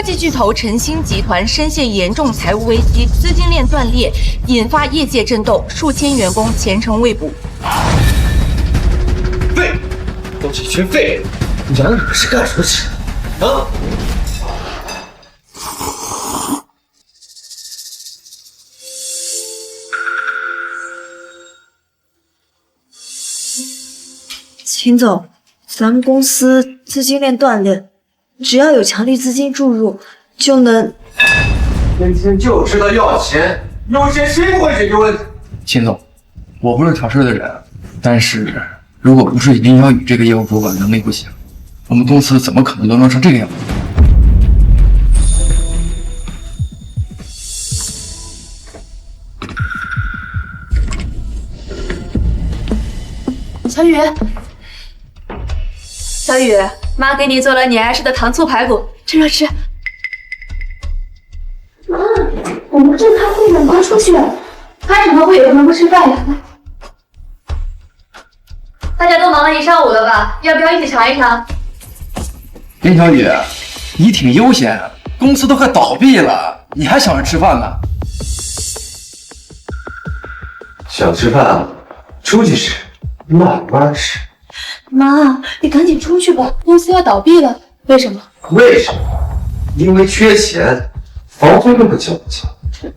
技巨头晨星集团深陷严重财务危机，资金链断裂，引发业界震动，数千员工前程未卜。废，都是一群废人！养你们是干什么吃的？啊！秦总，咱们公司资金链断裂，只要有强力资金注入，就能。天天就知道要钱，有钱谁不会解决问题？秦总，我不是挑事的人，但是如果不是林小雨这个业务主管能力不行，我们公司怎么可能沦落成这个样子？小雨，小雨，妈给你做了你爱吃的糖醋排骨，趁热吃。妈，我们正开会呢，快出去！开什么会？有人不吃饭呀？大家都忙了一上午了吧？要不要一起尝一尝？林小雨，你挺悠闲，公司都快倒闭了，你还想着吃饭呢？想吃饭，出去吃，慢慢吃。妈，你赶紧出去吧，公司要倒闭了，为什么？为什么？因为缺钱，房租根本交不起，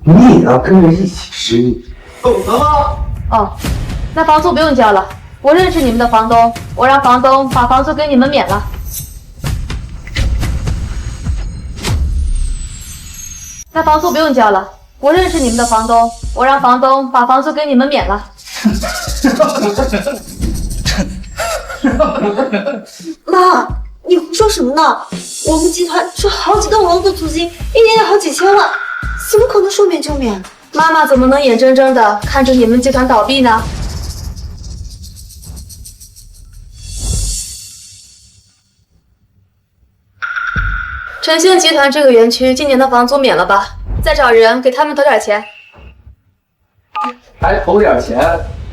你也要跟着一起失业，懂得吗？哦，那房租不用交了，我认识你们的房东，我让房东把房租给你们免了。那房租不用交了，我认识你们的房东，我让房东把房租给你们免了。妈，你胡说什么呢？我们集团是好几栋楼的租金，一年要好几千万，怎么可能说免就免？妈妈怎么能眼睁睁的看着你们集团倒闭呢？晨星集团这个园区今年的房租免了吧？再找人给他们投点钱。还投点钱？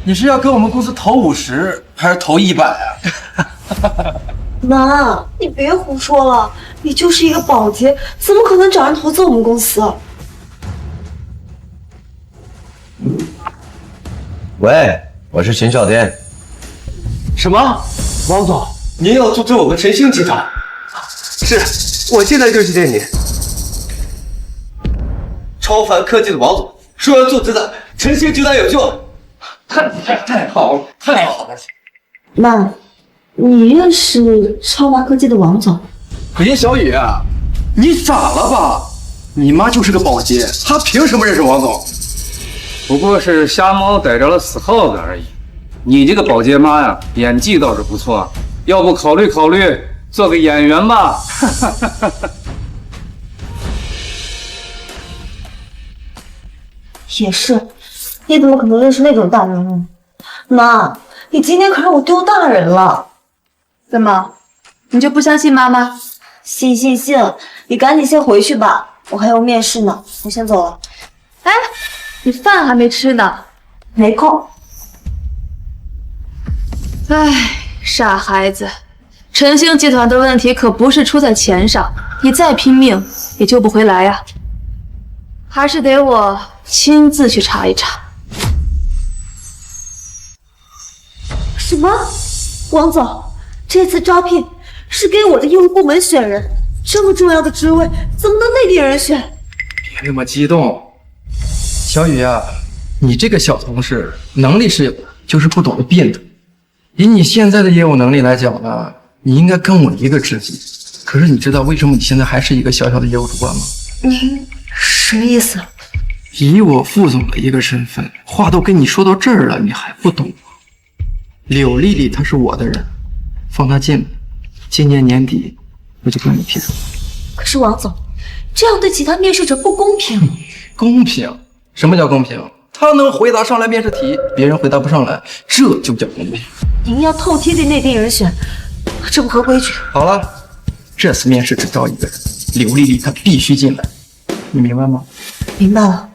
你是要给我们公司投50还是投100啊？妈，你别胡说了，你就是一个保洁，怎么可能找人投资我们公司？喂，我是秦少天。什么？王总，您要注资我们晨星集团？是，我现在就去见你。超凡科技的王总说要注资的晨星集团有救。太好了，太好了！妈，你认识超华科技的王总？林小雨，你傻了吧？你妈就是个保洁，她凭什么认识王总？不过是瞎猫逮着了死耗子而已。你这个保洁妈呀，演技倒是不错，要不考虑考虑做个演员吧？也是，你怎么可能认识那种大人物？妈，你今天可让我丢大人了。怎么，你就不相信妈妈？信，你赶紧先回去吧，我还有面试呢，我先走了。哎，你饭还没吃呢，没空。哎，傻孩子，晨星集团的问题可不是出在钱上，你再拼命也救不回来呀，还是得我亲自去查一查。什么？王总，这次招聘是给我的业务部门选人，这么重要的职位怎么能内地人选？别那么激动，小雨啊，你这个小同事能力是有的，就是不懂得变通。以你现在的业务能力来讲呢，你应该跟我一个职级。可是你知道为什么你现在还是一个小小的业务主管吗？您什么意思？以我副总的一个身份，话都跟你说到这儿了，你还不懂吗？柳丽丽她是我的人，放她进来，今年年底我就把你批走。可是王总，这样对其他面试者不公平。公平？什么叫公平？他能回答上来面试题，别人回答不上来，这就叫公平。您要透贴对内地人选，这不合规矩。好了，这次面试只招一个人，柳丽丽她必须进来，你明白吗？明白了。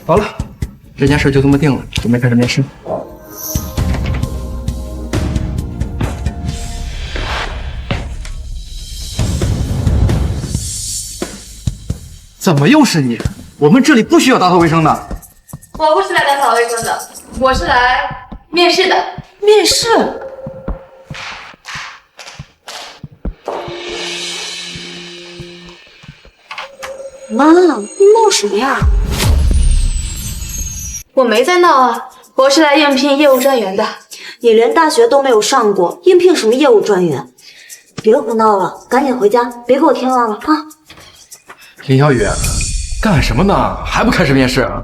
好了，这件事就这么定了，准备开始面试。怎么又是你？我们这里不需要打扫卫生的。我不是来打扫卫生的，我是来面试的。面试？妈，你闹什么呀？我没在闹啊，我是来应聘业务专员的。你连大学都没有上过，应聘什么业务专员？别胡闹了，赶紧回家，别给我添乱了啊！林小雨，干什么呢？还不开始面试啊？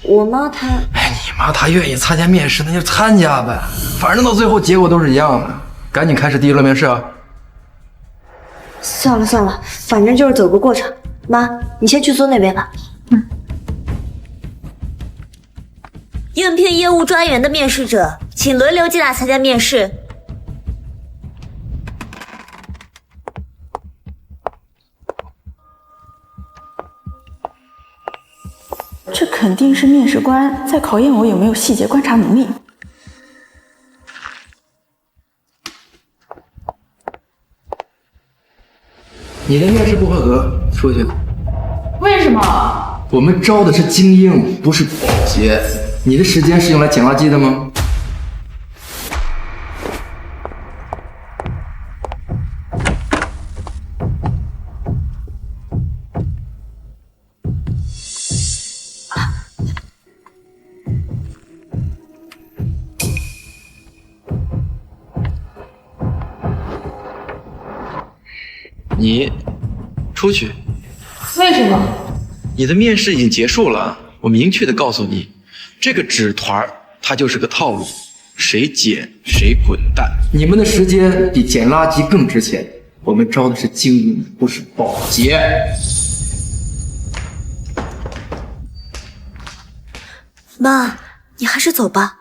我妈她……哎，你妈她愿意参加面试，那就参加呗，反正到最后结果都是一样的。赶紧开始第一轮面试啊！算了，反正就是走个过场。妈，你先去坐那边吧。应聘业务专员的面试者，请轮流进来参加面试。这肯定是面试官在考验我有没有细节观察能力。你的面试不合格，出去。为什么？我们招的是精英，不是保洁。你的时间是用来捡垃圾的吗？你出去。为什么？你的面试已经结束了，我明确的告诉你，这个纸团它就是个套路，谁捡谁滚蛋。你们的时间比捡垃圾更值钱。我们招的是精英，不是保洁。妈，你还是走吧。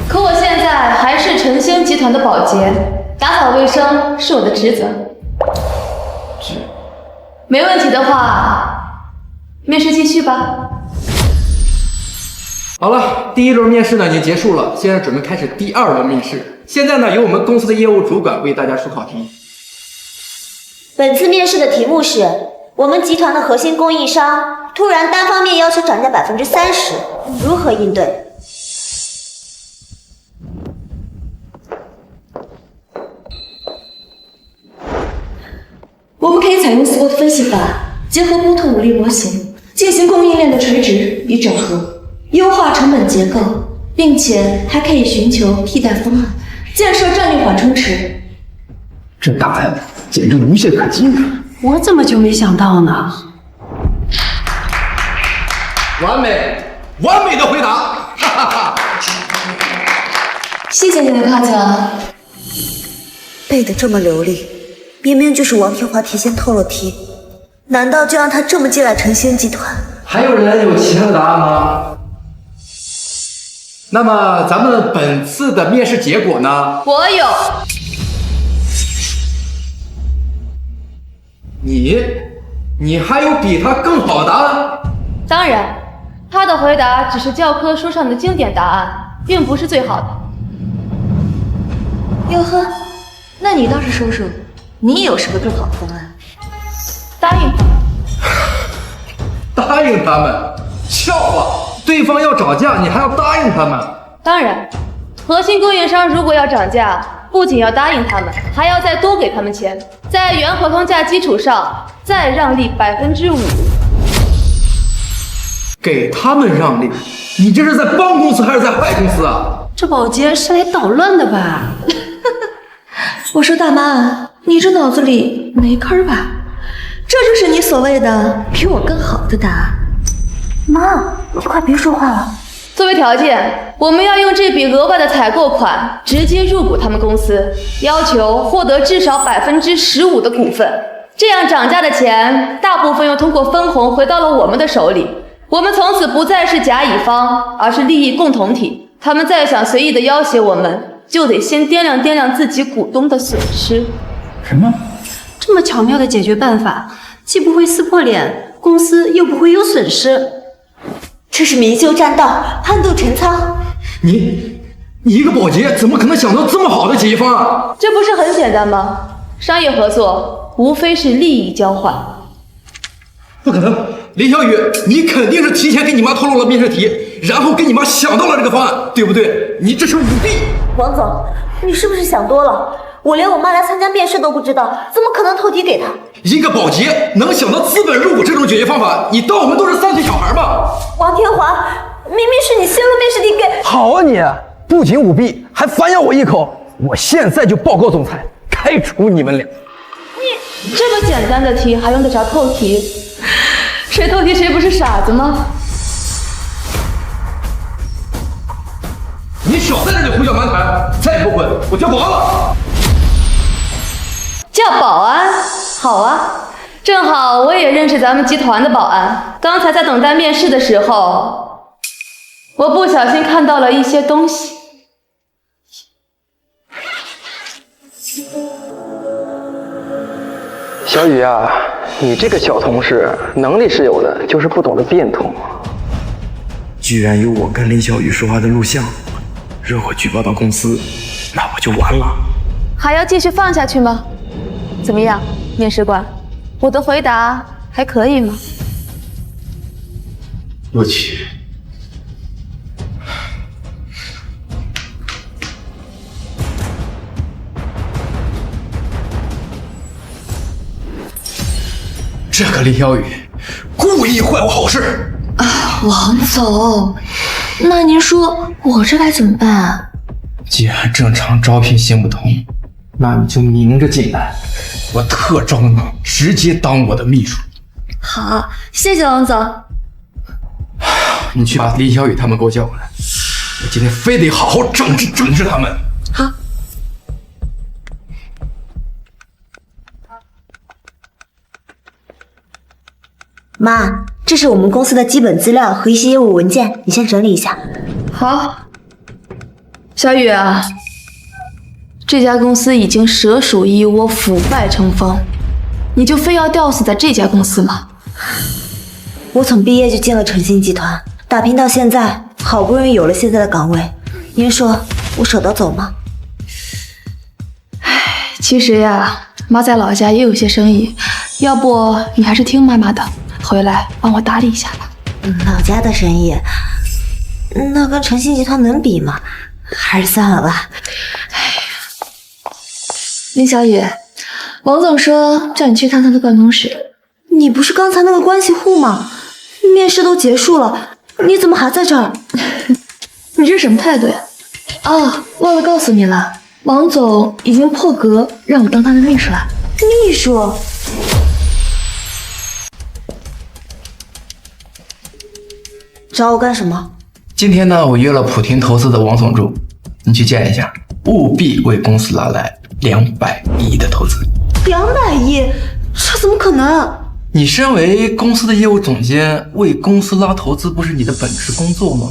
可我现在还是晨星集团的保洁，打扫卫生是我的职责。没问题的话，面试继续吧。好了，第一轮面试呢已经结束了，现在准备开始第二轮面试。现在呢，由我们公司的业务主管为大家出考题。本次面试的题目是：我们集团的核心供应商突然单方面要求涨价30%，如何应对？我们可以采用 SWOT 分析法，结合波特五力模型，进行供应链的垂直与整合，优化成本结构，并且还可以寻求替代方案，建设战略缓冲池。这答案简直无懈可击啊！我怎么就没想到呢？完美，完美的回答，哈哈哈！谢谢你的夸奖。背得这么流利，明明就是王天华提前透了题，难道就让他这么进来晨星集团？还有人有其他的答案吗？那么咱们本次的面试结果呢？我有。你还有比他更好的答案？当然，他的回答只是教科书上的经典答案，并不是最好的。哟呵，那你倒是说说，你有什么更好的方案？答应他。答应他们？笑话！对方要涨价，你还要答应他们？当然，核心供应商如果要涨价，不仅要答应他们，还要再多给他们钱，在原合同价基础上再让利5%。给他们让利？你这是在帮公司还是在害公司啊？这保洁是来捣乱的吧？我说大妈，你这脑子里没坑吧？这就是你所谓的比我更好的答案。妈，你快别说话了。作为条件，我们要用这笔额外的采购款直接入股他们公司，要求获得至少15%的股份。这样涨价的钱大部分又通过分红回到了我们的手里。我们从此不再是甲乙方，而是利益共同体。他们再想随意的要挟我们，就得先掂量掂量自己股东的损失。什么？这么巧妙的解决办法，既不会撕破脸，公司又不会有损失。这是明修栈道，暗度陈仓。你一个保洁怎么可能想到这么好的解决方案？这不是很简单吗？商业合作，无非是利益交换。不可能，林小雨，你肯定是提前给你妈透露了面试题，然后给你妈想到了这个方案，对不对？你这是舞弊。王总，你是不是想多了？我连我妈来参加面试都不知道，怎么可能透题给她？一个保洁能想到资本入股这种解决方法，你当我们都是3岁小孩吗？王天华，明明是你泄露面试题给……好啊你，不仅舞弊，还反咬我一口，我现在就报告总裁，开除你们俩。这么简单的题还用得着透题？谁透题谁不是傻子吗？你少在这里胡搅蛮缠，再不滚我叫保安了。叫保安？好啊，正好我也认识咱们集团的保安。刚才在等待面试的时候，我不小心看到了一些东西。小雨啊，你这个小同事能力是有的，就是不懂得变通。居然有我跟林小雨说话的录像，如果举报到公司，那我就完了。还要继续放下去吗？怎么样，面试官，我的回答还可以吗？陆琪，这个林小雨故意坏我好事。王总，那您说我这该怎么办啊？既然正常招聘行不通，那你就明着进来，我特招你直接当我的秘书。好，谢谢王总。你去把林小雨他们给我叫过来，我今天非得好好整治他们。好。妈，这是我们公司的基本资料和一些业务文件，你先整理一下。好，小雨啊，这家公司已经蛇鼠一窝，腐败成风，你就非要吊死在这家公司吗？我从毕业就进了诚信集团，打拼到现在，好不容易有了现在的岗位，您说我舍得走吗？其实呀，妈在老家也有些生意，要不你还是听妈妈的，回来帮我打理一下吧。老家的生意，那跟诚信集团能比吗？还是算了吧。林小雨，王总说叫你去看他的办公室。你不是刚才那个关系户吗？面试都结束了，你怎么还在这儿？你这是什么态度呀？哦，忘了告诉你了，王总已经破格让我当他的秘书了。秘书？找我干什么？今天呢，我约了普婷投资的王总助，你去见一下，务必为公司拉来200亿的投资。200亿？这怎么可能？你身为公司的业务总监，为公司拉投资不是你的本职工作吗？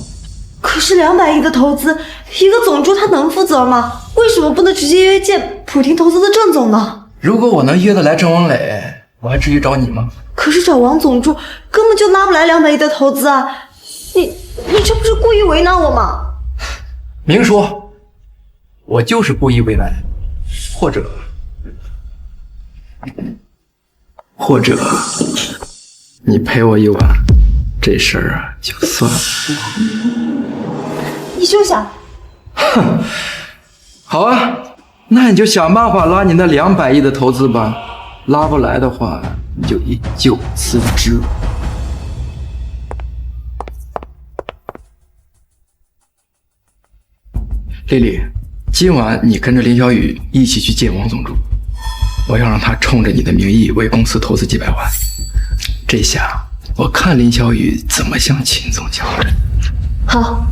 可是200亿的投资，一个总助他能负责吗？为什么不能直接约见普婷投资的郑总呢？如果我能约得来郑文磊，我还至于找你吗？可是找王总助根本就拉不来200亿的投资啊！你这不是故意为难我吗？明说，我就是故意为难，或者，你陪我一晚，这事儿啊就算了。你休想！哼，好啊，那你就想办法拉你那200亿的投资吧，拉不来的话，你就辞职。丽丽，今晚你跟着林小雨一起去见王总助，我要让他冲着你的名义为公司投资几百万。这下我看林小雨怎么向秦总交代。好。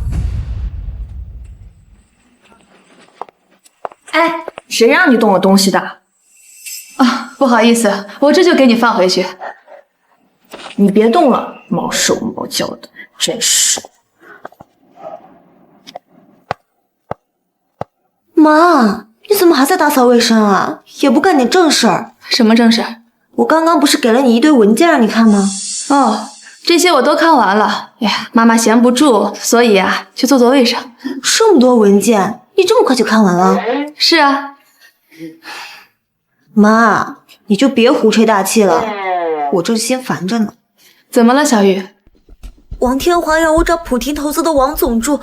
哎，谁让你动我东西的？啊，不好意思，我这就给你放回去。你别动了，毛手毛脚的，真是。妈，你怎么还在打扫卫生啊？也不干点正事儿。什么正事儿？我刚刚不是给了你一堆文件让你看吗？哦，这些我都看完了。哎呀，妈妈闲不住，所以啊，去做卫生。这么多文件，你这么快就看完了？是啊。妈，你就别胡吹大气了，我正心烦着呢。怎么了，小雨？王天华让我找普婷投资的王总助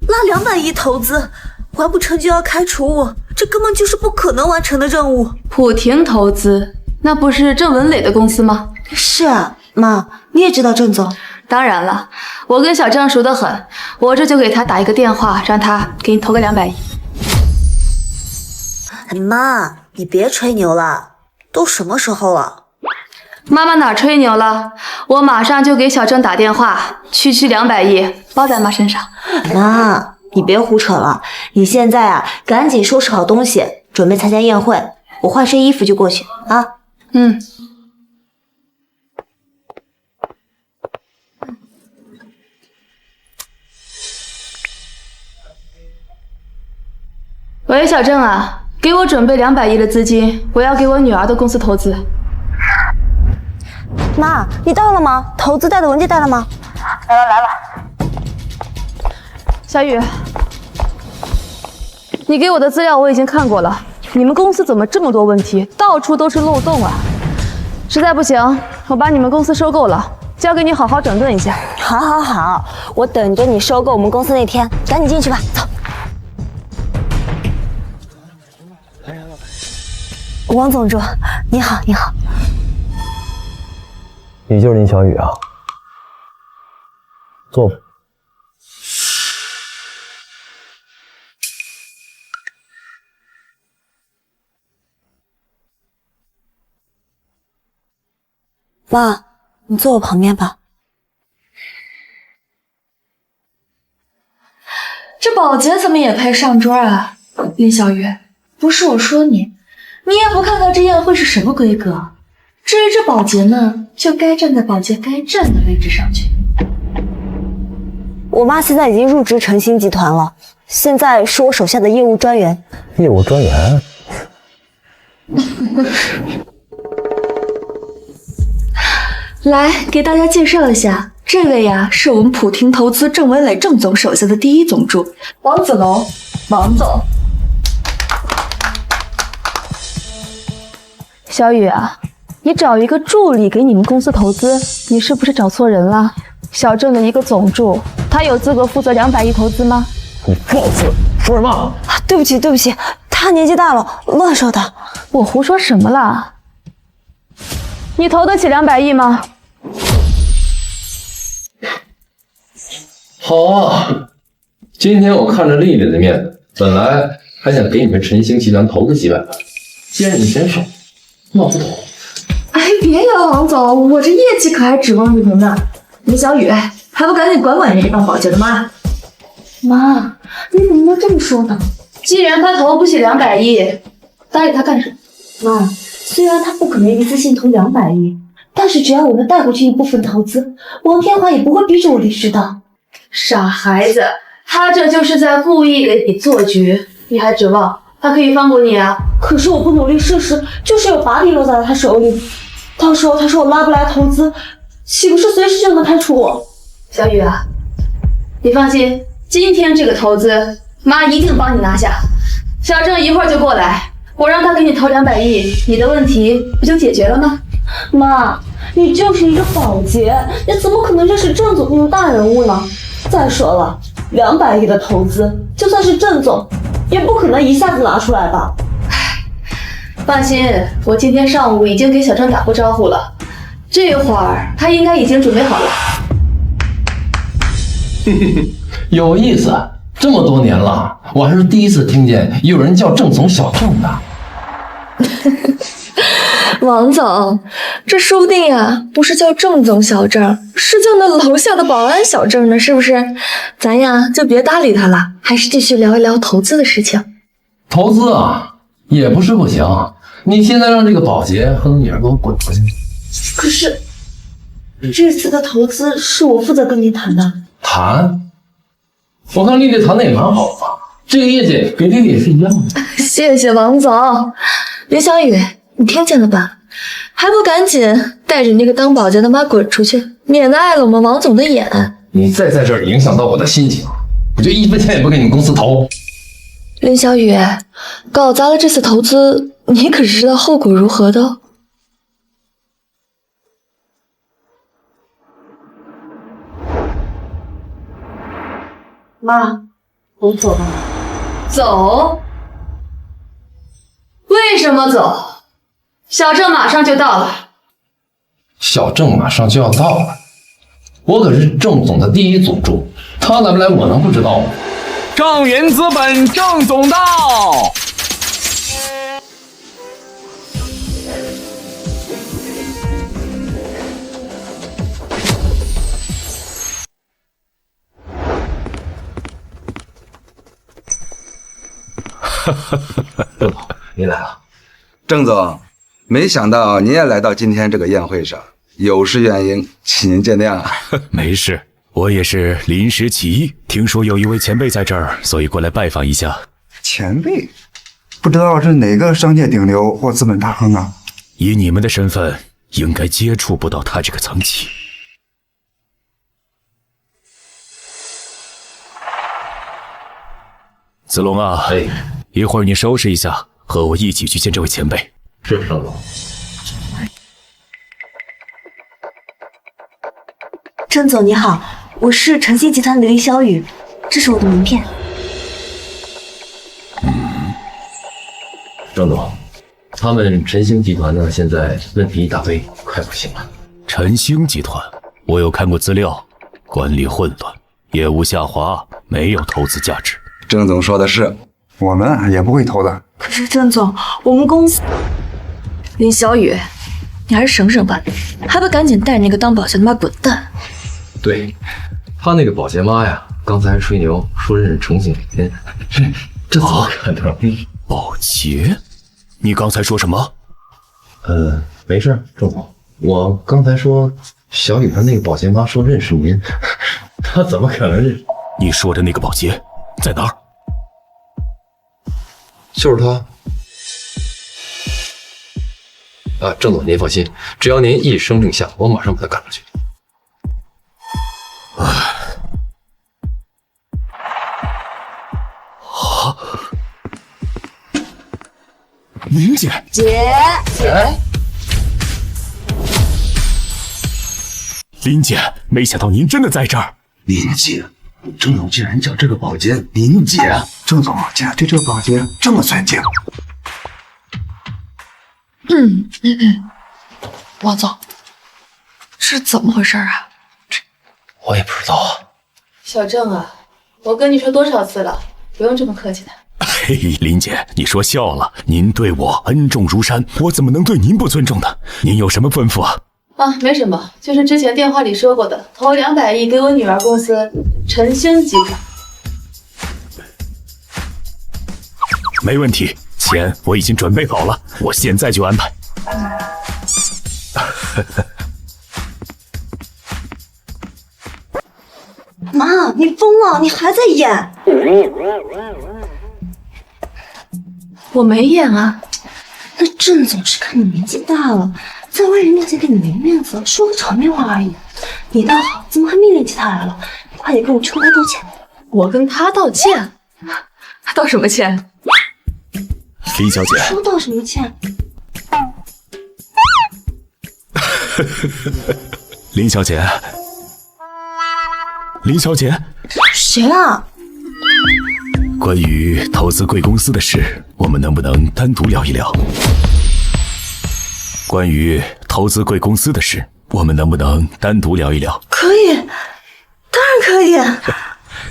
拉200亿投资，完不成就要开除我，这根本就是不可能完成的任务。普婷投资，那不是郑文磊的公司吗？是啊，妈，你也知道郑总？当然了，我跟小郑熟得很，我这就给他打一个电话，让他给你投个200亿。妈，你别吹牛了，都什么时候了？妈妈哪吹牛了？我马上就给小郑打电话，区200亿包在妈身上。妈，你别胡扯了，你现在啊，赶紧收拾好东西，准备参加宴会。我换身衣服就过去啊。喂，小郑啊，给我准备200亿的资金，我要给我女儿的公司投资。妈，你到了吗？投资贷的文件带了吗？来了。小雨，你给我的资料我已经看过了，你们公司怎么这么多问题，到处都是漏洞啊！实在不行，我把你们公司收购了，交给你好好整顿一下。好，我等着你收购我们公司那天，赶紧进去吧，走。王总助，你好。你就是林小雨啊？坐吧。妈，你坐我旁边吧。这保洁怎么也配上桌啊？林小雨，不是我说你，你也不看看这宴会是什么规格。至于这保洁呢，就该站在保洁该站的位置上去。我妈现在已经入职诚兴集团了，现在是我手下的业务专员。业务专员？来，给大家介绍一下，这位呀是我们普婷投资郑文磊郑总手下的第1总助王子龙，王总。小雨啊，你找一个助理给你们公司投资，你是不是找错人了？小郑的一个总助，他有资格负责200亿投资吗？你放肆！说什么？对不起，他年纪大了，乱说的。我胡说什么了？你投得起200亿吗？好啊！今天我看着丽丽的面子，本来还想给你们晨星集团投个几百万，既然你嫌少，那我不投。哎，别呀，王总，我这业绩可还指望着您呢。林小雨，还不赶紧管管那个当保洁的妈！妈，你怎么能这么说呢？既然他投不起200亿，搭理他干什么？妈，虽然他不可能一次性投200亿，但是只要我们带回去一部分投资，王天华也不会逼着我离职的。傻孩子，他这就是在故意给你做局，你还指望他可以放过你啊？可是我不努力试试，就是有把柄落在了他手里，到时候他说我拉不来投资，岂不是随时就能开除我？小雨啊，你放心，今天这个投资，妈一定帮你拿下。小郑一会儿就过来，我让他给你投200亿，你的问题不就解决了吗？妈，你就是一个保洁，你怎么可能认识郑总那种大人物呢？再说了，200亿的投资，就算是郑总，也不可能一下子拿出来吧？放心，我今天上午已经给小郑打过招呼了，这会儿他应该已经准备好了。有意思，这么多年了，我还是第一次听见有人叫郑总小郑的。王总，这说不定呀，不是叫郑总小郑，是叫那楼下的保安小郑呢，是不是？咱呀就别搭理他了，还是继续聊一聊投资的事情。投资啊，也不是不行。你现在让这个保洁和他女儿给我滚出去！可是这次的投资是我负责跟您谈的。谈？我看丽丽谈的也蛮好的嘛，这个业绩给丽丽也是一样的。谢谢王总。林小雨，你听见了吧？还不赶紧带着你那个当保洁的妈滚出去，免得碍了我们王总的眼。你再在这儿影响到我的心情，我就1分钱也不给你们公司投。林小雨，搞砸了这次投资，你可是知道后果如何的哦。妈，我们走吧。走？为什么走？小郑马上就到了。小郑马上就要到了，我可是郑总的第一祖宗，他来不来我能不知道吗？正云资本郑总到。郑总，您来了。郑总，没想到您也来到今天这个宴会上，有失远迎，请您见谅啊。没事，我也是临时起意，听说有一位前辈在这儿，所以过来拜访一下。前辈，不知道是哪个商界顶流或资本大亨啊？以你们的身份，应该接触不到他这个层级。子龙啊，一会儿你收拾一下，和我一起去见这位前辈。是郑总。郑总你好，我是诚信集团的李小雨，这是我的名片。郑总，他们晨星集团呢，现在问题一大堆，快不行了。晨星集团，我有看过资料，管理混乱，业务下滑，没有投资价值。郑总说的是，我们也不会投的。可是郑总，我们公司……林小雨，你还是省省吧，还不赶紧带着那个当保洁的妈滚蛋！对，他那个保洁妈呀，刚才还吹牛说认识程经理，这怎么可能？保洁？你刚才说什么？没事，郑总，我刚才说小雨她那个保洁妈说认识您，她怎么可能认识？你说的那个保洁在哪儿？就是他。啊，郑总您放心，只要您一声令下，我马上把他赶出去。林姐，姐，林姐，没想到您真的在这儿。林姐，郑总竟然叫这个保洁林姐，郑总竟然对这个保洁这么尊敬。王总，是怎么回事啊？我也不知道啊。小郑啊，我跟你说多少次了，不用这么客气的。嘿，林姐，你说笑了。您对我恩重如山，我怎么能对您不尊重呢？您有什么吩咐啊？啊，没什么，就是之前电话里说过的，投200亿给我女儿公司晨星集团。没问题，钱我已经准备好了，我现在就安排。妈，你疯了，你还在演？我没演啊。那郑总是看你年纪大了，在外人面前给你没面子，说个场面话而已。你倒好，怎么还命令起他来了？你快点跟我去跟他道歉。我跟他道歉？道什么歉？李小姐，说道什么歉？林小姐，林小姐，谁啊？关于投资贵公司的事，我们能不能单独聊一聊？关于投资贵公司的事，我们能不能单独聊一聊？可以，当然可以。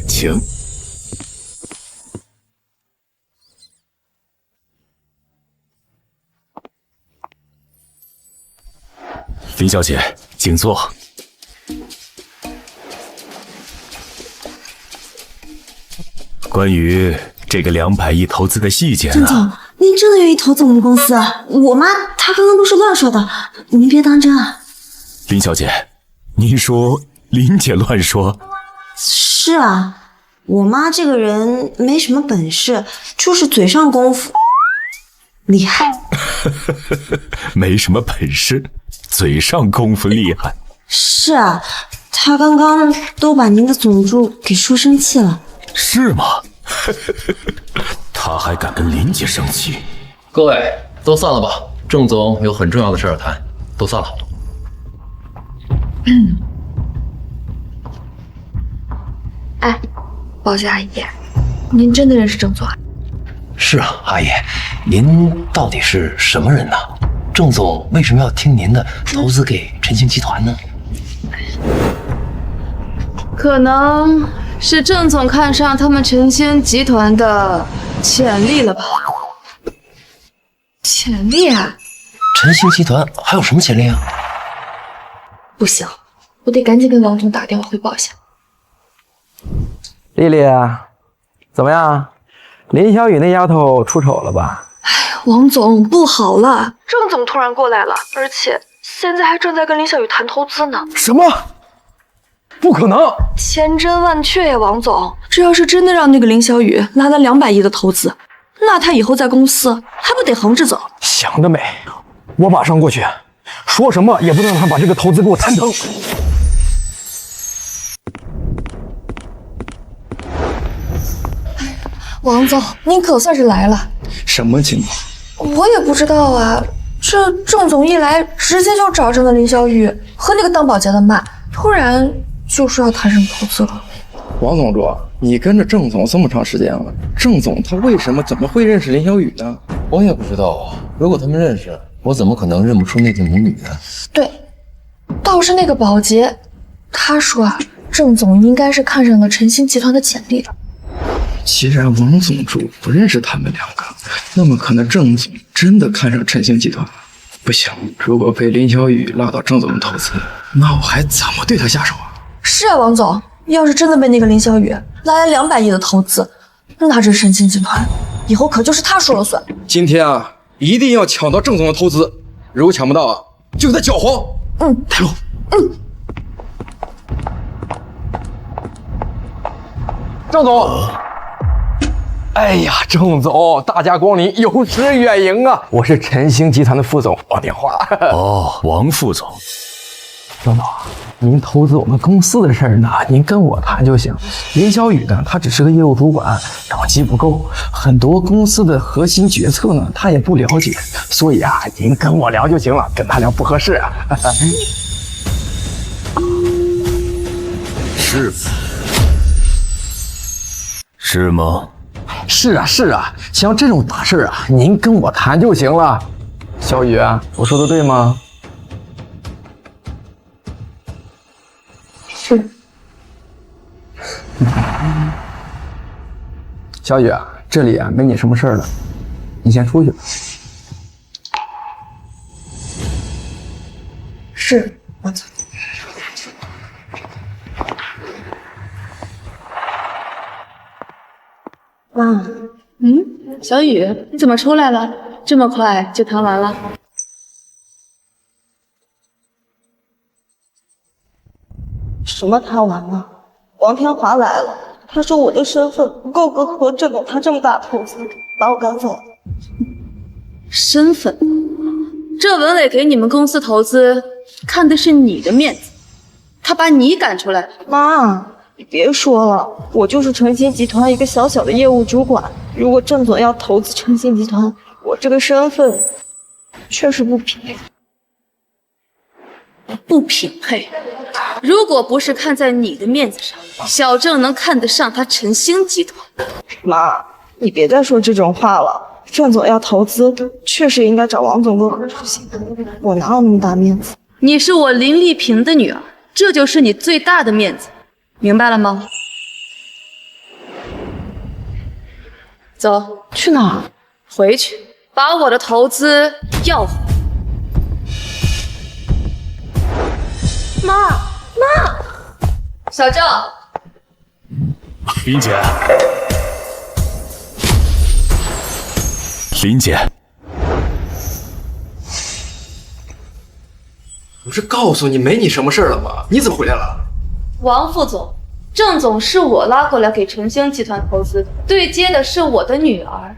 请。林小姐，请坐。关于这个200亿投资的细节郑总，您真的愿意投资我们公司？我妈她刚刚都是乱说的，您别当真啊。林小姐，您说林姐乱说？是啊，我妈这个人没什么本事，就是嘴上功夫厉害。没什么本事，嘴上功夫厉害。是啊，她刚刚都把您的总助给说生气了。是吗？他还敢跟林姐生气？各位都散了吧，郑总有很重要的事要谈，都散了。哎，保洁阿姨，您真的认识郑总啊？是啊，阿姨，您到底是什么人呢？郑总为什么要听您的，投资给晨星集团呢？可能是郑总看上他们晨星集团的潜力了吧？潜力啊？晨星集团还有什么潜力啊？不行，我得赶紧跟王总打电话汇报一下。丽丽，怎么样？林小雨那丫头出丑了吧？王总，不好了，郑总突然过来了，而且现在还正在跟林小雨谈投资呢。什么？不可能！千真万确呀，王总，这要是真的让那个林小雨拉了200亿的投资，那他以后在公司还不得横着走？想得美！我马上过去，说什么也不能让他把这个投资给我谈成。王总，您可算是来了。什么情况？我也不知道啊，这郑总一来，直接就找上了林小雨和那个当保洁的妈，突然就说要谈什么投资了。王总主，你跟着郑总这么长时间了，郑总他为什么怎么会认识林小雨呢？我也不知道啊。如果他们认识，我怎么可能认不出那对母女呢？对，倒是那个保洁，他说啊，郑总应该是看上了晨星集团的潜力了。既然王总主不认识他们两个，那么可能郑总真的看上晨星集团了。不行，如果被林小雨拉到郑总的投资，那我还怎么对他下手啊？是啊，王总，要是真的被那个林小雨拉来200亿的投资，那这晨星集团以后可就是他说了算。今天啊，一定要抢到郑总的投资，如果抢不到啊，就给他搅黄。带路。郑总。哎呀，郑总，大驾光临，有失远迎啊！我是晨星集团的副总王电话。哦，王副总。郑总，您投资我们公司的事儿呢，您跟我谈就行。林小雨呢，他只是个业务主管，等级不够，很多公司的核心决策呢，他也不了解，所以啊，您跟我聊就行了，跟他聊不合适啊。是吗？是啊，是啊，像这种大事啊，您跟我谈就行了。小雨，我说的对吗？是。小雨，这里啊没你什么事儿了，你先出去吧。是，王总。妈，小雨，你怎么出来了？这么快就谈完了？什么谈完了？王天华来了，他说我的身份不够格和郑总谈这么大投资，把我赶走了。身份？这文伟给你们公司投资，看的是你的面子，他把你赶出来。妈，你别说了，我就是晨星集团一个小小的业务主管。如果郑总要投资晨星集团，我这个身份确实不匹配。不匹配？如果不是看在你的面子上，小郑能看得上他晨星集团？妈，你别再说这种话了。郑总要投资，确实应该找王总哥出席。我哪有那么大面子？你是我林丽萍的女儿，这就是你最大的面子，明白了吗？走，去哪儿？回去，把我的投资要回。妈，小郑，林姐，林姐，不是告诉你没你什么事儿了吗？你怎么回来了？王副总，郑总是我拉过来给晨星集团投资的，对接的是我的女儿，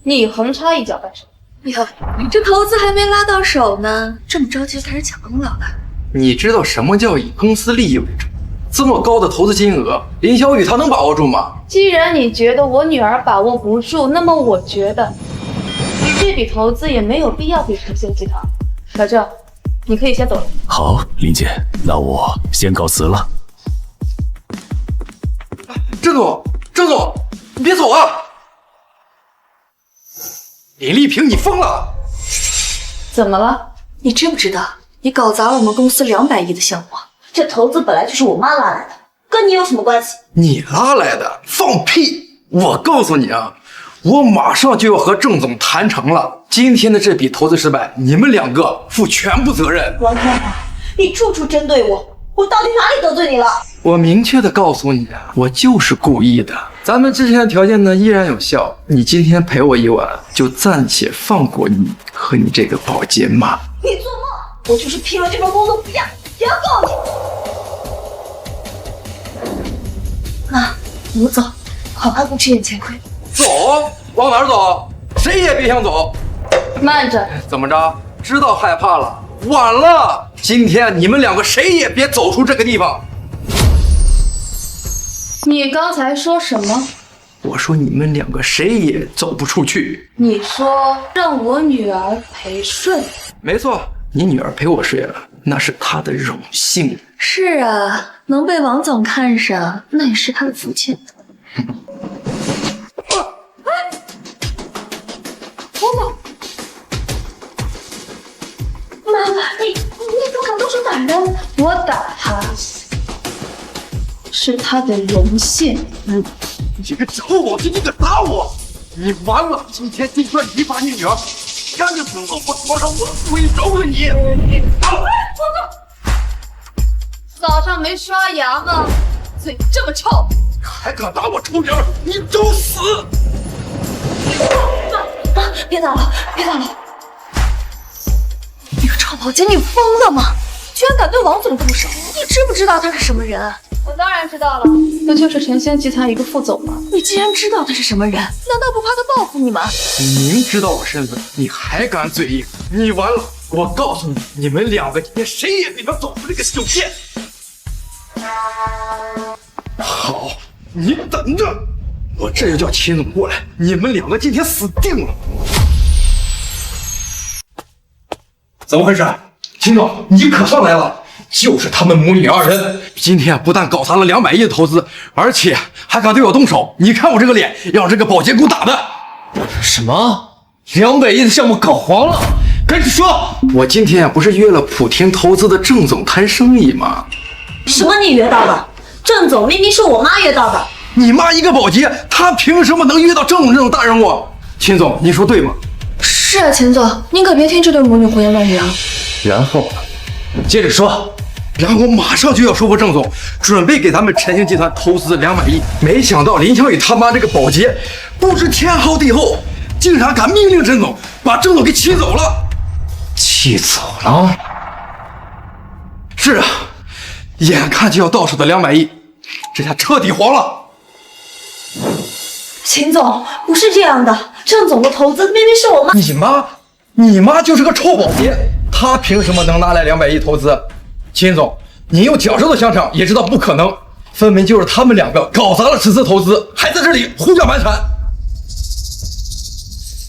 你横插一脚干什么？哟，这投资还没拉到手呢，这么着急就开始抢功劳了？你知道什么叫以公司利益为重？这么高的投资金额，林小雨她能把握住吗？既然你觉得我女儿把握不住，那么我觉得你这笔投资也没有必要给晨星集团。小郑，你可以先走了。好，林姐，那我先告辞了。郑总，你别走啊！林丽萍，你疯了！怎么了？你知不知道你搞砸了我们公司200亿的项目？这投资本来就是我妈拉来的，跟你有什么关系？你拉来的？放屁！我告诉你啊，我马上就要和郑总谈成了。今天的这笔投资失败，你们2个负全部责任。王天华，你处处针对我，我到底哪里得罪你了？我明确的告诉你啊，我就是故意的。咱们之前的条件呢依然有效，你今天陪我一晚，就暂且放过你和你这个保洁妈。你做梦！我就是拼了这份工作不要，也要告你。妈，我们走，好好不吃眼前亏。走？往哪儿走？谁也别想走。慢着，怎么着？知道害怕了？晚了！今天你们2个谁也别走出这个地方。你刚才说什么？我说你们2个谁也走不出去。你说让我女儿陪睡？没错，你女儿陪我睡了，那是她的荣幸。是啊，能被王总看上，那也是她的福气。王总，妈，你怎么敢动手打人？我打他，是他的荣幸。你个臭宝鸡，你敢打我！你完了！今天就算你把你女儿赶紧送到我床上，我不会饶了你！早上没刷牙吗？嘴这么臭，还敢打我臭娘！你找死！妈，别打了，别打了！你个臭保洁，你疯了吗？居然敢对王总动手！你知不知道他是什么人？我当然知道了，不就是晨星集团一个副总吗？你既然知道他是什么人，难道不怕他报复你吗？你明知道我身份，你还敢嘴硬，你完了！我告诉你，你们2个今天谁也别想走出这个酒店。好，你等着，我这就叫秦总过来，你们2个今天死定了。怎么回事？秦总，你可算来了。就是他们母女2人，今天不但搞砸了200亿的投资，而且还敢对我动手。你看我这个脸，让这个保洁给我打的。什么？200亿的项目搞黄了？赶紧说！我今天不是约了普天投资的郑总谈生意吗？什么你约到的？郑总明明是我妈约到的。你妈一个保洁，她凭什么能约到郑总这种大人物？秦总，你说对吗？是啊，秦总，您可别听这对母女胡言乱语啊。然后呢？接着说。然后马上就要说服郑总，准备给咱们晨星集团投资200亿。没想到林小雨他妈这个保洁，不知天高地厚，竟然敢命令郑总把郑总给气走了。气走了？是啊，眼看就要到手的200亿，这下彻底黄了。秦总，不是这样的，郑总的投资明明是我妈。你妈就是个臭保洁，她凭什么能拿来200亿投资？秦总，你用脚趾头想想也知道不可能，分明就是他们2个搞砸了此次投资，还在这里胡搅蛮缠。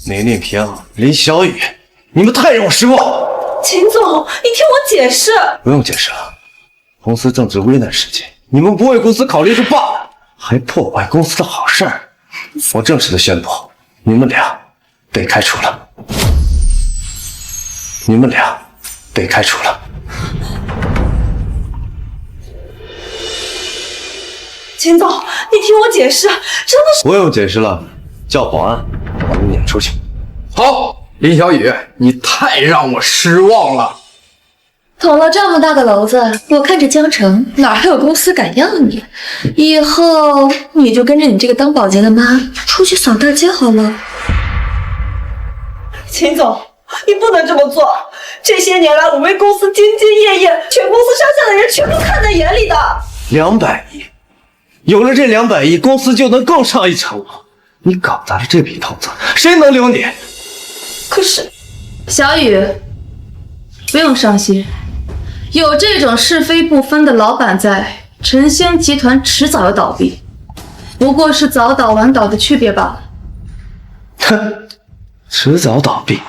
梅丽萍、林小雨，你们太让我失望。秦总，你听我解释。不用解释了，公司正值危难时期，你们不为公司考虑就罢了，还破坏公司的好事儿。我正式的宣布，你们俩被开除了。你们俩被开除了。秦总，你听我解释，真的是……不用解释了，叫保安把你撵出去。好，林小雨，你太让我失望了。捅了这么大个篓子，我看这江城哪还有公司敢要你？以后你就跟着你这个当保洁的妈出去扫大街好了。秦总，你不能这么做。这些年来，我为公司兢兢业业，全公司上下的人全都看在眼里的。200亿，有了这200亿，公司就能更上一层楼。你搞砸了这笔投资，谁能留你？可是，小雨，不用伤心，有这种是非不分的老板在，晨星集团迟早要倒闭，不过是早倒晚倒的区别罢了。哼，迟早倒闭。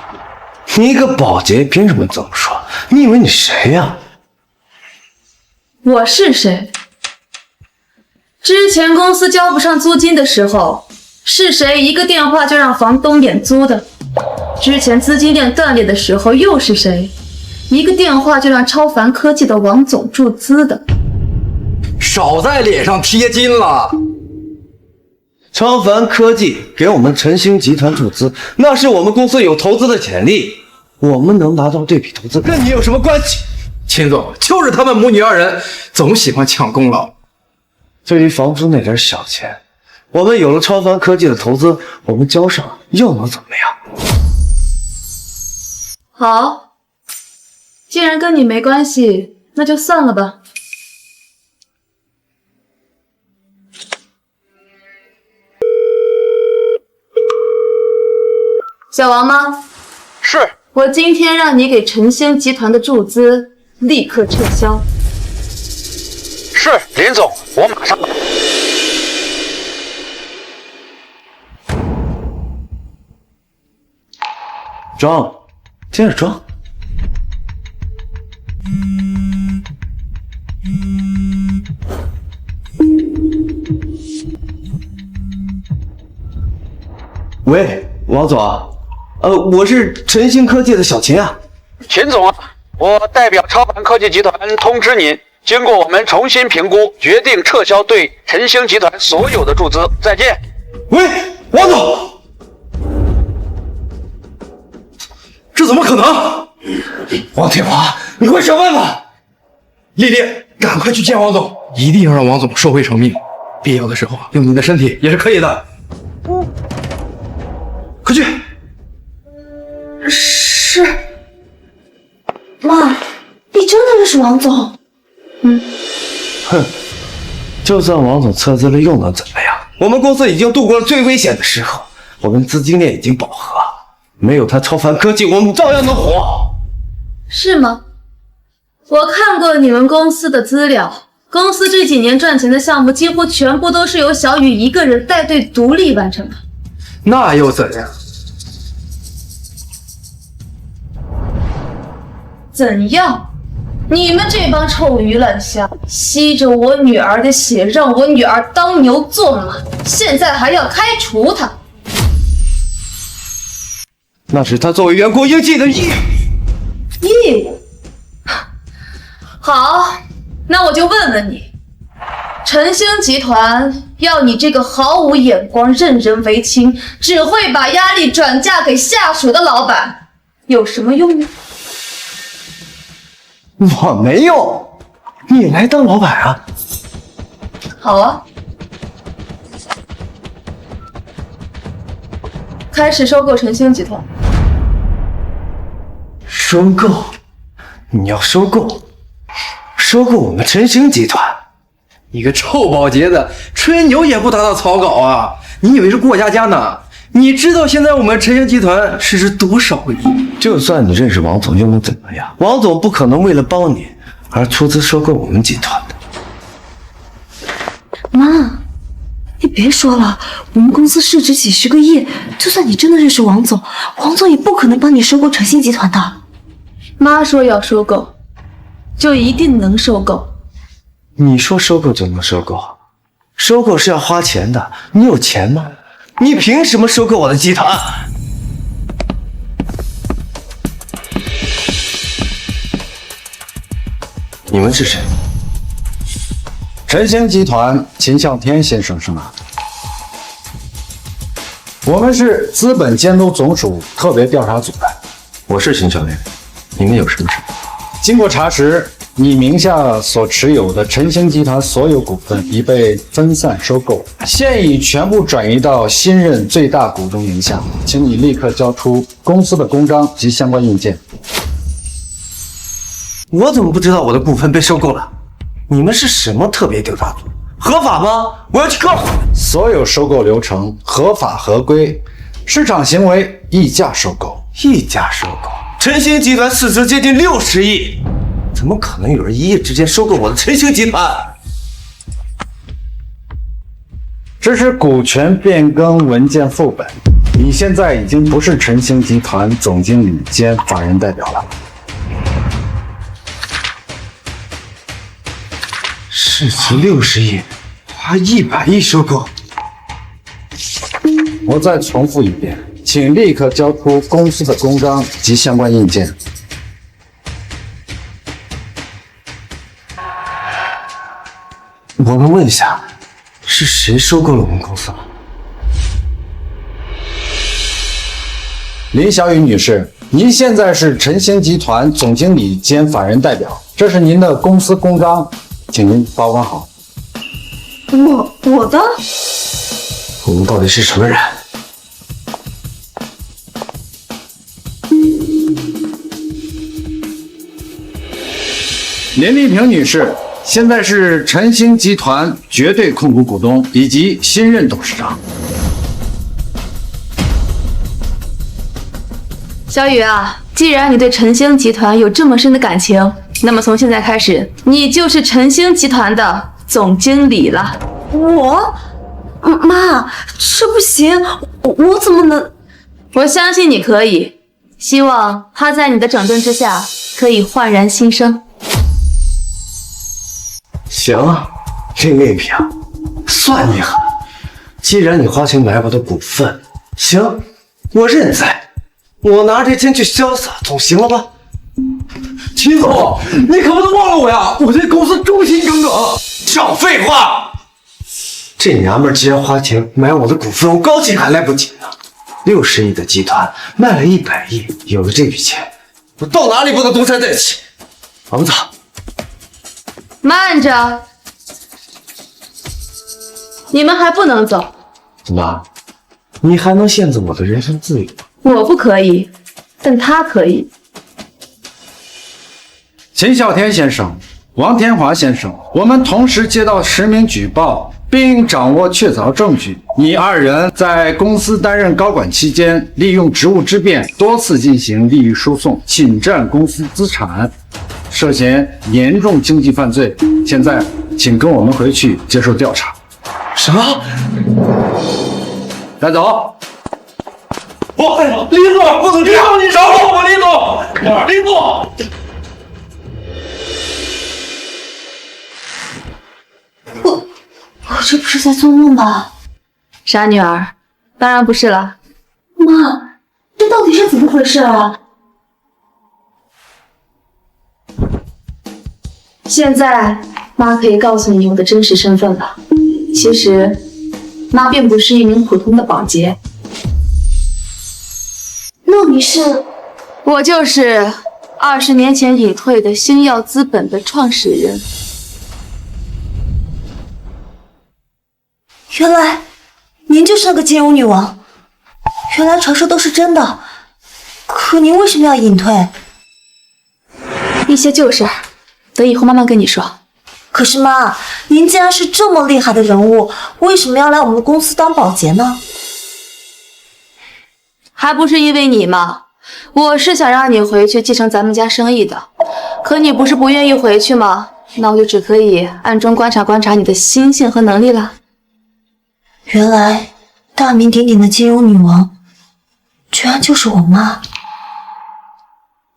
你一个保洁凭什么这么说？你以为你谁呀？我是谁？之前公司交不上租金的时候，是谁一个电话就让房东免租的？之前资金链断裂的时候，又是谁一个电话就让超凡科技的王总注资的？少在脸上贴金了。超凡科技给我们晨星集团注资，那是我们公司有投资的潜力，我们能拿到这笔投资，跟你有什么关系？秦总，就是他们母女二人总喜欢抢功劳。对于房租那点小钱，我们有了超凡科技的投资，我们交上又能怎么样？好，既然跟你没关系，那就算了吧。小王吗？是。我今天让你给晨星集团的注资立刻撤销。是，林总，我马上。装，接着装。喂，王总，我是晨星科技的小秦啊。秦总啊，我代表超凡科技集团通知您，经过我们重新评估，决定撤销对晨星集团所有的注资。再见。喂，王总，这怎么可能？王天华，你快想办法！丽丽，赶快去见王总，一定要让王总收回成命，必要的时候用你的身体也是可以的。快去！是，妈，你真的认识王总？哼，就算王总撤资了又能怎么样？我们公司已经度过了最危险的时候，我们资金链已经饱和，没有他超凡科技，我们照样能火。是吗？我看过你们公司的资料，公司这几年赚钱的项目几乎全部都是由小雨一个人带队独立完成的。那又怎样？怎样？你们这帮臭鱼烂虾，吸着我女儿的血，让我女儿当牛做马，现在还要开除她？那是他作为员工应尽的义务。义务？好，那我就问问你，晨星集团要你这个毫无眼光、任人唯亲、只会把压力转嫁给下属的老板，有什么用呢？我没用，你来当老板啊？好啊，开始收购晨星集团。收购？你要收购我们晨星集团？你个臭保洁的，吹牛也不打打草稿啊！你以为是过家家呢？你知道现在我们晨星集团市值多少个亿？就算你认识王总，又能怎么样？王总不可能为了帮你而出资收购我们集团的。妈，你别说了，我们公司市值几十个亿，就算你真的认识王总，王总也不可能帮你收购晨星集团的。妈说要收购，就一定能收购。你说收购就能收购？收购是要花钱的，你有钱吗？你凭什么收购我的集团？你们是谁？晨星集团秦向天先生是吗？我们是资本监督总署特别调查组的。我是秦小莲，你们有什么事？经过查实，你名下所持有的晨星集团所有股份已被分散收购，现已全部转移到新任最大股东名下，请你立刻交出公司的公章及相关印件。我怎么不知道我的股份被收购了？你们是什么特别调查组？合法吗？我要去告！所有收购流程合法合规，市场行为溢价收购。溢价收购？晨星集团市值接近60亿，怎么可能有人一夜之间收购我的晨星集团？这是股权变更文件副本，你现在已经不是晨星集团总经理兼法人代表了。市值60亿，他100亿收购。我再重复一遍，请立刻交出公司的公章及相关印件。我能问一下，是谁收购了我们公司吗？林小雨女士，您现在是晨星集团总经理兼法人代表，这是您的公司公章，请您保管好。我的？我们到底是什么人？林丽萍女士现在是晨星集团绝对控股股东以及新任董事长。小雨啊，既然你对晨星集团有这么深的感情，那么从现在开始，你就是晨星集团的总经理了。我？妈，这不行，我怎么能？我相信你可以，希望他在你的整顿之下可以焕然新生。行，林丽萍，算你狠。既然你花钱买我的股份，行，我认栽。我拿这钱去潇洒，总行了吧？秦总，你可不能忘了我呀！我对公司忠心耿耿。少废话！这娘们儿既然花钱买我的股份，我高兴还来不及呢。60亿的集团卖了100亿，有了这笔钱，我到哪里不能东山再起？我们走。慢着，你们还不能走。妈，你还能限制我的人身自由？我不可以，但他可以。秦啸天先生、王天华先生，我们同时接到实名举报，并掌握确凿证据，你2人在公司担任高管期间，利用职务之便多次进行利益输送，侵占公司资产，涉嫌严重经济犯罪。现在，请跟我们回去接受调查。什么？带走。林总，不能这样！你饶了我，林总！林总！我这不是在做梦吧？傻女儿，当然不是了。妈，这到底是怎么回事啊？现在妈可以告诉你我的真实身份了。其实，妈并不是一名普通的保洁。那你是？我就是20年前隐退的星耀资本的创始人。原来您就是那个金融女王，原来传说都是真的。可您为什么要隐退？一些旧事儿，等以后慢慢跟你说。可是妈，您既然是这么厉害的人物，为什么要来我们公司当保洁呢？还不是因为你吗？我是想让你回去继承咱们家生意的，可你不是不愿意回去吗？那我就只可以暗中观察观察你的心性和能力了。原来大名鼎鼎的金融女王，居然就是我妈。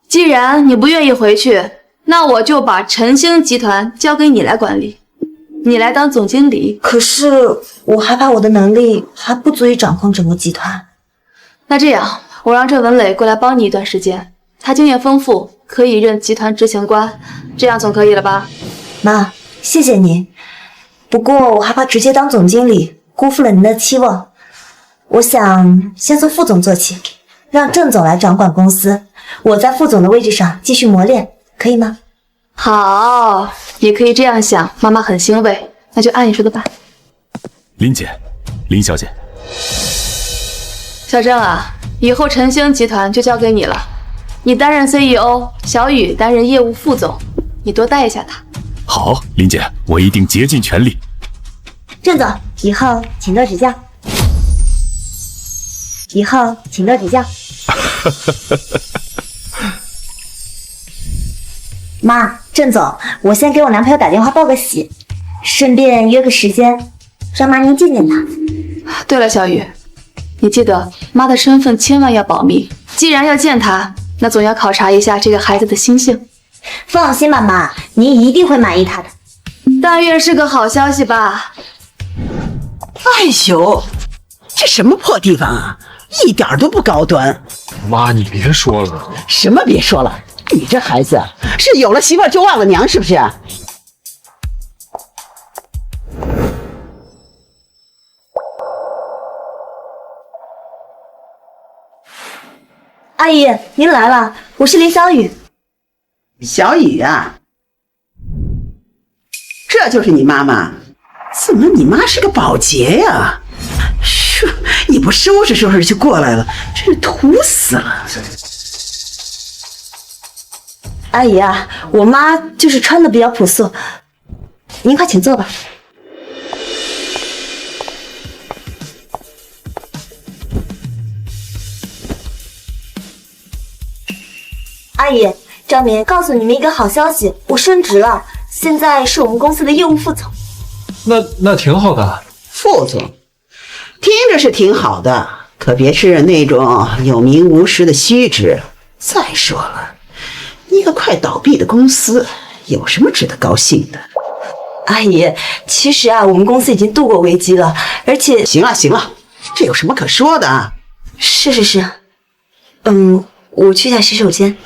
既然你不愿意回去，那我就把晨星集团交给你来管理，你来当总经理。可是我害怕我的能力还不足以掌控整个集团。那这样，我让郑文磊过来帮你一段时间，他经验丰富，可以任集团执行官，这样总可以了吧？妈，谢谢您。不过我害怕直接当总经理，辜负了您的期望。我想先从副总做起，让郑总来掌管公司，我在副总的位置上继续磨练，可以吗？好，也可以这样想，妈妈很欣慰。那就按你说的办。林姐，林小姐。小郑啊，以后晨星集团就交给你了，你担任 CEO， 小雨担任业务副总，你多带一下他。好，林姐，我一定竭尽全力。郑总，以后请多指教。以后请多指教。妈，郑总，我先给我男朋友打电话报个喜，顺便约个时间，让妈您见见他。对了，小雨，你记得妈的身份千万要保密。既然要见他，那总要考察一下这个孩子的心性。放心吧，妈，您一定会满意他的。但愿是个好消息吧。哎呦，这什么破地方啊，一点都不高端。妈，你别说了。什么别说了？你这孩子是有了媳妇就忘了娘，是不是？阿姨，您来了，我是林小雨。小雨啊，这就是你妈妈？怎么你妈是个保洁呀？也不收拾收拾就过来了，真是土死了。阿姨啊，我妈就是穿的比较朴素，您快请坐吧。阿姨，张明，告诉你们一个好消息，我升职了，现在是我们公司的业务副总。那挺好的。副总，听着是挺好的，可别是那种有名无实的虚职。再说了，一个快倒闭的公司，有什么值得高兴的？阿姨，其实啊，我们公司已经度过危机了，而且……行了，这有什么可说的啊？是，我去一下洗手间。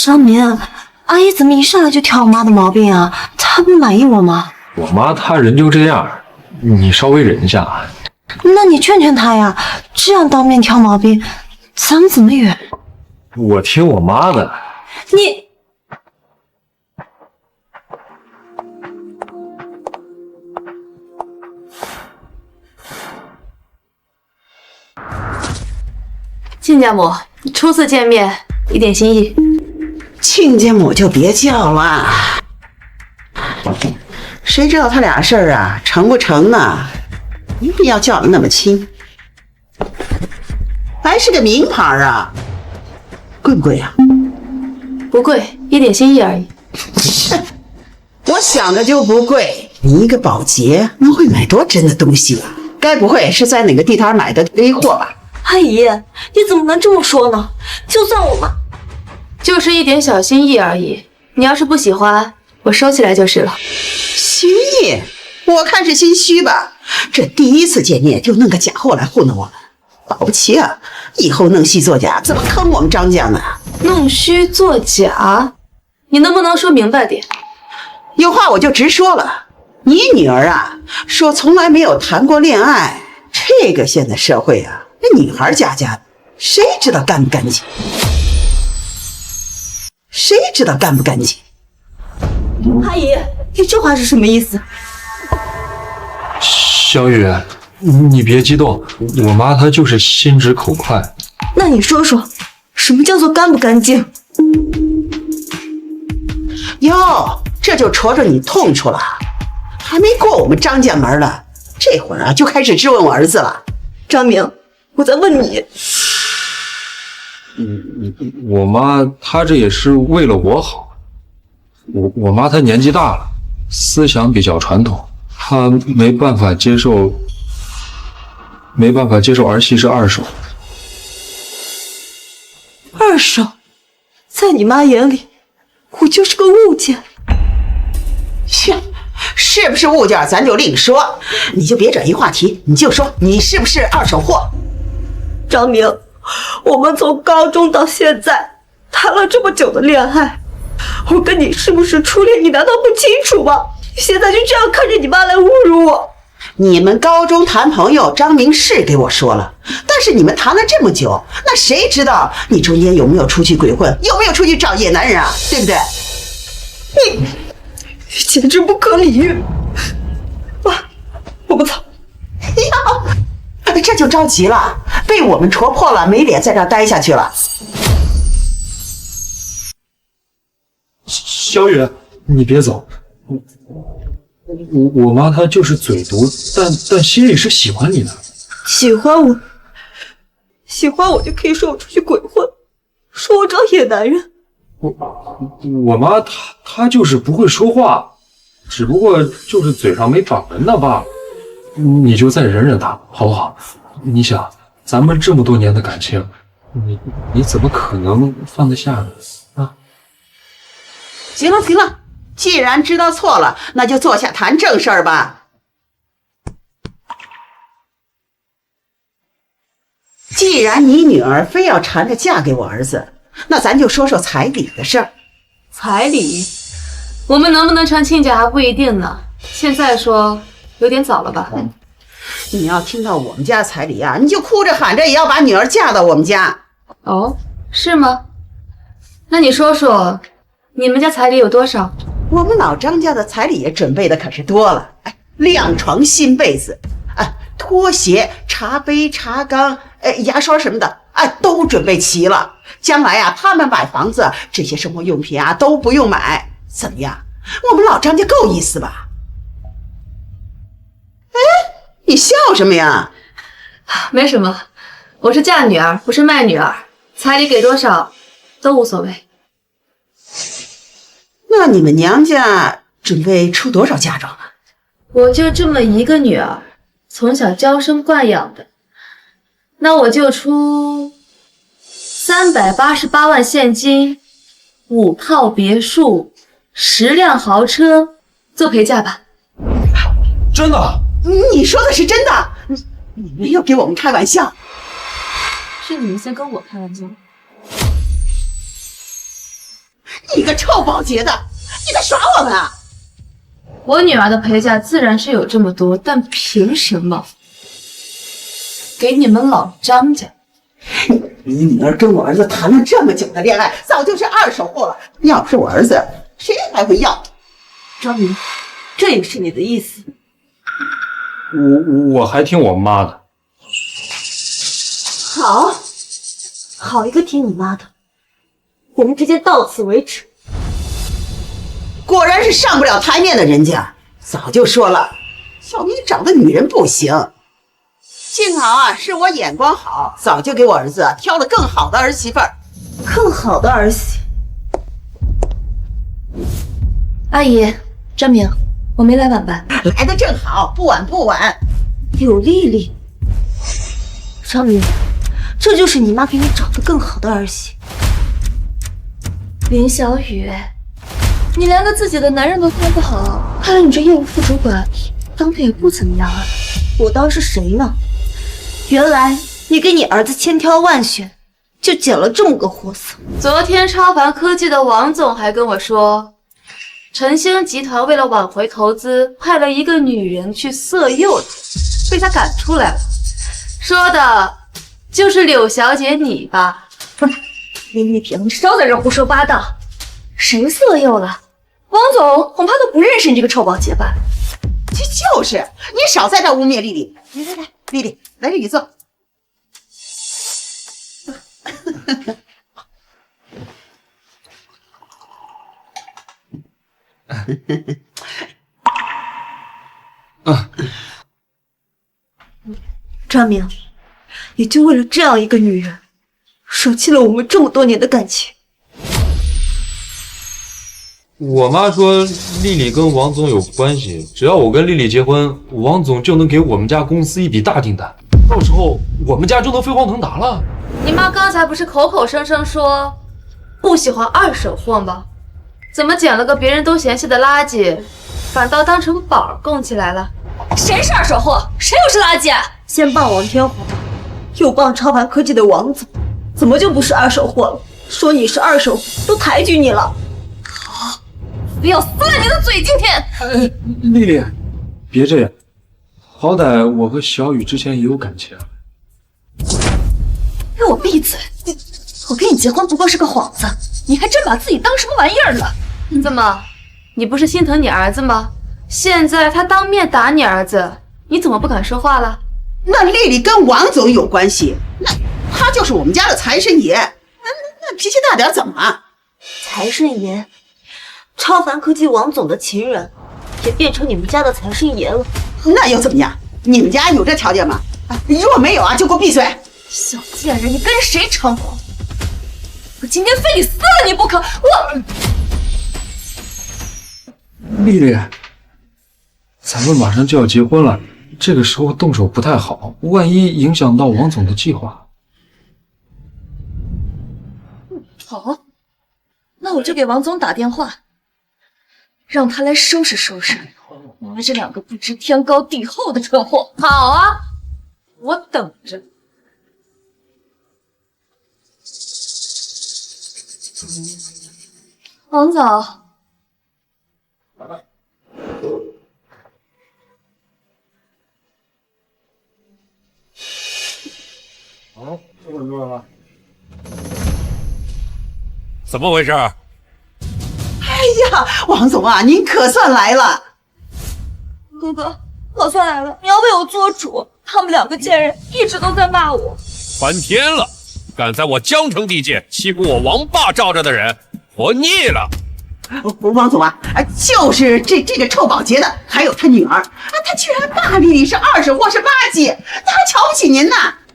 张明，阿姨怎么一上来就挑我妈的毛病啊？她不满意我吗？我妈她人就这样，你稍微忍一下。那你劝劝她呀，这样当面挑毛病，咱们怎么远？我听我妈的。你。亲家母，初次见面，一点心意。亲家母就别叫了，谁知道他俩事儿啊成不成呢？没必要叫的那么亲，还是个名牌啊，贵不贵啊？不贵，一点心意而已。我想着就不贵，你一个保洁能会买多真的东西啊？该不会是在哪个地摊买的 A 货吧？阿姨，你怎么能这么说呢？就算我妈，就是一点小心意而已。你要是不喜欢，我收起来就是了。心意？我看是心虚吧。这第一次见面就弄个假货来糊弄我们，保不齐啊，以后弄虚作假，怎么坑我们张家呢？弄虚作假？你能不能说明白点？有话我就直说了。你女儿啊，说从来没有谈过恋爱，这个现在社会啊，那女孩家的，谁知道干不干净？谁知道干不干净？阿姨，你这话是什么意思？小雨，你别激动，我妈她就是心直口快。那你说说，什么叫做干不干净？哟，这就戳着你痛处了，还没过我们张家门呢，这会儿啊就开始质问我儿子了。张明，我在问你。我妈她这也是为了我好。我妈她年纪大了，思想比较传统，她没办法接受儿媳是二手。二手，在你妈眼里，我就是个物件。切，是不是物件咱就另说，你就别转移话题，你就说你是不是二手货。张明，我们从高中到现在谈了这么久的恋爱，我跟你是不是初恋，你难道不清楚吗？现在就这样看着你妈来侮辱我。你们高中谈朋友，张明是给我说了，但是你们谈了这么久，那谁知道你中间有没有出去鬼混，有没有出去找野男人啊，对不对？你简直不可理喻！妈，我不走。呀，这就着急了，被我们戳破了，没脸在这儿待下去了。小雨，你别走。我妈她就是嘴毒，但心里是喜欢你的。喜欢我就可以说我出去鬼混，说我找野男人。我妈她就是不会说话，只不过就是嘴上没长人那罢了。你就再忍忍她，好不好？你想，咱们这么多年的感情，你怎么可能放得下呢？啊！行了行了，既然知道错了，那就坐下谈正事儿吧。既然你女儿非要缠着嫁给我儿子，那咱就说说彩礼的事儿。彩礼，我们能不能成亲家还不一定呢。现在说有点早了吧？你要听到我们家彩礼啊，你就哭着喊着也要把女儿嫁到我们家。哦，是吗？那你说说，你们家彩礼有多少？我们老张家的彩礼也准备的可是多了，哎，2床新被子，拖鞋、茶杯、茶缸，牙刷什么的，都准备齐了。将来啊，他们买房子，这些生活用品啊都不用买，怎么样？我们老张家够意思吧？哎，你笑什么呀？没什么，我是嫁女儿，不是卖女儿，彩礼给多少都无所谓。那你们娘家准备出多少嫁妆啊？我就这么一个女儿，从小娇生惯养的，那我就出388万现金，5套别墅，10辆豪车，做陪嫁吧。真的？你说的是真的？你没有给我们开玩笑？是你们先跟我开玩笑。你个臭保洁的，你在耍我们啊！我女儿的陪嫁自然是有这么多，但凭什么给你们老张家？你女儿跟我儿子谈了这么久的恋爱，早就是2手货了。要不是我儿子，谁还会要？张明，这也是你的意思？我还听我妈的。好一个听你妈的！我们之间到此为止。果然是上不了台面的人家，早就说了，小明找的女人不行。幸好啊，是我眼光好，早就给我儿子挑了更好的儿媳妇儿。更好的儿媳。阿姨，张明，我没来晚吧？来的正好，不晚不晚。有丽丽。张明，这就是你妈给你找的更好的儿媳。林小雨，你连个自己的男人都看不好，看来你这业务副主管当的也不怎么样啊。我当是谁呢？原来你给你儿子千挑万选，就捡了这么个货色。昨天超凡科技的王总还跟我说，晨星集团为了挽回投资，派了一个女人去色诱他，被他赶出来了。说的就是柳小姐你吧？林丽萍，你少在这胡说八道！谁色诱了？王总恐怕都不认识你这个臭保洁吧？就是，你少在这污蔑丽丽。来，丽丽，来这里坐。张明，你就为了这样一个女人，舍弃了我们这么多年的感情。我妈说丽丽跟王总有关系，只要我跟丽丽结婚，王总就能给我们家公司一笔大订单，到时候我们家就能飞黄腾达了。你妈刚才不是口口声声说不喜欢2手货吗？怎么捡了个别人都嫌弃的垃圾，反倒当成宝供起来了？谁是2手货？谁又是垃圾？先傍王天华，又傍超凡科技的王总，怎么就不是2手货了？说你是2手货，都抬举你了。不要撕了你的嘴！今天，丽丽，别这样，好歹我和小雨之前也有感情。给我闭嘴！我跟你结婚不过是个幌子，你还真把自己当什么玩意儿了？怎么，你不是心疼你儿子吗？现在他当面打你儿子，你怎么不敢说话了？那丽丽跟王总有关系，那他就是我们家的财神爷。那脾气大点怎么？财神爷？超凡科技王总的情人，也变成你们家的财神爷了？那又怎么样？你们家有这条件吗？若没有啊，就给我闭嘴！小贱人，你跟谁称呼？我今天非得撕了你不可！我丽丽，咱们马上就要结婚了，这个时候动手不太好，万一影响到王总的计划。好，那我就给王总打电话，让他来收拾收拾你们这两个不知天高地厚的蠢货。好啊，我等着。王总，怎么回事？哎呀，王总啊，您可算来了！哥哥，可算来了，你要为我做主。他们两个贱人一直都在骂我。翻天了！敢在我江城地界欺负我王霸罩着的人，活腻了！王总啊，就是这个臭保洁的，还有他女儿啊，他居然骂丽丽是20或是8级，他还瞧不起您呢。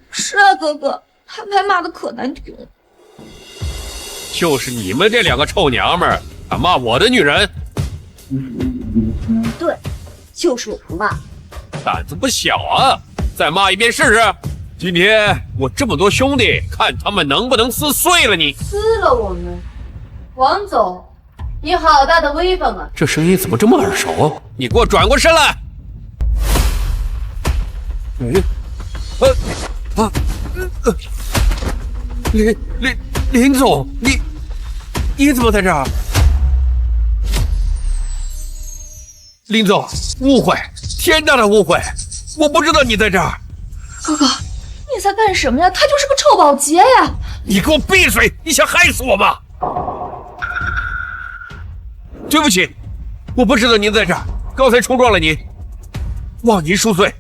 是啊，哥哥，他们还骂得可难听了。就是你们这两个臭娘们儿，敢骂我的女人！对，就是我不骂。胆子不小啊！再骂一遍试试！今天我这么多兄弟，看他们能不能撕碎了你！撕了我们！王总，你好大的威风啊！这声音怎么这么耳熟？你给我转过身来！林总，你怎么在这儿？林总，误会，天大的误会，我不知道你在这儿。哥哥，你在干什么呀？他就是个臭保洁呀！你给我闭嘴！你想害死我吗？对不起，我不知道您在这儿，刚才冲撞了您，望您恕罪。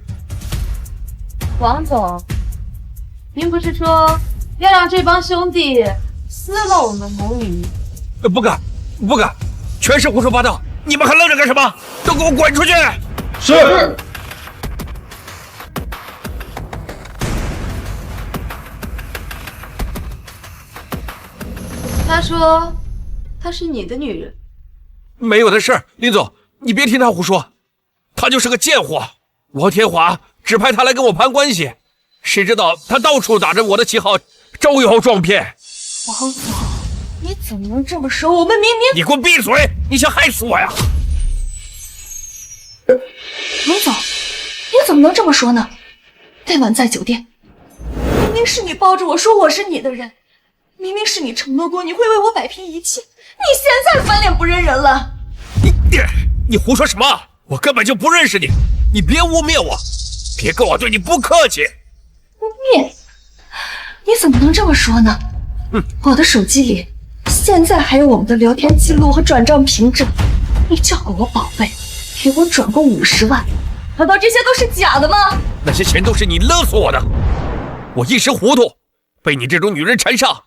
王总，您不是说要让这帮兄弟撕了我们母女？不敢，不敢，全是胡说八道！你们还愣着干什么？都给我滚出去！是。他说她是你的女人。没有的事，林总，你别听他胡说，他就是个贱货。王天华指派他来跟我攀关系，谁知道他到处打着我的旗号招摇撞骗。王总，你怎么能这么说？我们明明……你给我闭嘴！你想害死我呀？王总，你怎么能这么说呢？那晚在酒店，明明是你抱着我说我是你的人，明明是你承诺过你会为我摆平一切，你现在翻脸不认人了。你胡说什么？我根本就不认识你，你别污蔑我，别跟我对你不客气。污蔑？你怎么能这么说呢？我的手机里现在还有我们的聊天记录和转账凭证，你叫过我宝贝，给我转过50万，难道这些都是假的吗？那些钱都是你勒索我的，我一时糊涂，被你这种女人缠上，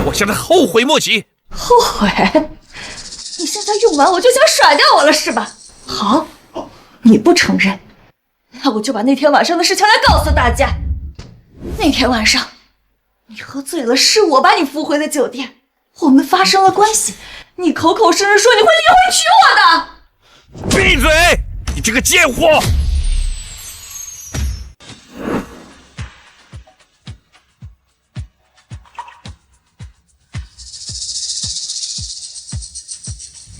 我现在后悔莫及。后悔？你现在用完我就想甩掉我了是吧？好，你不承认，那我就把那天晚上的事情来告诉大家。那天晚上你喝醉了，是我把你扶回了酒店，我们发生了关系，你口口声声说你会离婚娶我的。闭嘴！你这个贱货！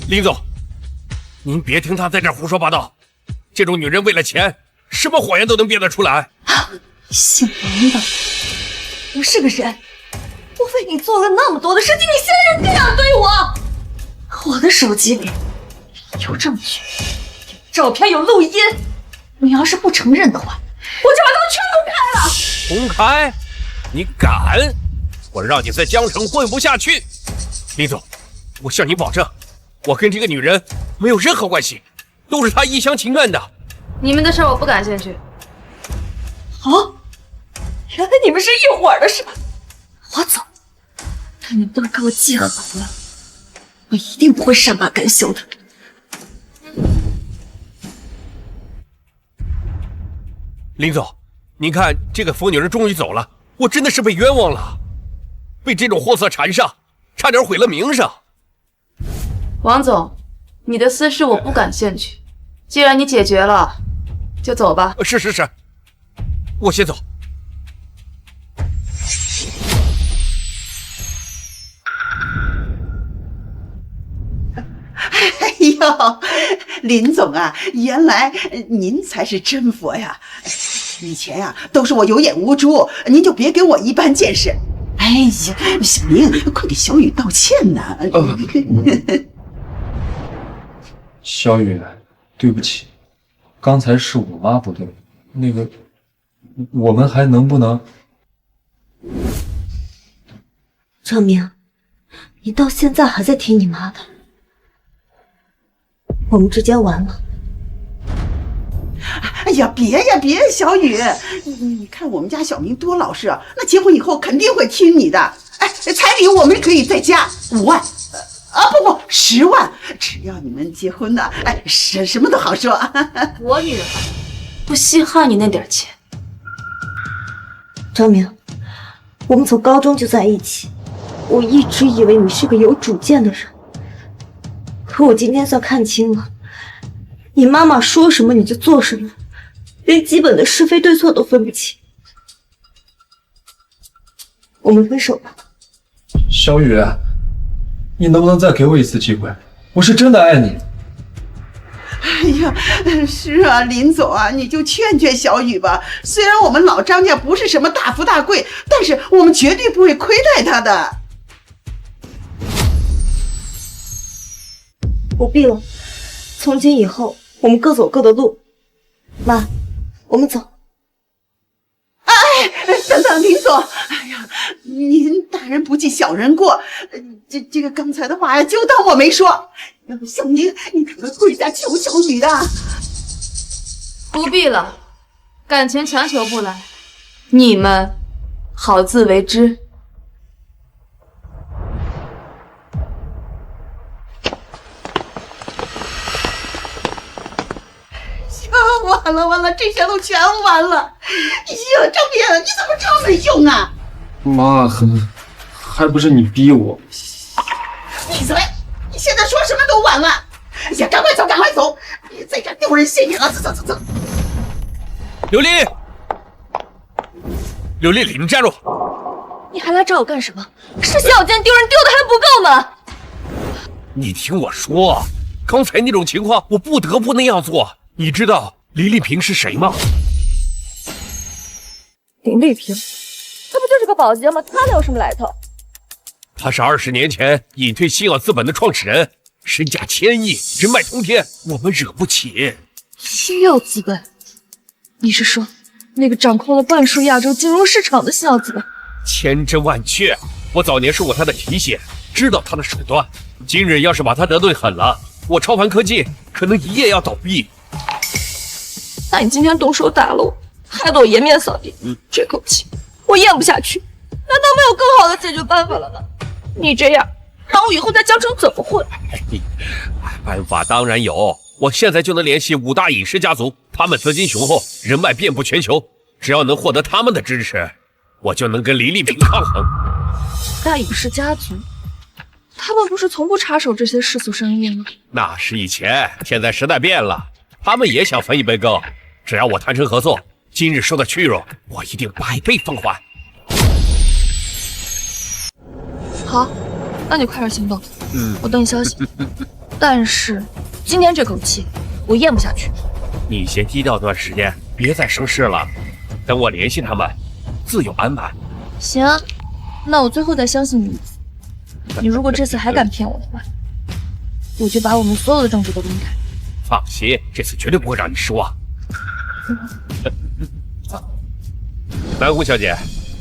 林总，您别听他在这儿胡说八道，这种女人为了钱，什么谎言都能编得出来。姓王的，不是个人！我为你做了那么多的事情，你现在这样对我！我的手机里有证据，有照片，有录音。你要是不承认的话，我就把它全公开了。公开？你敢？我让你在江城混不下去！林总，我向你保证。我跟这个女人没有任何关系，都是她一厢情愿的。你们的事我不感兴趣。哦，原来你们是一伙的是吧？我走，但你们都给我记好了，我一定不会善罢甘休的。林总，您看这个疯女人终于走了，我真的是被冤枉了，被这种货色缠上，差点毁了名声。王总，你的私事我不感兴趣，既然你解决了，就走吧。是，我先走。哎呦，林总啊，原来您才是真佛呀！以前呀，都是我有眼无珠，您就别给我一般见识。哎呀，小明，快给小雨道歉呐！小雨，对不起，刚才是我妈不对。那个，我们还能不能？张明，你到现在还在听你妈的？我们之间完了。哎呀，别呀别，小雨，你看我们家小明多老实啊，那结婚以后肯定会听你的。哎，彩礼我们可以再加5万，不10万，只要你们结婚呢，哎，什么都好说。我女儿不稀罕你那点钱。张明，我们从高中就在一起，我一直以为你是个有主见的人，可我今天算看清了，你妈妈说什么你就做什么，连基本的是非对错都分不清。我们分手吧。小雨，你能不能再给我一次机会？我是真的爱你。哎呀，是啊，林总啊，你就劝劝小雨吧。虽然我们老张家不是什么大富大贵，但是我们绝对不会亏待他的。不必了，从今以后我们各走各的路。妈，我们走。哎，等，林总，哎呀，您大人不计小人过，这个刚才的话呀，就当我没说。小明，你可能跪下求小雨的。不必了，感情强求不来，你们好自为之。完了，这下都全完了。哎呀，张明，你怎么这么没用啊？妈，还不是你逼我。闭嘴！你现在说什么都晚了。哎呀，赶快走！别在这丢人现眼了。走。刘丽，你们站住！你还来找我干什么？是小贱丢人丢的还不够吗？你听我说，刚才那种情况，我不得不那样做。你知道李丽萍是谁吗？林丽萍，她不就是个保洁吗？她能有什么来头？她是20年前隐退星耀资本的创始人，身价1000亿，人脉通天，我们惹不起。星耀资本？你是说那个掌控了半数亚洲金融市场的星耀资本？千真万确，我早年受过他的提携，知道他的手段。今日要是把他得罪狠了，我超凡科技可能一夜要倒闭。那你今天动手打了我，害得我颜面扫地，这口气我咽不下去。难道没有更好的解决办法了呢？你这样，让我以后在江城怎么混？办法当然有，我现在就能联系5大饮食家族，他们资金雄厚，人脉遍布全球，只要能获得他们的支持，我就能跟李丽萍抗衡。大饮食家族，他们不是从不插手这些世俗生意吗？那是以前，现在时代变了，他们也想分一杯羹。只要我谈成合作，今日受的屈辱，我一定100倍奉还。好，那你快点行动。我等你消息。但是今天这口气我咽不下去。你先低调段时间，别再生事了。等我联系他们，自有安排。行，那我最后再相信你一次。你如果这次还敢骗我的话，我就把我们所有的证据都给你看。放心，这次绝对不会让你失望。南宫小姐，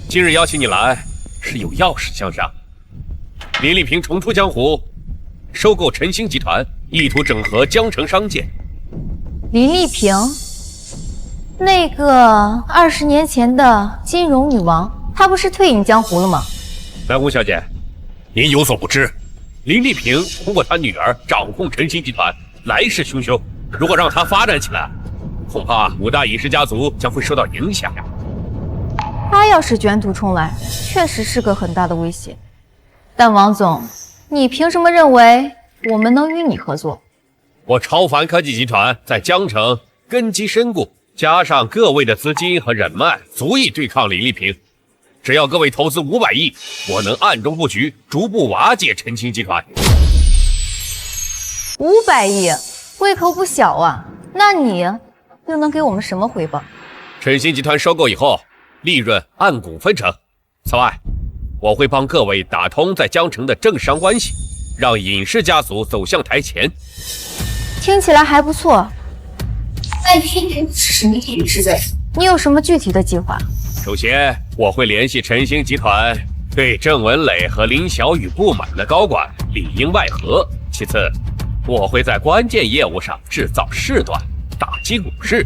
今日邀请你来是有要事相商。林丽萍重出江湖，收购晨星集团，意图整合江城商界。林丽萍，那个20年前的金融女王，她不是退隐江湖了吗？南宫小姐，您有所不知，林丽萍通过她女儿掌控晨星集团，来势汹汹。如果让她发展起来，恐怕5大饮食家族将会受到影响。她要是卷土重来，确实是个很大的威胁。但王总，你凭什么认为我们能与你合作？我超凡科技集团在江城根基深固，加上各位的资金和人脉，足以对抗李丽萍。只要各位投资500亿，我能暗中布局，逐步瓦解晨星集团。500亿，胃口不小啊！那你又能给我们什么回报？晨星集团收购以后，利润按股分成。此外，我会帮各位打通在江城的政商关系，让尹氏家族走向台前。听起来还不错。那你是什么意思？你有什么具体的计划？首先，我会联系晨星集团对郑文磊和林小雨不满的高管里应外合。其次，我会在关键业务上制造事端，打击股市。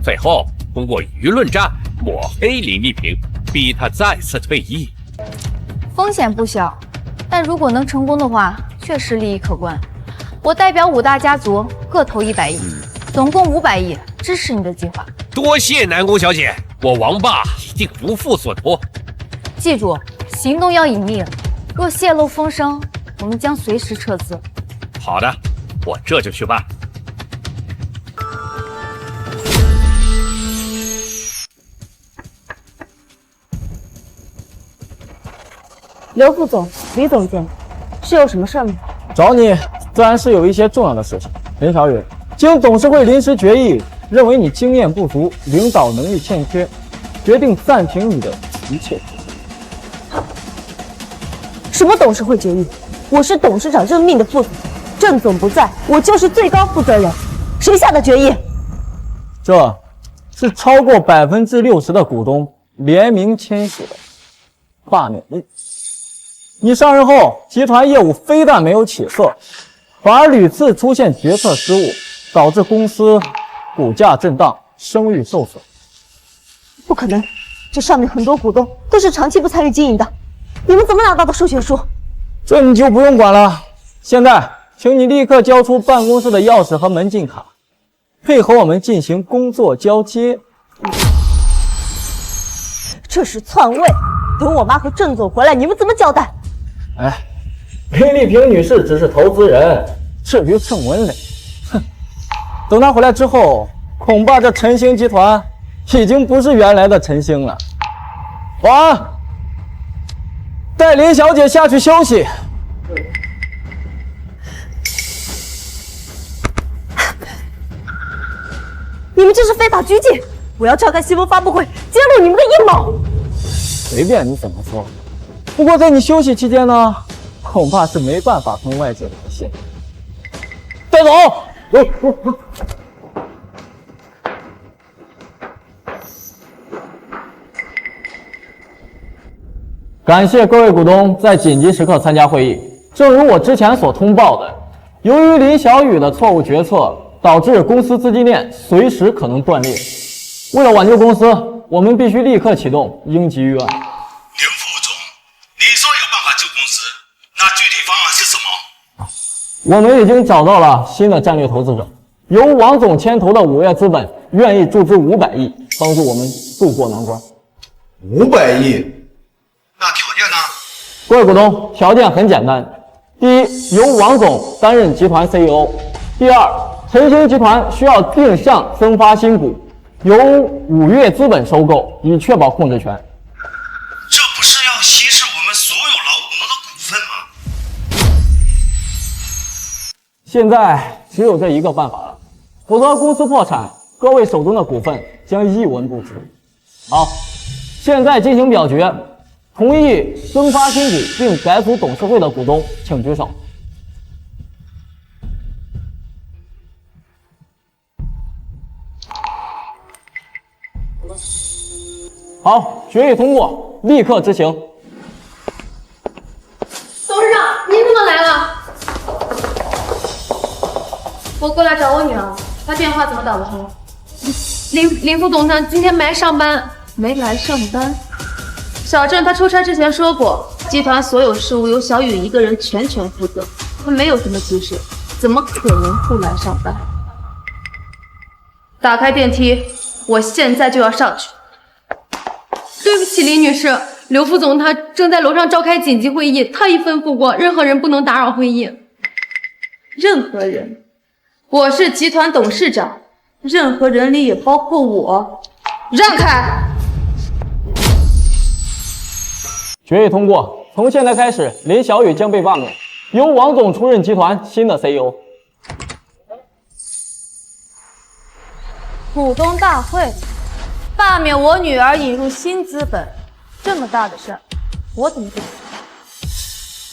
最后，通过舆论战抹黑林丽萍，逼她再次退役。风险不小，但如果能成功的话，确实利益可观。我代表5大家族各投100亿，总共500亿，支持你的计划。多谢南宫小姐，我王爸一定不负所托。记住，行动要隐秘，若泄露风声，我们将随时撤资。好的，我这就去办。刘副总、李总监，是有什么事吗？找你自然是有一些重要的事情。林小雨，经董事会临时决议，认为你经验不足，领导能力欠缺，决定暂停你的一切。什么董事会决议？我是董事长任命的副总，郑总不在，我就是最高负责人。谁下的决议？这是超过60%的股东联名签署的罢免令。你上任后，集团业务非但没有起色，反而屡次出现决策失误，导致公司股价震荡，声誉受损。不可能，这上面很多股东都是长期不参与经营的，你们怎么拿到的授权书？这你就不用管了。现在，请你立刻交出办公室的钥匙和门禁卡，配合我们进行工作交接。这是篡位，等我妈和郑总回来，你们怎么交代？哎，林丽萍女士只是投资人，至于郑文磊，哼，等他回来之后，恐怕这晨星集团已经不是原来的晨星了。晚安，带林小姐下去休息。你们这是非法拘禁！我要召开新闻发布会，揭露你们的阴谋。随便你怎么说。不过在你休息期间呢，恐怕是没办法跟外界联系。带走！感谢各位股东在紧急时刻参加会议。正如我之前所通报的，由于林小雨的错误决策，导致公司资金链随时可能断裂。为了挽救公司，我们必须立刻启动应急预案。刘副总，你说有办法救公司，那具体方案是什么？我们已经找到了新的战略投资者，由王总牵头的5月资本愿意注资500亿，帮助我们渡过难关。500亿？那条件呢？各位股东，条件很简单：第一，由王总担任集团 CEO；第二，晨星集团需要定向增发新股，由5月资本收购，以确保控制权。这不是要稀释我们所有老股东的股份吗？现在只有这一个办法了，否则公司破产，各位手中的股份将一文不值。好，现在进行表决，同意增发新股并改组董事会的股东，请举手。好，决议通过，立刻执行。董事长，您怎么来了？我过来找我女儿，她电话怎么打不通？林副总，他今天没来上班。没来上班？小郑他出差之前说过，集团所有事务由小雨一个人全权负责，他没有什么急事，怎么可能不来上班？打开电梯，我现在就要上去。对不起，李女士，刘副总他正在楼上召开紧急会议，他已吩咐过，任何人不能打扰会议。任何人？我是集团董事长，任何人里也包括我。让开！决议通过，从现在开始，林小雨将被罢免，由王总出任集团新的 CEO。股东大会罢免我女儿，引入新资本，这么大的事儿，我怎么不知道？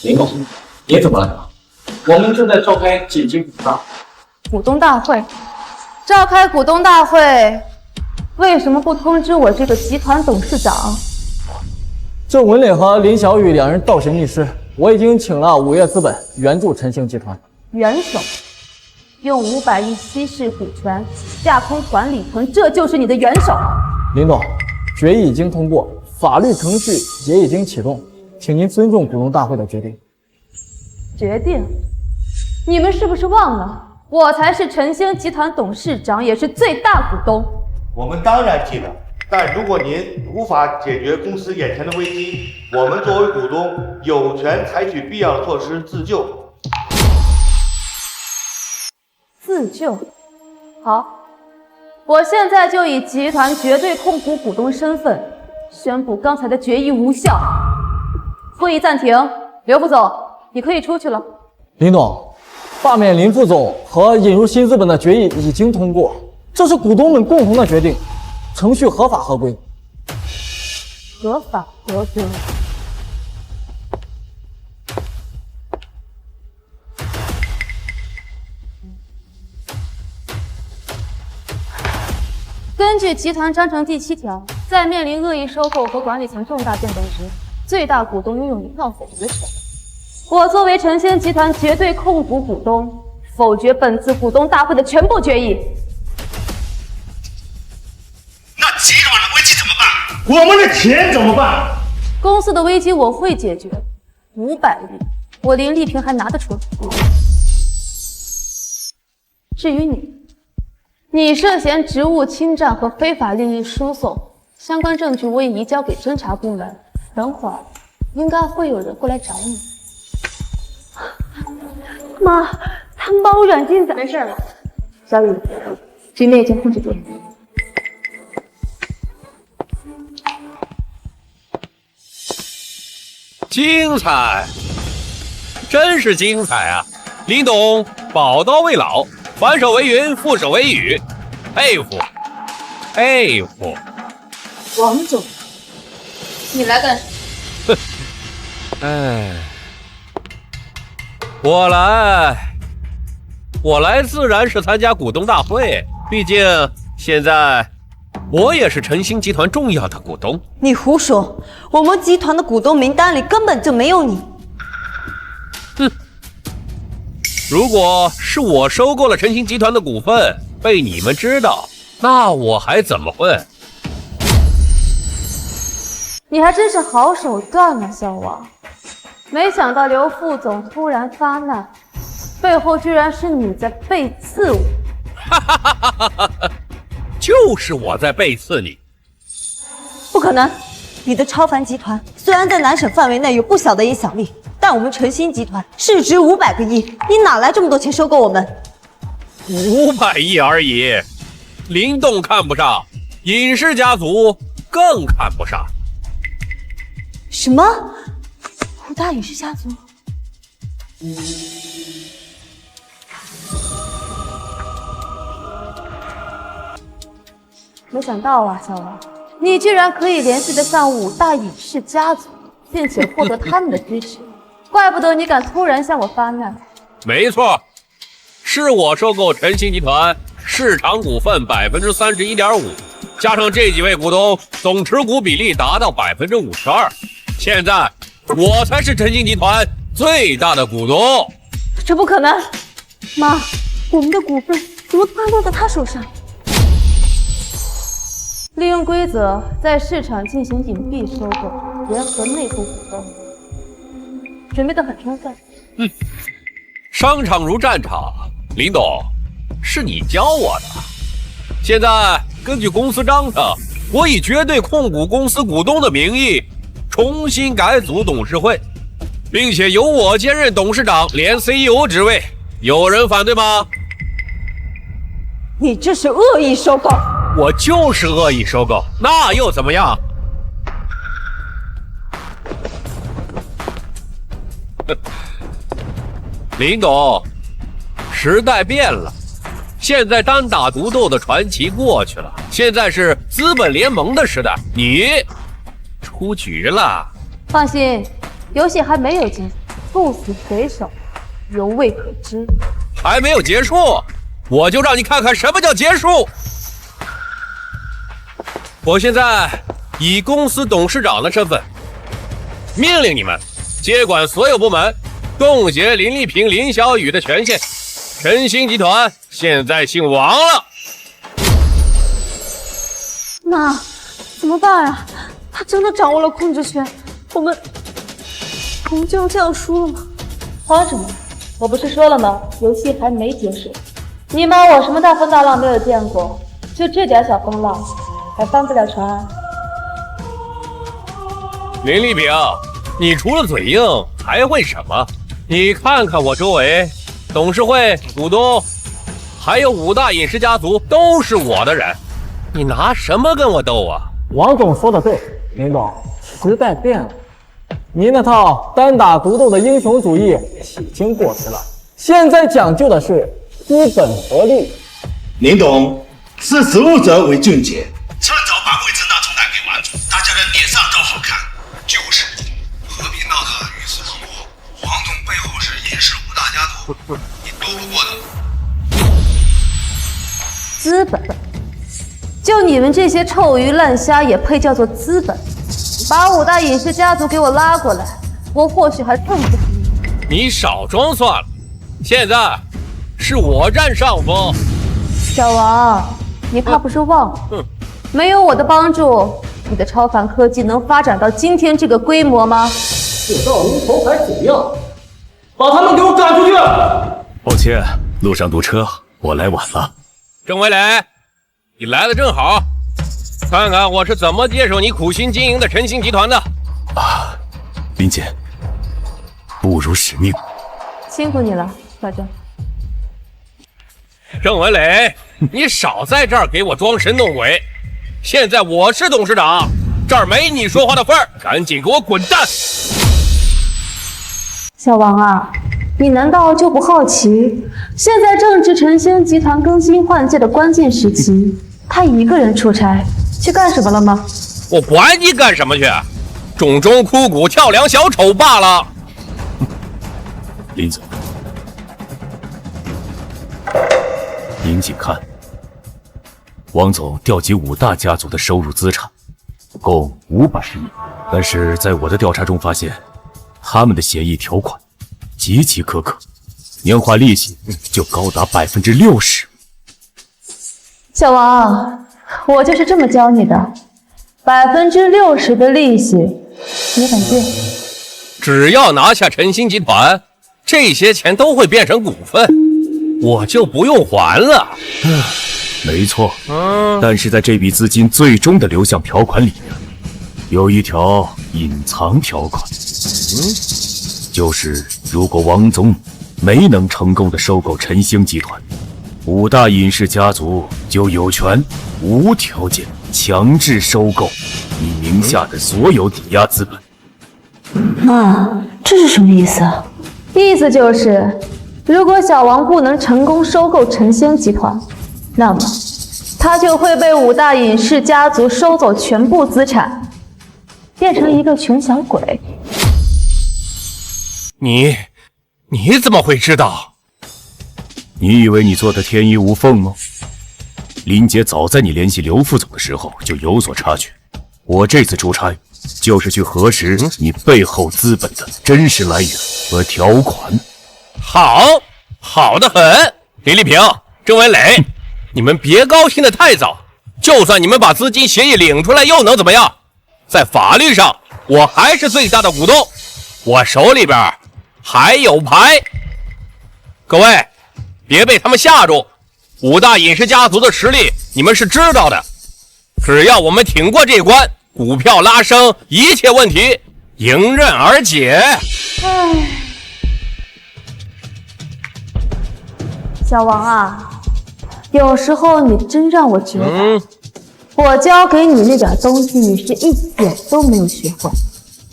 林总，你怎么来了？我们正在召开紧急股东大会，召开股东大会，为什么不通知我这个集团董事长？郑文磊和林小雨两人倒行逆施，我已经请了五月资本援助晨星集团。元首用500亿稀释股权，架空管理层，这就是你的元首？林总，决议已经通过，法律程序也已经启动，请您尊重股东大会的决定。决定？你们是不是忘了，我才是晨星集团董事长，也是最大股东？我们当然记得，但如果您无法解决公司眼前的危机，我们作为股东有权采取必要的措施自救。自救？好，我现在就以集团绝对控股股东身份宣布刚才的决议无效，会议暂停。刘副总，你可以出去了。林总，罢免林副总和引入新资本的决议已经通过，这是股东们共同的决定，程序合法合规。合法合规。根据集团章程第7条，在面临恶意收购和管理层重大变动时，最大股东拥有一票否决权。我作为晨星集团绝对控股股东，否决本次股东大会的全部决议。那集团的危机怎么办？我们的钱怎么办？公司的危机我会解决，500亿，我林丽萍还拿得出来。至于你涉嫌职务侵占和非法利益输送，相关证据我已移交给侦查部门，等会儿应该会有人过来找你。妈，他们把我软禁在这儿了。小雨，局面已经控制住了。精彩，真是精彩啊！林董宝刀未老，反手为云，覆手为雨，佩服佩服。王总，你来干什么？哼，哎，我来自然是参加股东大会，毕竟现在我也是晨星集团重要的股东。你胡说，我们集团的股东名单里根本就没有你。哼，如果是我收购了晨星集团的股份被你们知道，那我还怎么混？你还真是好手段啊，小王！没想到刘副总突然发难，背后居然是你在背刺我。哈哈哈哈哈哈！就是我在背刺你。不可能！你的超凡集团虽然在南省范围内有不小的影响力，但我们晨星集团市值500个亿，你哪来这么多钱收购我们？500亿而已，林动看不上，尹氏家族更看不上。什么？5大尹氏家族？没想到啊，小王，你居然可以联系得上5大尹氏家族，并且获得他们的支持，怪不得你敢突然向我发难。没错，是我收购晨星集团市场股份31.5%，加上这几位股东，总持股比例达到52%。现在我才是晨星集团最大的股东。这不可能！妈，我们的股份怎么突然落到他手上？利用规则在市场进行隐蔽收购，联合内部股东，准备得很充分。商场如战场，林董，是你教我的。现在根据公司章程，我以绝对控股公司股东的名义重新改组董事会，并且由我兼任董事长连 CEO 职位，有人反对吗？你这是恶意收购。我就是恶意收购，那又怎么样？林董，时代变了，现在单打独斗的传奇过去了，现在是资本联盟的时代，你出局了。放心，游戏还没有结束，鹿死谁手，犹未可知。还没有结束，我就让你看看什么叫结束。我现在以公司董事长的身份，命令你们接管所有部门，冻结林丽萍、林小雨的权限。晨星集团现在姓王了。那怎么办啊？他真的掌握了控制权，我们就这样输了吗？慌什么？我不是说了吗？游戏还没结束。你妈我什么大风大浪没有见过，就这点小风浪，还翻不了船。林丽萍，你除了嘴硬还会什么？你看看我周围，董事会、股东，还有5大饮食家族都是我的人，你拿什么跟我斗啊？王总说的对，林总，时代变了，您那套单打独斗的英雄主义已经过时了，现在讲究的是资本合力。林董，识时务者为俊杰，趁早把魏征大冲单给王总，大家的脸上都好看。就是和平闹得鱼死网破，王总背后是尹氏5大家族，你斗不过的。资本，就你们这些臭鱼烂虾也配叫做资本？把5大尹氏家族给我拉过来，我或许还更不服你。你少装算了，现在是我占上风。小王，你怕不是忘了，没有我的帮助，你的超凡科技能发展到今天这个规模吗？事到临头还怎样？把他们给我赶出去！抱歉，路上堵车，我来晚了。郑伟磊，你来的正好，看看我是怎么接手你苦心经营的晨星集团的。啊，林姐，不辱使命。辛苦你了，小郑。郑文磊，你少在这儿给我装神弄鬼！现在我是董事长，这儿没你说话的份儿，赶紧给我滚蛋！小王啊，你难道就不好奇，现在正值晨星集团更新换届的关键时期，他一个人出差去干什么了吗？我管你干什么去，种种枯骨跳梁小丑罢了。林总，您请看，王总调集5大家族的收入资产，共500亿，但是在我的调查中发现，他们的协议条款极其苛刻，年化利息就高达60%。小王，我就是这么教你的，60%的利息，你敢借？只要拿下晨星集团，这些钱都会变成股份，我就不用还了。没错，但是在这笔资金最终的流向条款里面，有一条隐藏条款，就是如果王总没能成功的收购晨星集团，5大尹氏家族就有权无条件强制收购你名下的所有抵押资本。妈，这是什么意思啊？意思就是，如果小王不能成功收购晨星集团，那么他就会被5大尹氏家族收走全部资产，变成一个穷小鬼。你怎么会知道？你以为你做的天衣无缝吗？林姐早在你联系刘副总的时候就有所察觉，我这次出差就是去核实你背后资本的真实来源和条款。好得很，林丽萍、郑文磊，你们别高兴得太早。就算你们把资金协议领出来，又能怎么样？在法律上，我还是最大的股东，我手里边还有牌。各位，别被他们吓住，5大尹氏家族的实力你们是知道的。只要我们挺过这关，股票拉升，一切问题迎刃而解。小王啊，有时候你真让我觉得，我教给你那点东西，你是一点都没有学会。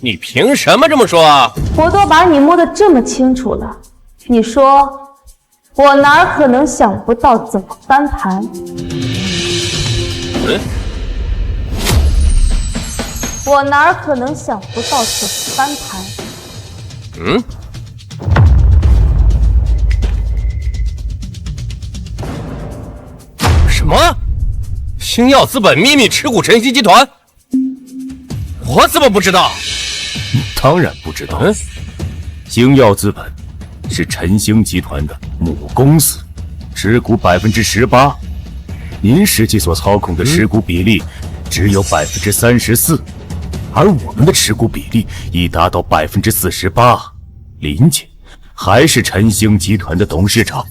你凭什么这么说啊？我都把你摸得这么清楚了，你说我哪可能想不到怎么翻盘？我哪可能想不到怎么翻盘？什么？星耀资本秘密持股晨曦集团？我怎么不知道？你当然不知道。星耀资本是晨星集团的母公司，持股18%。您实际所操控的持股比例只有34%，而我们的持股比例已达到48%。林姐还是晨星集团的董事长。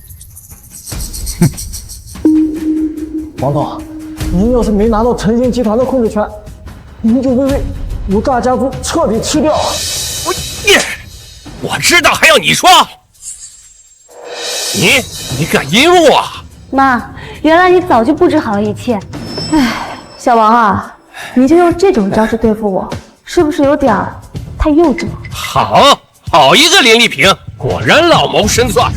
王总，您要是没拿到晨星集团的控制权，您就会被五大家族彻底吃掉。我知道，还要你说？你敢阴我？妈，原来你早就布置好了一切。哎，小王啊，你就用这种招式对付我，是不是有点太幼稚了？好一个林丽萍，果然老谋深算。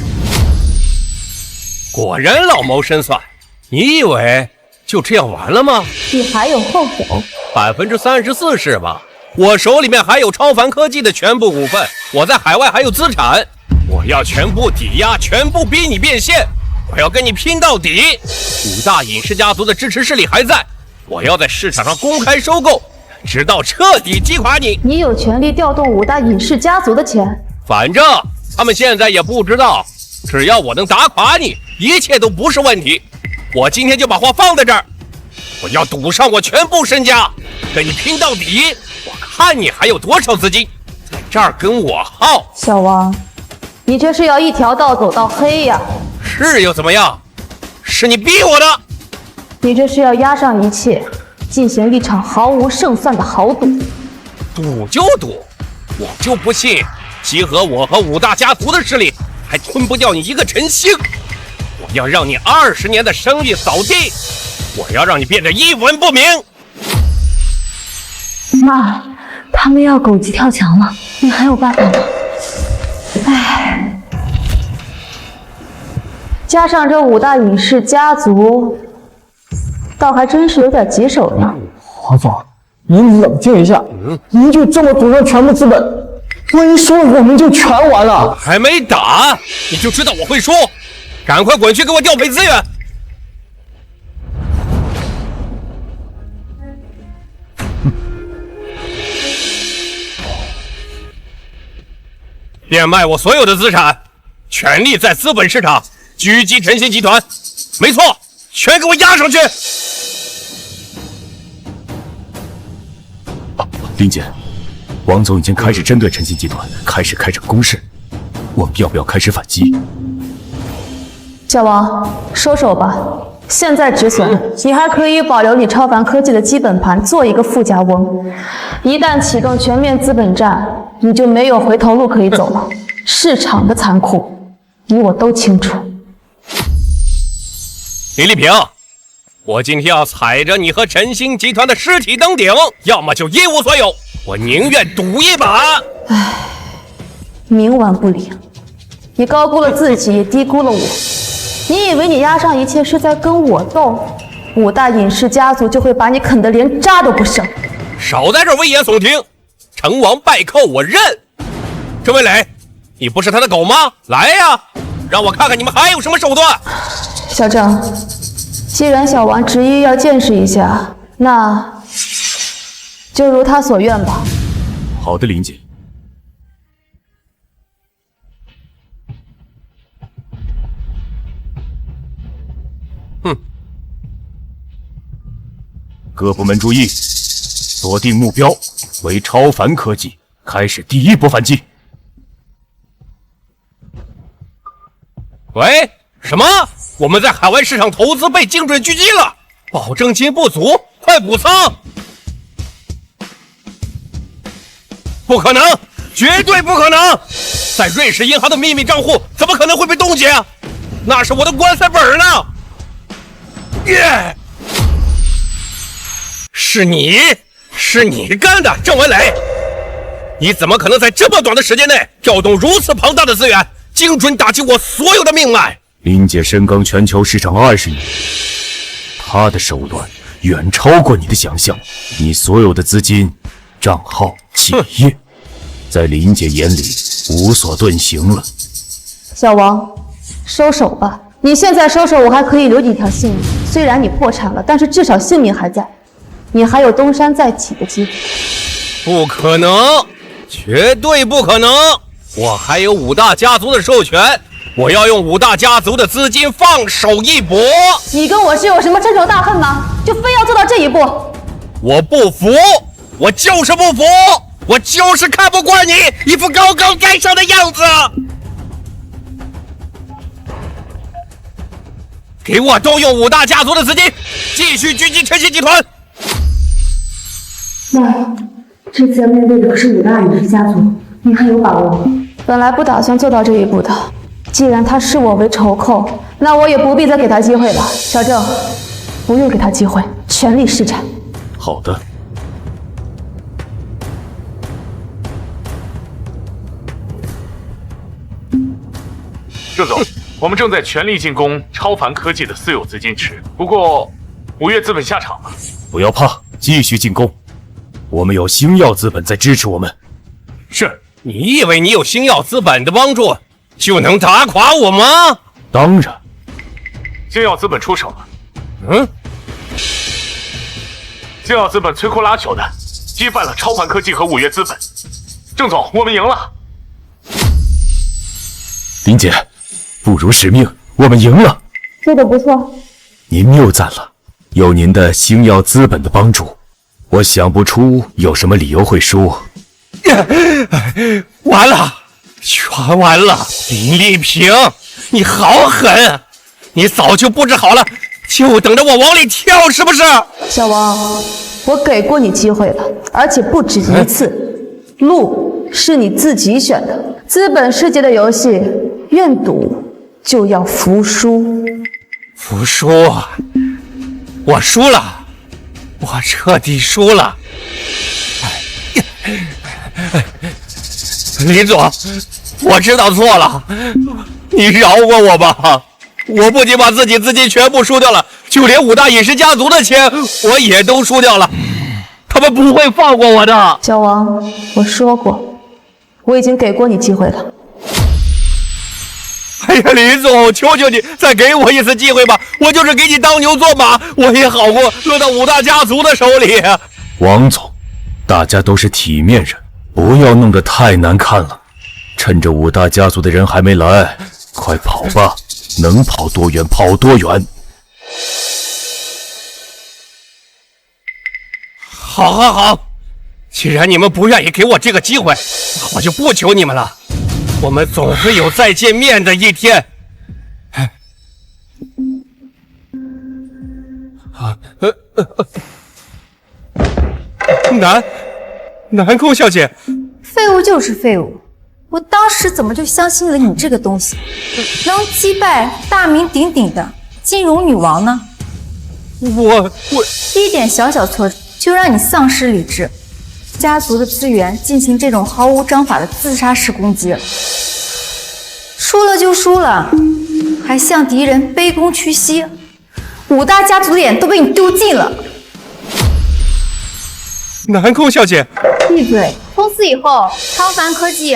你以为就这样完了吗？你还有后手？34%是吧？我手里面还有超凡科技的全部股份，我在海外还有资产，我要全部抵押，全部逼你变现，我要跟你拼到底。五大尹氏家族的支持势力还在，我要在市场上公开收购，直到彻底击垮你。你有权利调动五大尹氏家族的钱，反正他们现在也不知道，只要我能打垮你，一切都不是问题。我今天就把话放在这儿，我要赌上我全部身家，跟你拼到底。我看你还有多少资金在这儿跟我耗。小王，你这是要一条道走到黑呀？是又怎么样？是你逼我的。你这是要押上一切，进行一场毫无胜算的豪赌。赌就赌，我就不信集合我和五大家族的势力，还吞不掉你一个晨星。我要让你20年的生意扫地，我要让你变得一文不名。妈，他们要狗急跳墙了，你还有办法吗？哎，加上这五大尹氏家族，倒还真是有点棘手呢。王总，您冷静一下，您就这么赌上全部资本，万一输了我们就全完了。还没打你就知道我会输，赶快滚去给我调配资源。变卖我所有的资产，全力在资本市场狙击晨星集团。没错，全给我压上去。林姐，王总已经开始针对晨星集团开展攻势，我们要不要开始反击？小王，收手吧，现在止损，你还可以保留你超凡科技的基本盘，做一个富家翁。一旦启动全面资本战，你就没有回头路可以走了。市场的残酷，你我都清楚。林丽萍，我今天要踩着你和晨星集团的尸体登顶，要么就一无所有，我宁愿赌一把。唉，冥顽不灵，你高估了自己，也低估了我。你以为你押上一切是在跟我斗，五大尹氏家族就会把你啃得连渣都不剩？少在这危言耸听，成王败寇我认。这位磊，你不是他的狗吗？来呀，让我看看你们还有什么手段。小郑，既然小王执意要见识一下，那就如他所愿吧。好的，林姐。各部门注意，锁定目标为超凡科技，开始第一波反击。喂，什么？我们在海外市场投资被精准狙击了，保证金不足，快补仓！不可能，绝对不可能！在瑞士银行的秘密账户怎么可能会被冻结啊？那是我的棺材本呢！是你干的，郑文磊！你怎么可能在这么短的时间内调动如此庞大的资源，精准打击我所有的命脉？林姐深耕全球市场20年，她的手段远超过你的想象。你所有的资金、账号、企业，在林姐眼里无所遁形了。小王，收手吧！你现在收手，我还可以留几条性命。虽然你破产了，但是至少性命还在，你还有东山再起的机会。不可能，绝对不可能！我还有5大家族的授权，我要用5大家族的资金放手一搏。你跟我是有什么深仇大恨吗？就非要做到这一步？我不服，我就是不服，我就是看不惯你一副高高在上的样子。给我动用5大家族的资金，继续狙击晨曦集团。那这次要面对的可是5大影视家族，你还有把握吗？本来不打算做到这一步的，既然他视我为仇寇，那我也不必再给他机会了。小郑，不用给他机会，全力施展。好的。郑总，我们正在全力进攻超凡科技的私有资金池，不过5月资本下场了。不要怕，继续进攻。我们有星耀资本在支持我们。是，你以为你有星耀资本的帮助就能打垮我吗？当然。星耀资本出手了。星耀资本摧枯拉朽的击败了超凡科技和5月资本。郑总，我们赢了。林姐，不辱使命，我们赢了。做得不错。您谬赞了，有您的星耀资本的帮助，我想不出有什么理由会输。完了，全完了！林丽萍，你好狠！你早就布置好了，就等着我往里跳，是不是？小王，我给过你机会了，而且不止一次。路是你自己选的，资本世界的游戏，愿赌就要服输。服输？我输了，我彻底输了。林总，我知道错了，你饶过我吧！我不仅把自己资金全部输掉了，就连5大饮食家族的钱我也都输掉了，他们不会放过我的。小王，我说过，我已经给过你机会了。哎呀，林总，求求你再给我一次机会吧！我就是给你当牛做马，我也好过落到5大家族的手里。王总，大家都是体面人，不要弄得太难看了。趁着5大家族的人还没来，快跑吧！能跑多远跑多远。好，既然你们不愿意给我这个机会，那我就不求你们了。我们总会有再见面的一天。南宫小姐，废物就是废物，我当时怎么就相信了你这个东西，能击败大名鼎鼎的金融女王呢？我一点小挫折就让你丧失理智，家族的资源进行这种毫无章法的自杀式攻击，输了就输了，还向敌人卑躬屈膝，5大家族的脸都被你丢尽了。南宫小姐，闭嘴！从此以后，超凡科技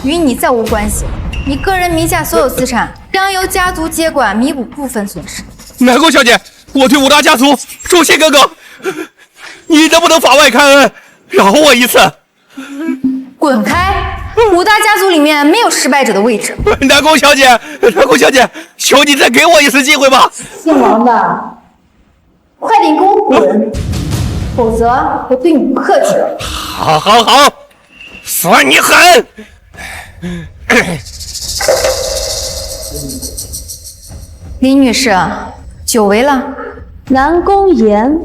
与你再无关系，你个人名下所有资产将由家族接管，弥补部分损失。南宫小姐，我对5大家族忠心耿耿，你能不能法外开恩，饶我一次？滚开！5大家族里面没有失败者的位置。南宫小姐，求你再给我一次机会吧！姓王的，快点给我滚，否则我对你不客气了。好，算你狠！林女士，久违了。南宫岩，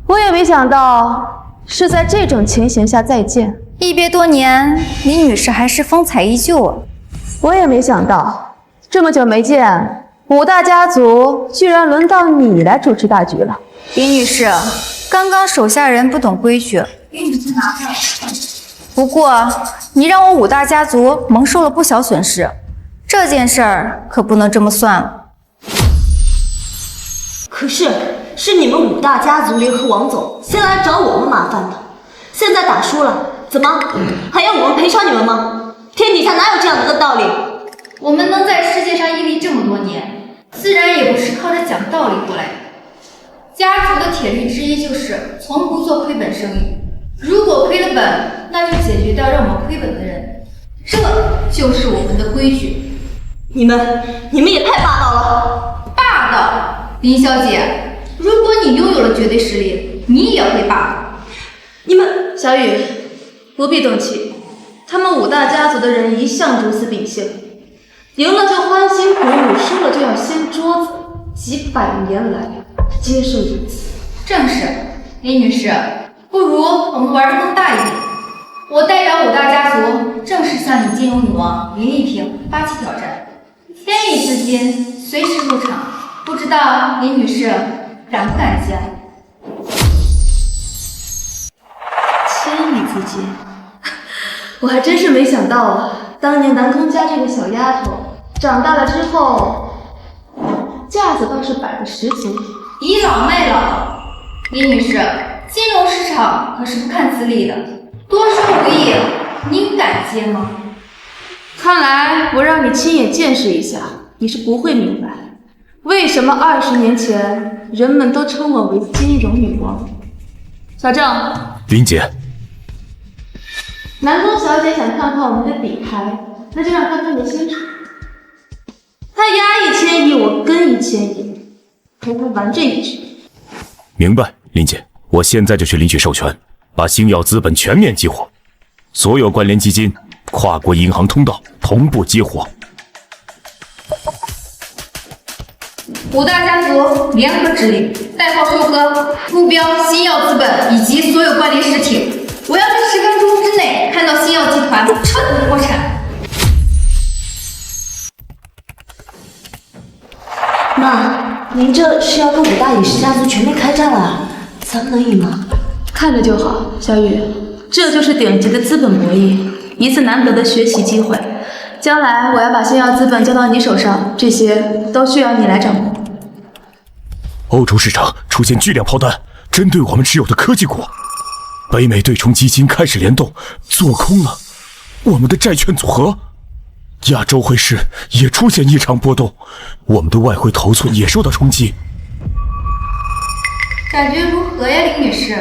我也没想到是在这种情形下再见。一别多年，林女士还是风采依旧啊。我也没想到这么久没见，五大家族居然轮到你来主持大局了。林女士，刚刚手下人不懂规矩，不过你让我五大家族蒙受了不小损失，这件事儿可不能这么算了。可是你们五大家族联合王总先来找我们麻烦的，现在打输了，怎么还要我们赔偿你们吗？天底下哪有这样的道理？我们能在世界上屹立这么多年，自然也不是靠着讲道理过来的。家族的铁律之一就是从不做亏本生意，如果亏了本，那就解决掉让我们亏本的人，这就是我们的规矩。你们也太霸道了！霸道，林小姐，如果你拥有了绝对实力，你也会霸道。你们，小雨，不必动气，他们五大家族的人一向如此秉性，赢了就欢欣鼓舞，输了就要掀桌子，几百年来皆是如此。正是，林女士，不如我们玩得更大一点。我代表五大家族正式向你金融女王林丽萍发起挑战，千亿资金随时入场，不知道林女士敢不敢接？千亿资金，我还真是没想到啊！当年南宫家这个小丫头长大了之后，架子倒是摆得十足，倚老卖老。林女士，金融市场可是不看资历的，多说无益，您敢接吗？看来我让你亲眼见识一下，你是不会明白，为什么20年前人们都称我为金融女王。小郑，林姐，南宫小姐想看看我们的底牌，那就让她看个清楚。她压1000亿，我跟1000亿，陪她玩这一局。明白，林姐，我现在就去领取授权，把星耀资本全面激活，所有关联基金、跨国银行通道同步激活。五大家族联合指令，代号收割，目标星耀资本以及所有关联实体。我要在10分钟之内看到星耀集团彻底破产。妈，您这是要跟五大影视家族全面开战了，咱们能赢吗？看着就好，小雨，这就是顶级的资本博弈，一次难得的学习机会。将来我要把星耀资本交到你手上，这些都需要你来掌控。欧洲市场出现巨量抛单，针对我们持有的科技股。北美对冲基金开始联动，做空了我们的债券组合。亚洲汇市也出现异常波动，我们的外汇头寸也受到冲击。感觉如何呀，林女士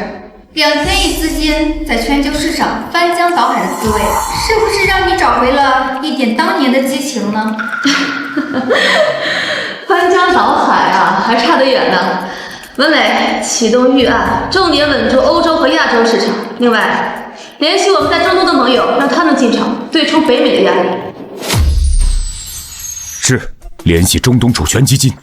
？2000亿资金在全球市场翻江倒海的滋味，是不是让你找回了一点当年的激情呢？翻江倒海啊，还差得远呢。文美，启动预案，重点稳住欧洲和亚洲市场。另外，联系我们在中东的盟友，让他们进场，对冲北美的压力。是，联系中东主权基金。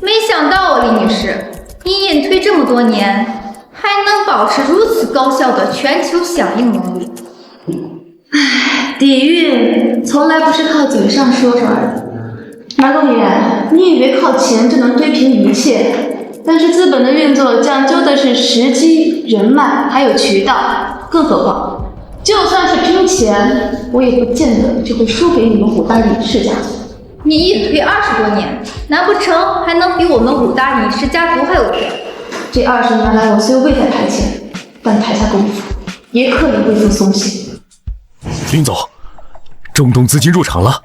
没想到啊，李女士，你隐退这么多年，还能保持如此高效的全球响应能力。底蕴从来不是靠嘴上说说而已。马公远，你以为靠钱就能推平一切？但是资本的运作讲究的是时机、人脉还有渠道。更何况，就算是拼钱，我也不见得就会输给你们五大影视家族。你隐退20多年，难不成还能比我们五大影视家族还有钱？这20年来，我虽未在台前，但台下功夫也可以微服松懈。林总，中东资金入场了，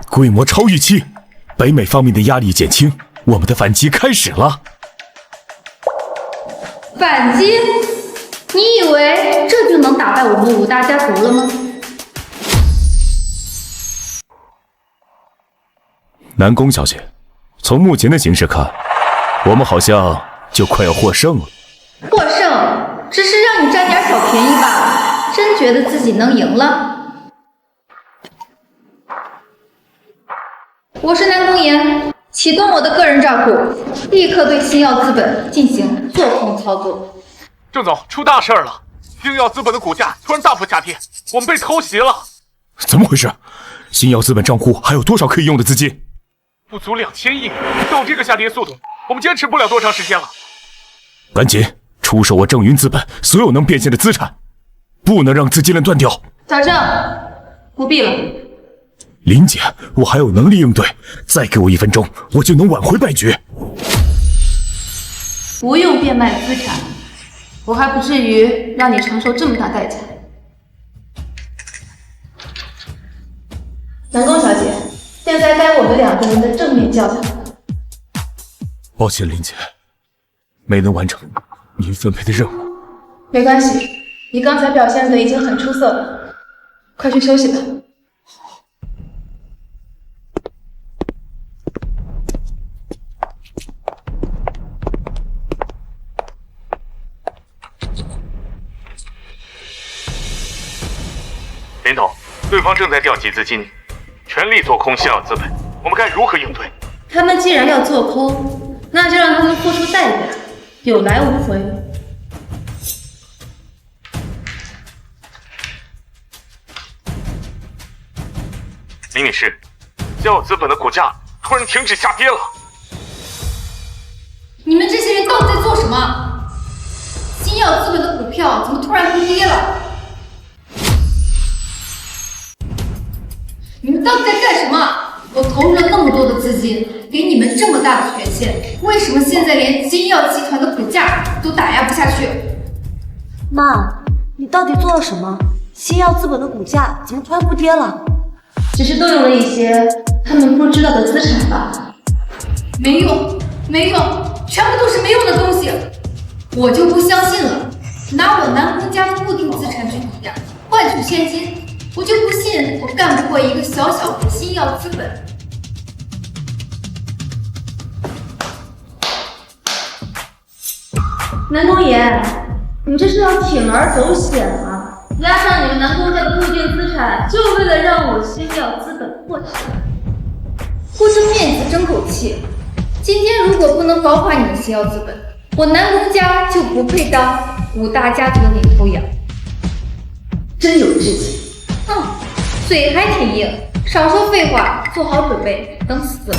规模超预期，北美方面的压力减轻，我们的反击开始了。反击？你以为这就能打败我们五大家族了吗？南宫小姐，从目前的形势看，我们好像就快要获胜了。获胜只是让你占点小便宜罢了，真觉得自己能赢了？我是南宫妍，启动我的个人账户，立刻对星耀资本进行做空操作。郑总，出大事了！星耀资本的股价突然大幅下跌，我们被偷袭了。怎么回事？星耀资本账户还有多少可以用的资金？不足2000亿，照这个下跌速度，我们坚持不了多长时间了。赶紧出售我正云资本所有能变现的资产，不能让资金链断掉。小郑，不必了。林姐，我还有能力应对，再给我1分钟，我就能挽回败局。不用变卖资产，我还不至于让你承受这么大代价。南宫小姐，现在该我们2个人的正面较量了。抱歉，林姐，没能完成您分配的任务。没关系，你刚才表现的已经很出色了，快去休息吧。林总，对方正在调集资金，全力做空星耀资本，我们该如何应对？他们既然要做空，那就让他们付出代价，有来无回。林女士，星耀资本的股价突然停止下跌了。你们这些人到底在做什么？星耀资本的股票怎么突然跌了？你们到底在干什么？我投入了那么多的资金，给你们这么大的权限，为什么现在连星耀集团的股价都打压不下去？妈，你到底做了什么？星耀资本的股价怎么突然不跌了？只是动用了一些他们不知道的资产吧。没用，没用，全部都是没用的东西。我就不相信了，拿我南宫家的固定资产去抵押，换取现金。我就不信我干不过一个小小的星耀资本。南宫爷，你这是要铤而走险啊！压上你们南宫家的固定资产，就为了让我星耀资本破产。顾着面子争口气，今天如果不能搞垮你们星耀资本，我南宫家就不配当5大家族的领头羊。真有志气！嘴还挺硬，少说废话，做好准备，等死吧。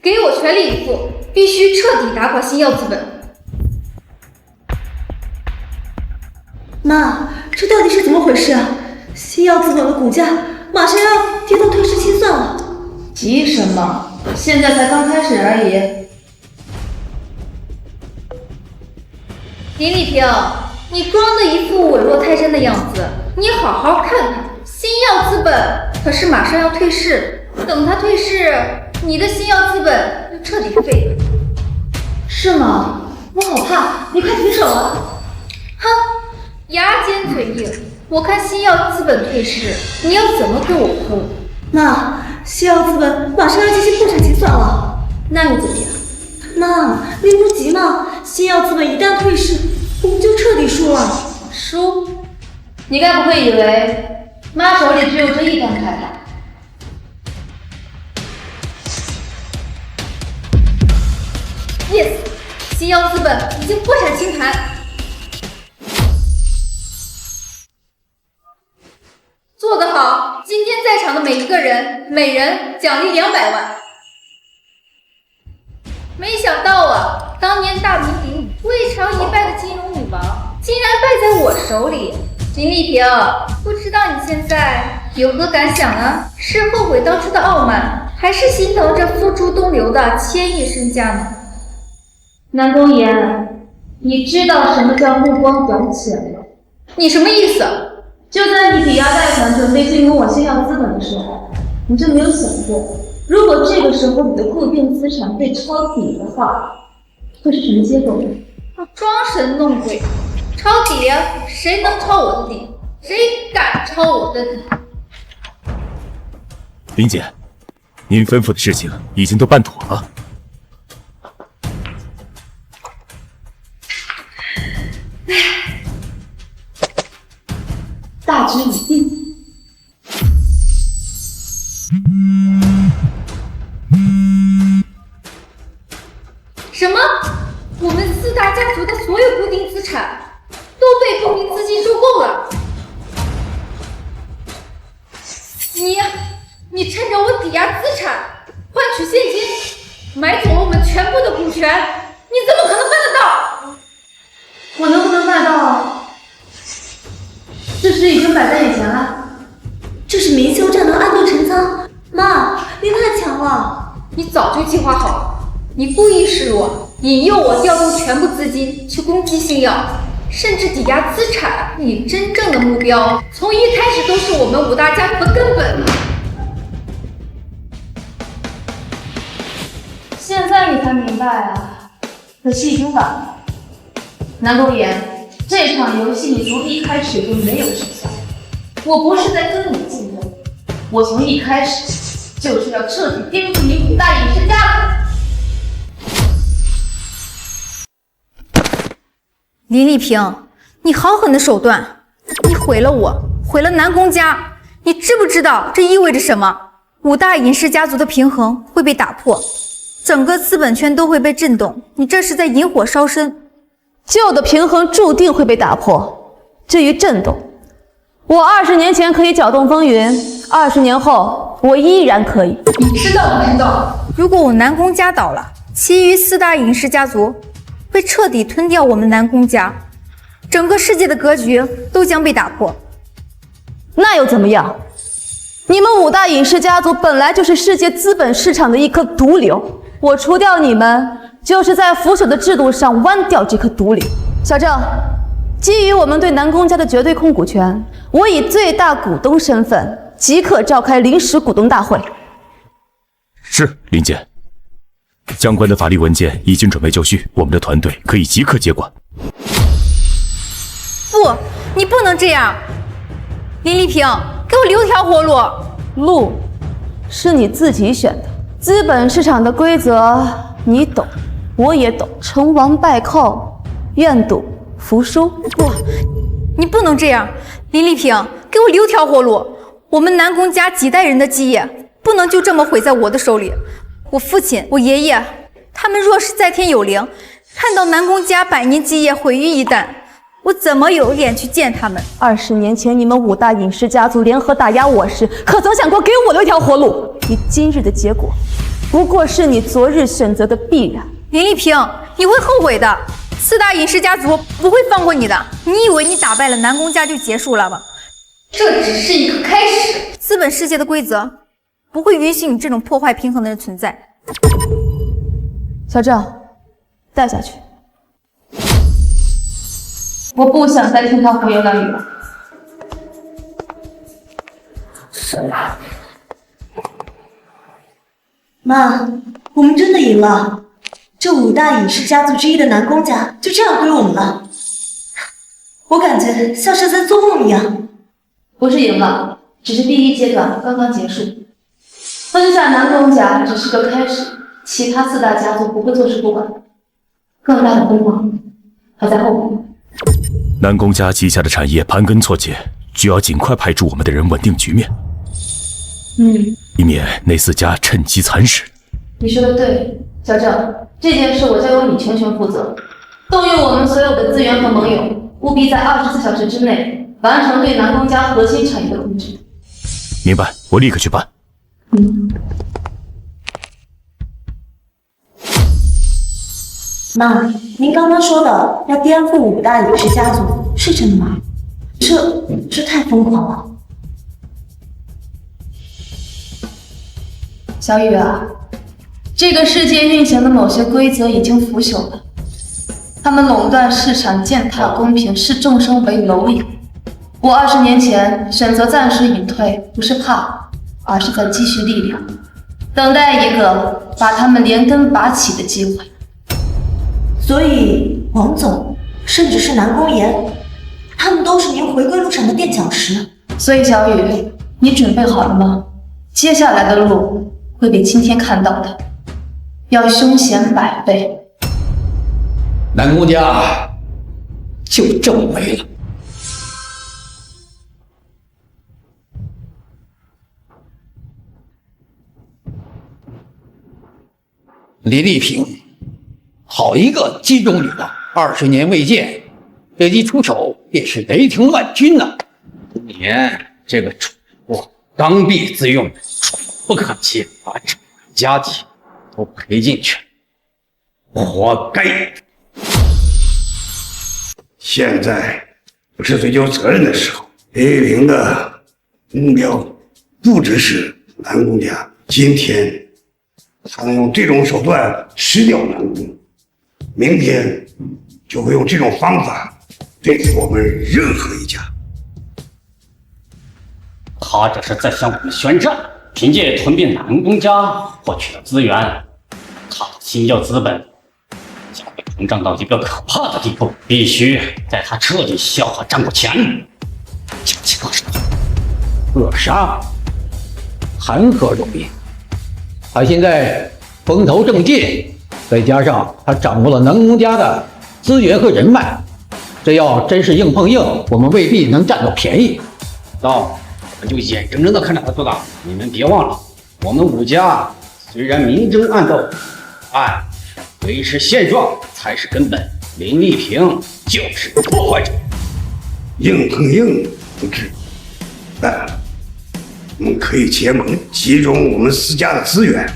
给我全力以赴，必须彻底打垮星耀资本。妈，这到底是怎么回事啊？星耀资本的股价马上要跌到退市清算了。急什么？现在才刚开始而已。林丽萍，你装的一副稳若泰山的样子，你好好看看，星耀资本可是马上要退市，等它退市，你的星耀资本就彻底废了。是吗？我好怕，你快停手啊！哼，牙尖嘴硬，我看星耀资本退市，你要怎么跟我哭？妈，星耀资本马上要进行破产清算了，那又怎么样？妈，您不急吗？星耀资本一旦退市，我们就彻底输了。输？你该不会以为妈手里只有这一张牌吧？Yes， 星耀资本已经破产清盘。做得好！今天在场的每一个人，每人奖励200万。没想到啊，当年大名鼎鼎、未尝一败的金融女王，竟然败在我手里。林丽萍，不知道你现在有何感想呢？是后悔当初的傲慢，还是心疼这付诸东流的1000亿身价呢？南宫言，你知道什么叫目光短浅吗？你什么意思？就在你抵押贷款准备进攻我星耀资本的时候，你就没有想过，如果这个时候你的固定资产被抄底的话，会是什么结果呢？装神弄鬼，抄底啊！谁能抄我的底？谁敢抄我的底？林姐，您吩咐的事情已经都办妥了。大局已定，什么？我们4大家族的所有固定资产都被不明资金收购了？你趁着我抵押资产换取现金，买走了我们全部的股权，你怎么可能办得到？我能不能办到？事实已经摆在眼前了。这是明修栈能暗度陈仓，妈，你太强了！你早就计划好了，你故意示弱，引诱我调动全部资金去攻击星耀，甚至抵押资产。你真正的目标从一开始都是我们5大家族的根本。现在你才明白啊，可惜已经晚了。南宫岩，这场游戏你从一开始就没有胜算。我不是在跟你竞争，我从一开始就是要彻底颠覆你5大影视家族。林丽萍，你好狠的手段！你毁了我，毁了南宫家，你知不知道这意味着什么？5大尹氏家族的平衡会被打破，整个资本圈都会被震动，你这是在引火烧身。旧的平衡注定会被打破，至于震动，我20年前可以搅动风云，20年后我依然可以。你知道不知道？如果我南宫家倒了，其余4大尹氏家族会彻底吞掉我们南宫家，整个世界的格局都将被打破。那又怎么样？你们5大尹氏家族本来就是世界资本市场的一颗毒瘤，我除掉你们，就是在腐朽的制度上剜掉这颗毒瘤。小郑，基于我们对南宫家的绝对控股权，我以最大股东身份即刻召开临时股东大会。是，林姐。相关的法律文件已经准备就绪，我们的团队可以即刻接管。不，你不能这样！林丽萍，给我留条活路。路是你自己选的，资本市场的规则你懂，我也懂。成王败寇，愿赌服输。不，你不能这样！林丽萍，给我留条活路。我们南宫家几代人的基业，不能就这么毁在我的手里。我父亲、我爷爷，他们若是在天有灵，看到南宫家100年基业毁于一旦，我怎么有脸去见他们？20年前你们5大尹氏家族联合打压我时，可曾想过给我留一条活路？你今日的结果，不过是你昨日选择的必然。林丽萍，你会后悔的。4大尹氏家族不会放过你的。你以为你打败了南宫家就结束了吗？这只是一个开始。资本世界的规则不会允许你这种破坏平衡的人存在。小郑，带下去。我不想再听他胡言乱语了。妈，我们真的赢了，这5大尹氏家族之一的南宫家就这样归我们了。我感觉像是在做梦一样。不是赢了，只是第一阶段刚刚结束。分下南宫家只是个开始，其他4大家族不会坐视不管，更大的辉煌还在后面。南宫家旗下的产业盘根错节，需要尽快派驻我们的人稳定局面，以免那4家趁机蚕食。你说的对，小郑，这件事我交由你全权负责，动用我们所有的资源和盟友，务必在24小时之内完成对南宫家核心产业的控制。明白，我立刻去办。妈，您刚刚说的要颠覆5大尹氏家族是真的吗？这太疯狂了。小雨啊，这个世界运行的某些规则已经腐朽了，他们垄断市场，践踏公平，视众生为蝼蚁。我20年前选择暂时隐退，不是怕，而是在积蓄力量，等待一个把他们连根拔起的机会。所以王总，甚至是南宫岩，他们都是您回归路上的垫脚石。所以小雨，你准备好了吗？接下来的路会比今天看到的要凶险100倍。南宫家就这么没了。林丽萍，好一个鸡中女王，20年未见，这一出手便是雷霆万钧呐！你这个蠢货，刚愎自用，不可气，把整个家庭都赔进去了，活该！现在不是追究责任的时候，李玲的目标不只是南宫家，今天他能用这种手段吃掉南宫，明天就会用这种方法对付我们任何一家。他这是在向我们宣战，凭借吞并南宫家获取的资源，他的新教资本将会膨胀到一个可怕的地步，必须在他彻底消化账目前将其扼杀，谈何容易？他现在风头正劲，再加上他掌握了南宫家的资源和人脉，这要真是硬碰硬，我们未必能占到便宜。到我们就眼睁睁的看着他做大。你们别忘了，我们武家虽然明争暗斗，但维持现状才是根本。林丽萍就是个破坏者。硬碰硬不至，但我们可以结盟，集中我们4家的资源，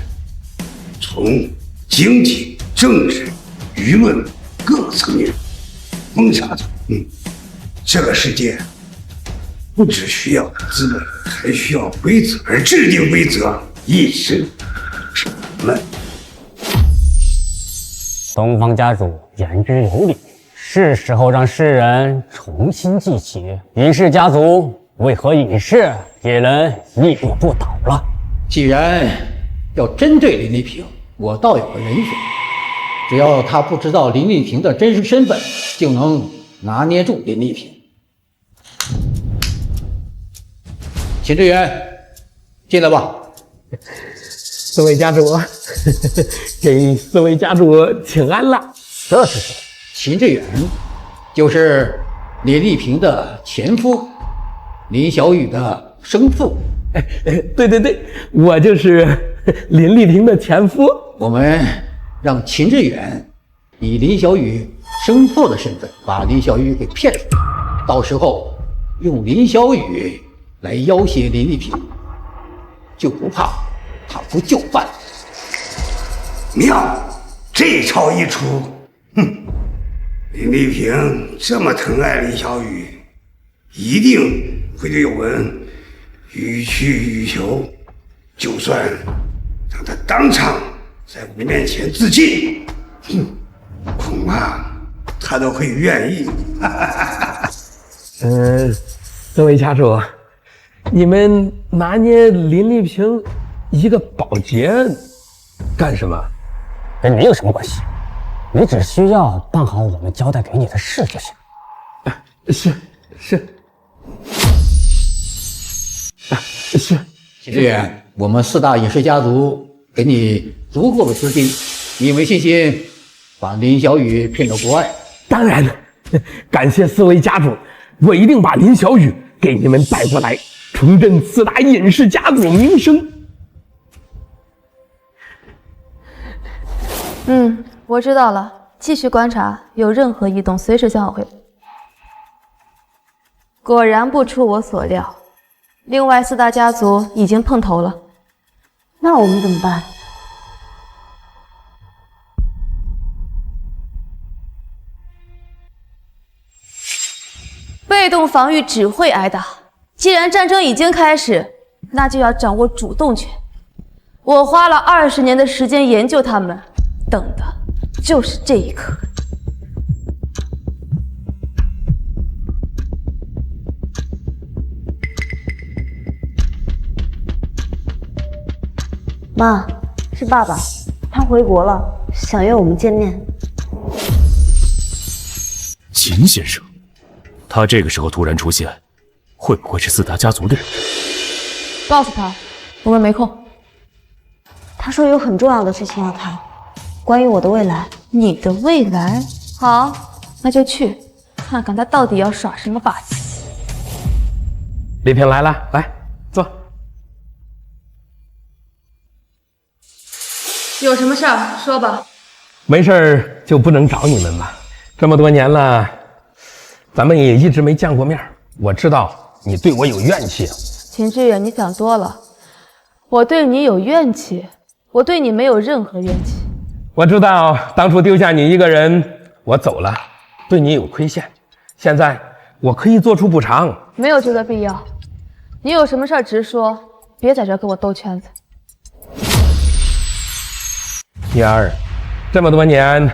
从经济、政治、舆论各个层面封杀他。这个世界不只需要资本，还需要规则，而制定规则一直是我们。东方家主言之有理，是时候让世人重新记起林氏家族为何隐世也能屹立不倒了。既然要针对林丽萍，我倒有个人选，只要他不知道林丽萍的真实身份，就能拿捏住林丽萍。秦志远，进来吧。四位家主，给四位家主请安了。这是谁？秦志远，就是林丽萍的前夫，林小雨的生父。对，我就是林丽萍的前夫。我们让秦志远以林小雨生父的身份把林小雨给骗出来，到时候用林小雨来要挟林丽萍，就不怕他不就范。妙，这招一出，林丽萍这么疼爱林小雨，一定会对我们予取予求，就算让他当场在我们面前自尽，恐怕他都会愿意。四位家主，你们拿捏林丽萍一个保洁干什么？跟你有什么关系？你只需要办好我们交代给你的事就行。是。秦志远，我们4大隐世家族给你足够的资金，你有没有信心把林小雨骗到国外？当然了，感谢4位家主，我一定把林小雨给你们带过来，重振4大隐世家族名声。我知道了，继续观察，有任何异动随时向我汇报。果然不出我所料，另外4大家族已经碰头了。那我们怎么办？被动防御只会挨打，既然战争已经开始，那就要掌握主动权。我花了20年的时间研究他们，等的就是这一刻。妈，是爸爸，他回国了，想约我们见面。秦先生，他这个时候突然出现，会不会是4大家族的人？告诉他，我们没空。他说有很重要的事情要谈，关于我的未来。你的未来？好，那就去看看他到底要耍什么把戏。丽萍来了，来坐。有什么事儿说吧。没事儿就不能找你们吗？这么多年了，咱们也一直没见过面。我知道你对我有怨气。秦志远，你想多了。我对你有怨气，我对你没有任何怨气。我知道当初丢下你一个人，我走了，对你有亏欠。现在我可以做出补偿。没有这个必要。你有什么事儿直说，别在这跟我兜圈子。女儿，这么多年，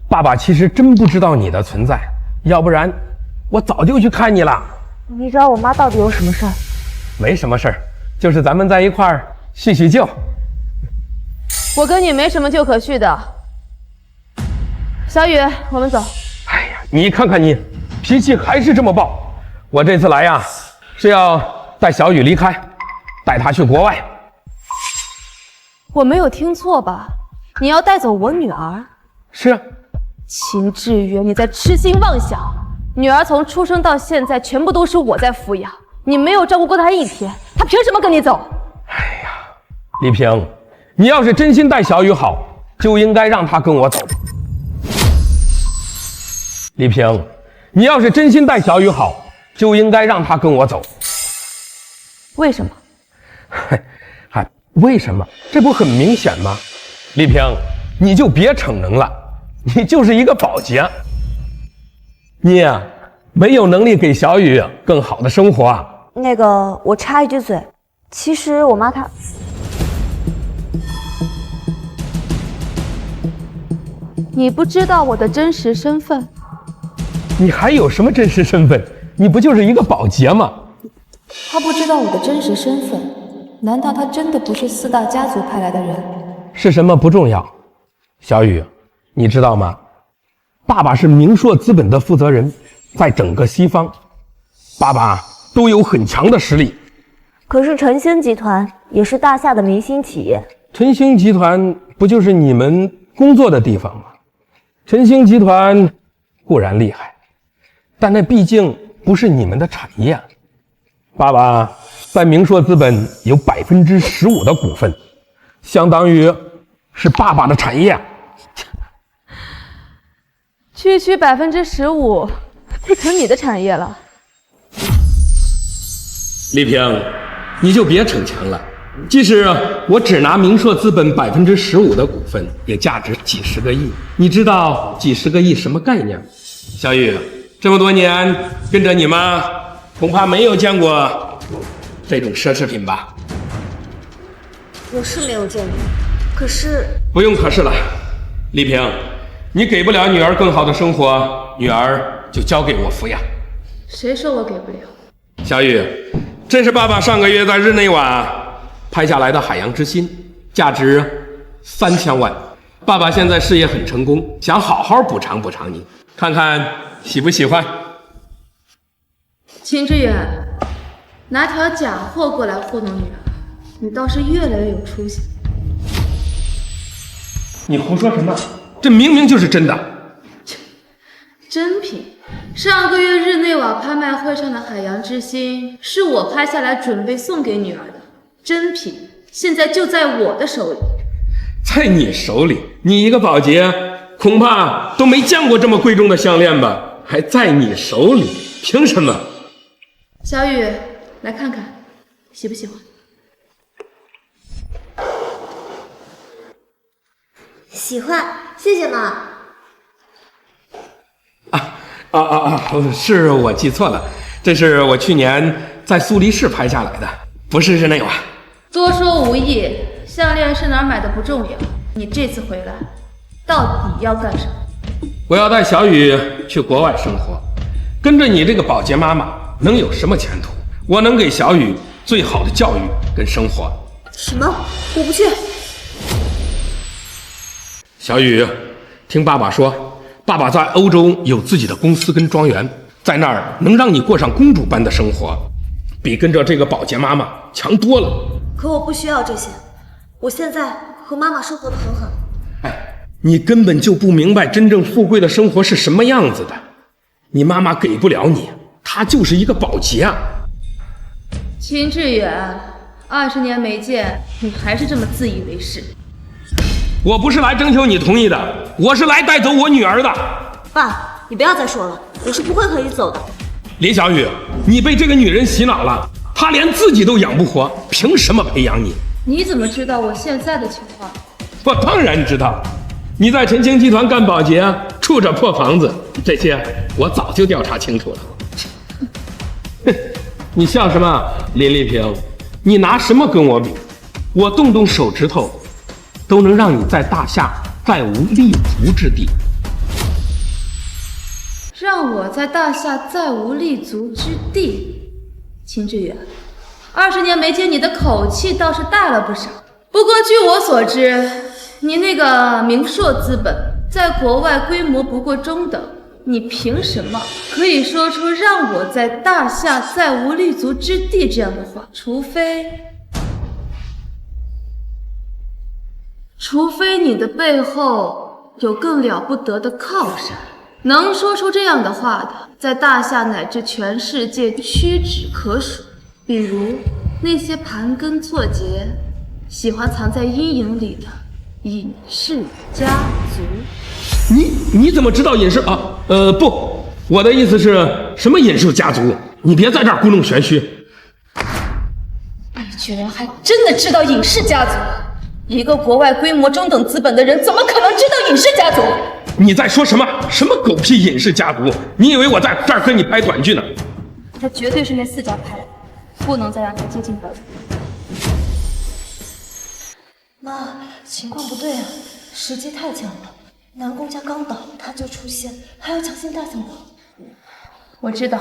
爸爸其实真不知道你的存在，要不然我早就去看你了。你找我妈到底有什么事儿？没什么事儿，就是咱们在一块儿叙叙旧。我跟你没什么旧可叙的。小雨，我们走。哎呀，你看看你，脾气还是这么暴。我这次来呀，是要带小雨离开，带她去国外。我没有听错吧？你要带走我女儿？是啊。秦志远，你在痴心妄想。女儿从出生到现在，全部都是我在抚养，你没有照顾过她一天，她凭什么跟你走？哎呀，丽萍，你要是真心待小雨好，就应该让她跟我走。丽萍，你要是真心待小雨好，就应该让她跟我走。为什么？嗨，为什么？这不很明显吗？丽萍，你就别逞能了，你就是一个保洁。你呀，没有能力给小雨更好的生活啊。那个，我插一句嘴，其实我妈她……你不知道我的真实身份？你还有什么真实身份？你不就是一个保洁吗？他不知道我的真实身份，难道他真的不是4大家族派来的人？是什么不重要，小雨，你知道吗？爸爸是明硕资本的负责人，在整个西方，爸爸都有很强的实力。可是晨星集团也是大夏的明星企业。晨星集团不就是你们工作的地方吗？晨星集团固然厉害，但那毕竟不是你们的产业。爸爸在明硕资本有15%的股份，相当于是爸爸的产业。区15%变成你的产业了。丽萍，你就别逞强了。即使我只拿明硕资本15%的股份，也价值几十个亿。你知道几十个亿什么概念吗？小雨，这么多年跟着你妈，恐怕没有见过这种奢侈品吧？我是没有见过，可是……不用可是了，丽萍，你给不了女儿更好的生活，女儿就交给我抚养。谁说我给不了？小雨，这是爸爸上个月在日内瓦拍下来的《海洋之心》，价值3000万。爸爸现在事业很成功，想好好补偿补偿你，看看喜不喜欢。秦志远，拿条假货过来糊弄女儿，你倒是越来越有出息。你胡说什么？这明明就是真的。真品。上个月日内瓦拍卖会上的《海洋之心》是我拍下来准备送给女儿的，真品现在就在我的手里。在你手里？你一个保洁，恐怕都没见过这么贵重的项链吧？还在你手里，凭什么？小雨，来看看，喜不喜欢？喜欢，谢谢妈。是我记错了，这是我去年在苏黎世拍下来的，不是日内瓦。多说无益，项链是哪儿买的不重要，你这次回来到底要干什么？我要带小雨去国外生活，跟着你这个保洁妈妈能有什么前途？我能给小雨最好的教育跟生活。什么？我不去。小雨，听爸爸说，爸爸在欧洲有自己的公司跟庄园，在那儿能让你过上公主般的生活，比跟着这个保洁妈妈强多了。可我不需要这些，我现在和妈妈生活得很好。你根本就不明白真正富贵的生活是什么样子的。你妈妈给不了你，她就是一个保洁啊。秦志远，20年没见，你还是这么自以为是。我不是来征求你同意的，我是来带走我女儿的。爸，你不要再说了，我是不会和你走的。林小雨，你被这个女人洗脑了，她连自己都养不活，凭什么培养你？你怎么知道我现在的情况？我当然知道，你在晨星集团干保洁，住着破房子，这些我早就调查清楚了。哼，你笑什么，林丽萍？你拿什么跟我比？我动动手指头，都能让你在大厦再无立足之地。让我在大厦再无立足之地。秦志远，20年没见，你的口气倒是大了不少。不过据我所知，你那个明硕资本在国外规模不过中等，你凭什么可以说出让我在大厦再无立足之地这样的话？除非你的背后有更了不得的靠山。能说出这样的话的，在大厦乃至全世界屈指可数。比如那些盘根错节、喜欢藏在阴影里的隐士家族。你怎么知道隐士啊？不，我的意思是什么隐士家族？你别在这儿故弄玄虚。你居然还真的知道隐士家族？一个国外规模中等资本的人，怎么可能知道隐士家族？你在说什么？什么狗屁隐士家族？你以为我在这儿跟你拍短剧呢？他绝对是那4家派来的，不能再让他接近本部。妈，情况不对啊，时机太巧了，南宫家刚倒，他就出现，还要强行带走我。我知道。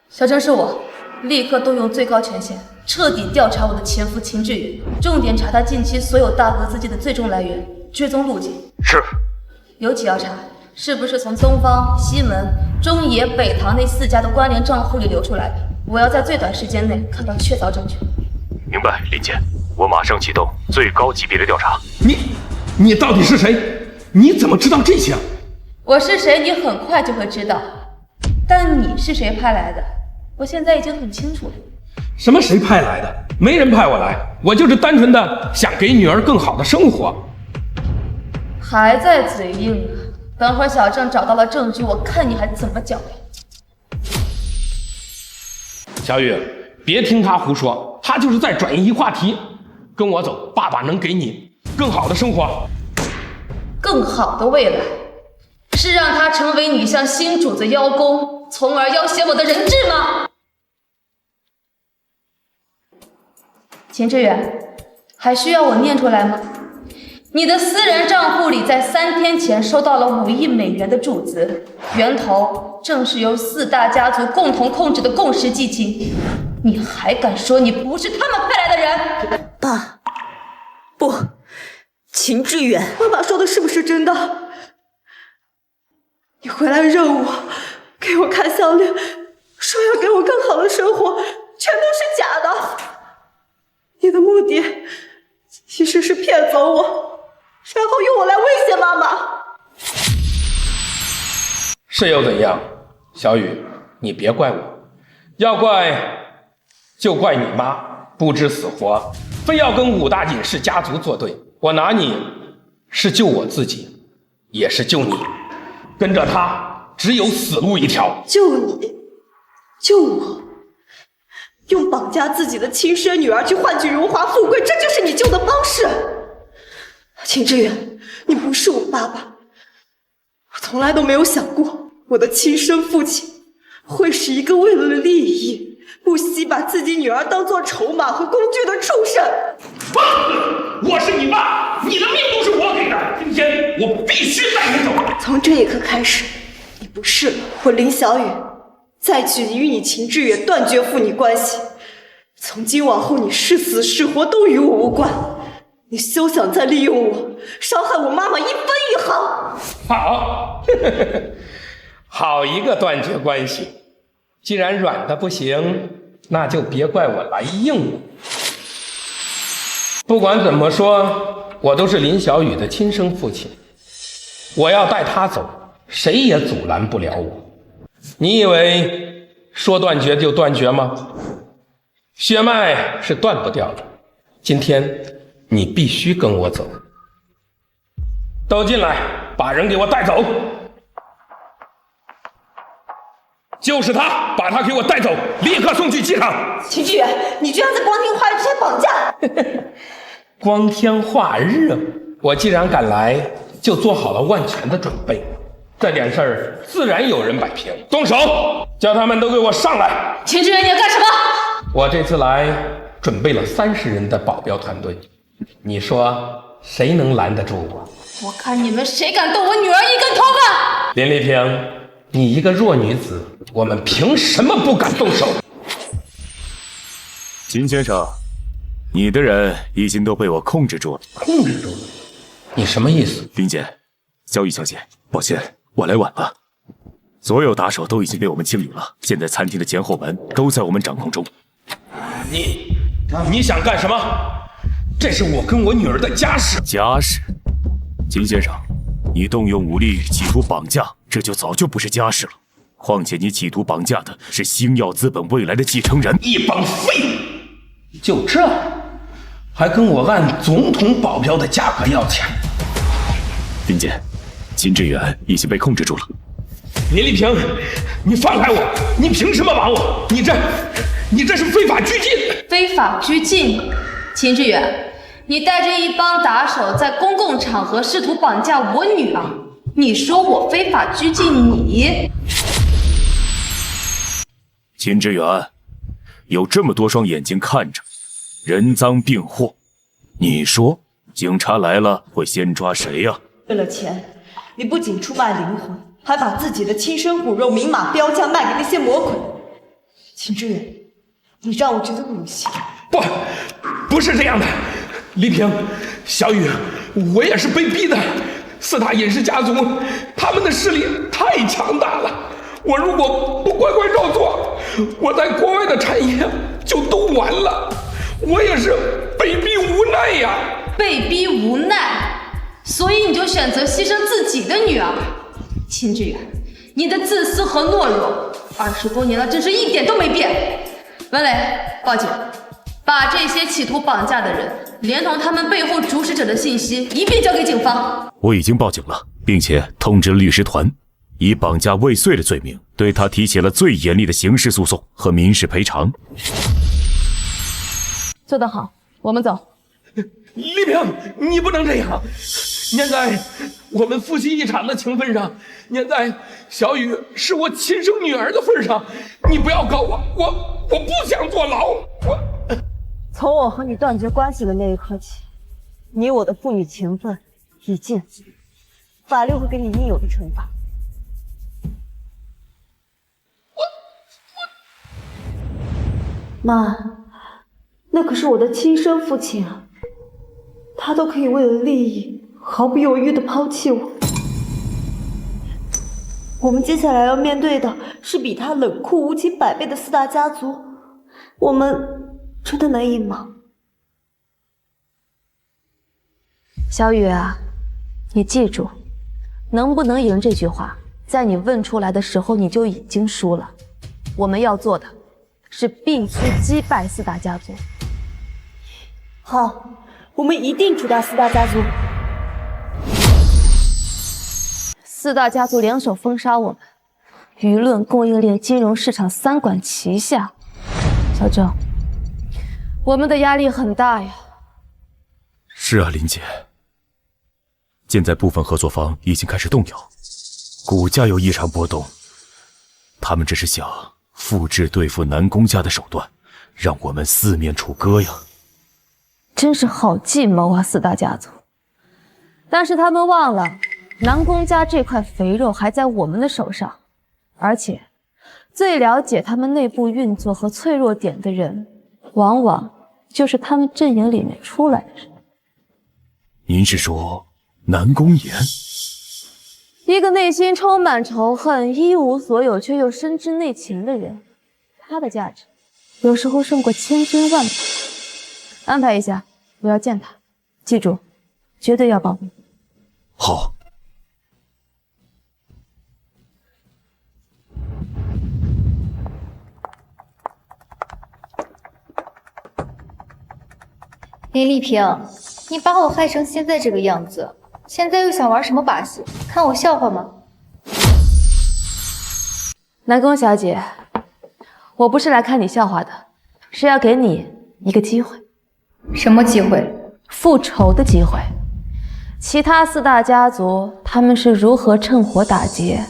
小郑是我，立刻动用最高权限，彻底调查我的前夫秦志远，重点查他近期所有大额资金的最终来源，追踪路径。是。尤其要查是不是从东方、西门、中野、北堂那4家的关联账户里流出来的。我要在最短时间内看到确凿证据。明白，林姐，我马上启动最高级别的调查。你到底是谁？你怎么知道这些？我是谁，你很快就会知道。但你是谁派来的？我现在已经很清楚了。什么谁派来的？没人派我来，我就是单纯的想给女儿更好的生活。还在嘴硬啊？等会儿小郑找到了证据，我看你还怎么狡辩。小雨，别听他胡说，他就是在转移话题。跟我走，爸爸能给你更好的生活。更好的未来，是让他成为你向新主子邀功，从而要挟我的人质吗？秦志远，还需要我念出来吗？你的私人账户里在3天前收到了5亿美元的注资，源头正是由4大家族共同控制的共识基金。你还敢说你不是他们派来的人？爸，不，秦志远，爸爸说的是不是真的？你回来认我，给我看项链，说要给我更好的生活，全都是假的。你的目的其实是骗走我，然后用我来威胁妈妈。是又怎样？小雨，你别怪我，要怪就怪你妈不知死活，非要跟5大隐士家族作对。我拿你是救我自己，也是救你。跟着他只有死路一条。救你，救我，用绑架自己的亲生女儿去换取荣华富贵，这就是你救的方式。秦志远，你不是我爸爸，我从来都没有想过我的亲生父亲会是一个为了利益不惜把自己女儿当作筹码和工具的畜生。我是你爸，你的命都是我给的，今天我必须带你走。从这一刻开始，你不是我林小雨，再去与你秦志远断绝父女关系。从今往后，你是死是活都与我无关。你休想再利用我，伤害我妈妈一分一毫。好，好一个断绝关系。既然软的不行，那就别怪我来硬了。不管怎么说，我都是林小雨的亲生父亲，我要带他走，谁也阻拦不了我。你以为说断绝就断绝吗？血脉是断不掉的。今天你必须跟我走。都进来，把人给我带走。就是他，把他给我带走，立刻送去机场。秦志远，你居然在光天化日之下绑架！光天化日，我既然敢来，就做好了万全的准备。这点事儿自然有人摆平。动手，叫他们都给我上来！秦志远，你要干什么？我这次来准备了30人的保镖团队，你说谁能拦得住我？我看你们谁敢动我女儿一根头发！林丽萍，你一个弱女子，我们凭什么不敢动手？秦先生，你的人已经都被我控制住了。控制住了？你什么意思？林姐，小雨小姐，抱歉，我来晚了。所有打手都已经被我们清理了，现在餐厅的前后门都在我们掌控中。你想干什么？这是我跟我女儿的家事。家事？秦先生，你动用武力企图绑架，这就早就不是家事了。况且你企图绑架的是星耀资本未来的继承人。一帮废物！就这，还跟我按总统保镖的价格要钱？林姐，秦志远已经被控制住了。林丽萍，你放开我！你凭什么绑我？你这是非法拘禁！非法拘禁？秦志远，你带着一帮打手在公共场合试图绑架我女儿，你说我非法拘禁你？秦志远，有这么多双眼睛看着，人赃并获，你说警察来了会先抓谁呀？为了钱，你不仅出卖灵魂，还把自己的亲生骨肉明码标价卖给那些魔鬼。秦志远，你让我觉得恶心。不是这样的，丽萍，小雨，我也是被逼的。4大尹氏家族，他们的势力太强大了。我如果不乖乖照做，我在国外的产业就都完了。我也是被逼无奈呀。被逼无奈，所以你就选择牺牲自己的女儿。秦志远，你的自私和懦弱，20多年了，真是一点都没变。文磊，报警，把这些企图绑架的人，连同他们背后主使者的信息一并交给警方。我已经报警了，并且通知了律师团，以绑架未遂的罪名，对他提起了最严厉的刑事诉讼和民事赔偿。做得好，我们走。丽萍，你不能这样。念在我们夫妻一场的情分上，念在小雨是我亲生女儿的份上，你不要告我，我不想坐牢。从我和你断绝关系的那一刻起，你我的父女情分已尽，法律会给你应有的惩罚。妈，那可是我的亲生父亲啊，他都可以为了利益毫不犹豫地抛弃我。我们接下来要面对的是比他冷酷无情100倍的4大家族，我们真的能赢吗？小雨啊，你记住，能不能赢这句话，在你问出来的时候你就已经输了。我们要做的是必须击败4大家族。好，我们一定除掉4大家族。4大家族联手封杀我们，舆论、供应链、金融市场3管齐下。小郑，我们的压力很大呀。是啊，林姐。现在部分合作方已经开始动摇，股价又异常波动，他们这是想复制对付南宫家的手段，让我们4面楚歌呀。真是好计谋啊，4大家族。但是他们忘了，南宫家这块肥肉还在我们的手上，而且最了解他们内部运作和脆弱点的人，往往就是他们阵营里面出来的人。您是说南宫岩？一个内心充满仇恨、一无所有却又深知内情的人，他的价值有时候胜过千军万马。安排一下，我要见他，记住，绝对要保密。好。林丽萍，你把我害成现在这个样子，现在又想玩什么把戏？看我笑话吗？南宫小姐，我不是来看你笑话的，是要给你一个机会。什么机会？复仇的机会。其他4大家族他们是如何趁火打劫，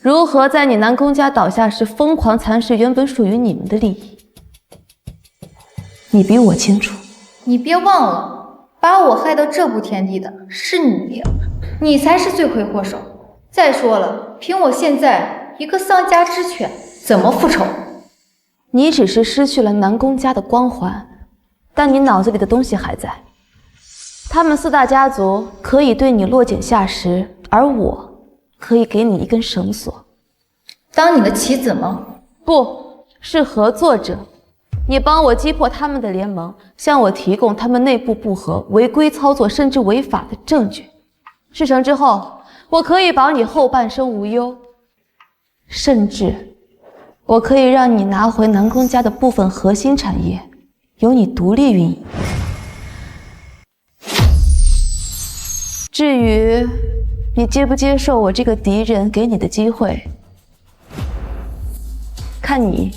如何在你南宫家倒下时疯狂蚕食原本属于你们的利益，你比我清楚。你别忘了，把我害到这步田地的是你，你才是罪魁祸首。再说了，凭我现在一个丧家之犬，怎么复仇？你只是失去了南宫家的光环，但你脑子里的东西还在。他们4大家族可以对你落井下石，而我可以给你一根绳索。当你的棋子吗？不是合作者。你帮我击破他们的联盟，向我提供他们内部不和、违规操作甚至违法的证据。事成之后，我可以保你后半生无忧，甚至我可以让你拿回南宫家的部分核心产业，由你独立运营。至于你接不接受我这个敌人给你的机会，看你。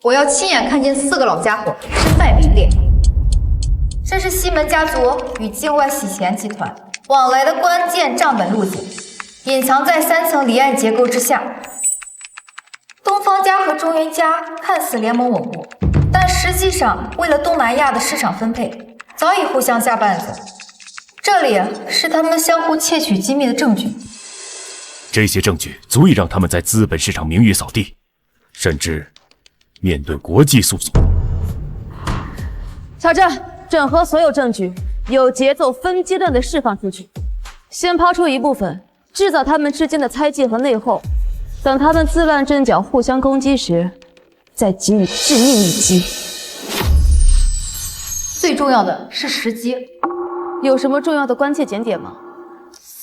我要亲眼看见4个老家伙身败名裂。这是西门家族与境外洗钱集团往来的关键账本路径，隐藏在3层离岸结构之下。东方家和中原家看似联盟稳固，但实际上为了东南亚的市场分配，早已互相下绊子。这里是他们相互窃取机密的证据。这些证据足以让他们在资本市场名誉扫地，甚至面对国际诉讼。小郑，整合所有证据，有节奏、分阶段的释放出去。先抛出一部分，制造他们之间的猜忌和内讧。等他们自乱阵脚、互相攻击时，再给予致命一击。最重要的是时机。有什么重要的关键节点吗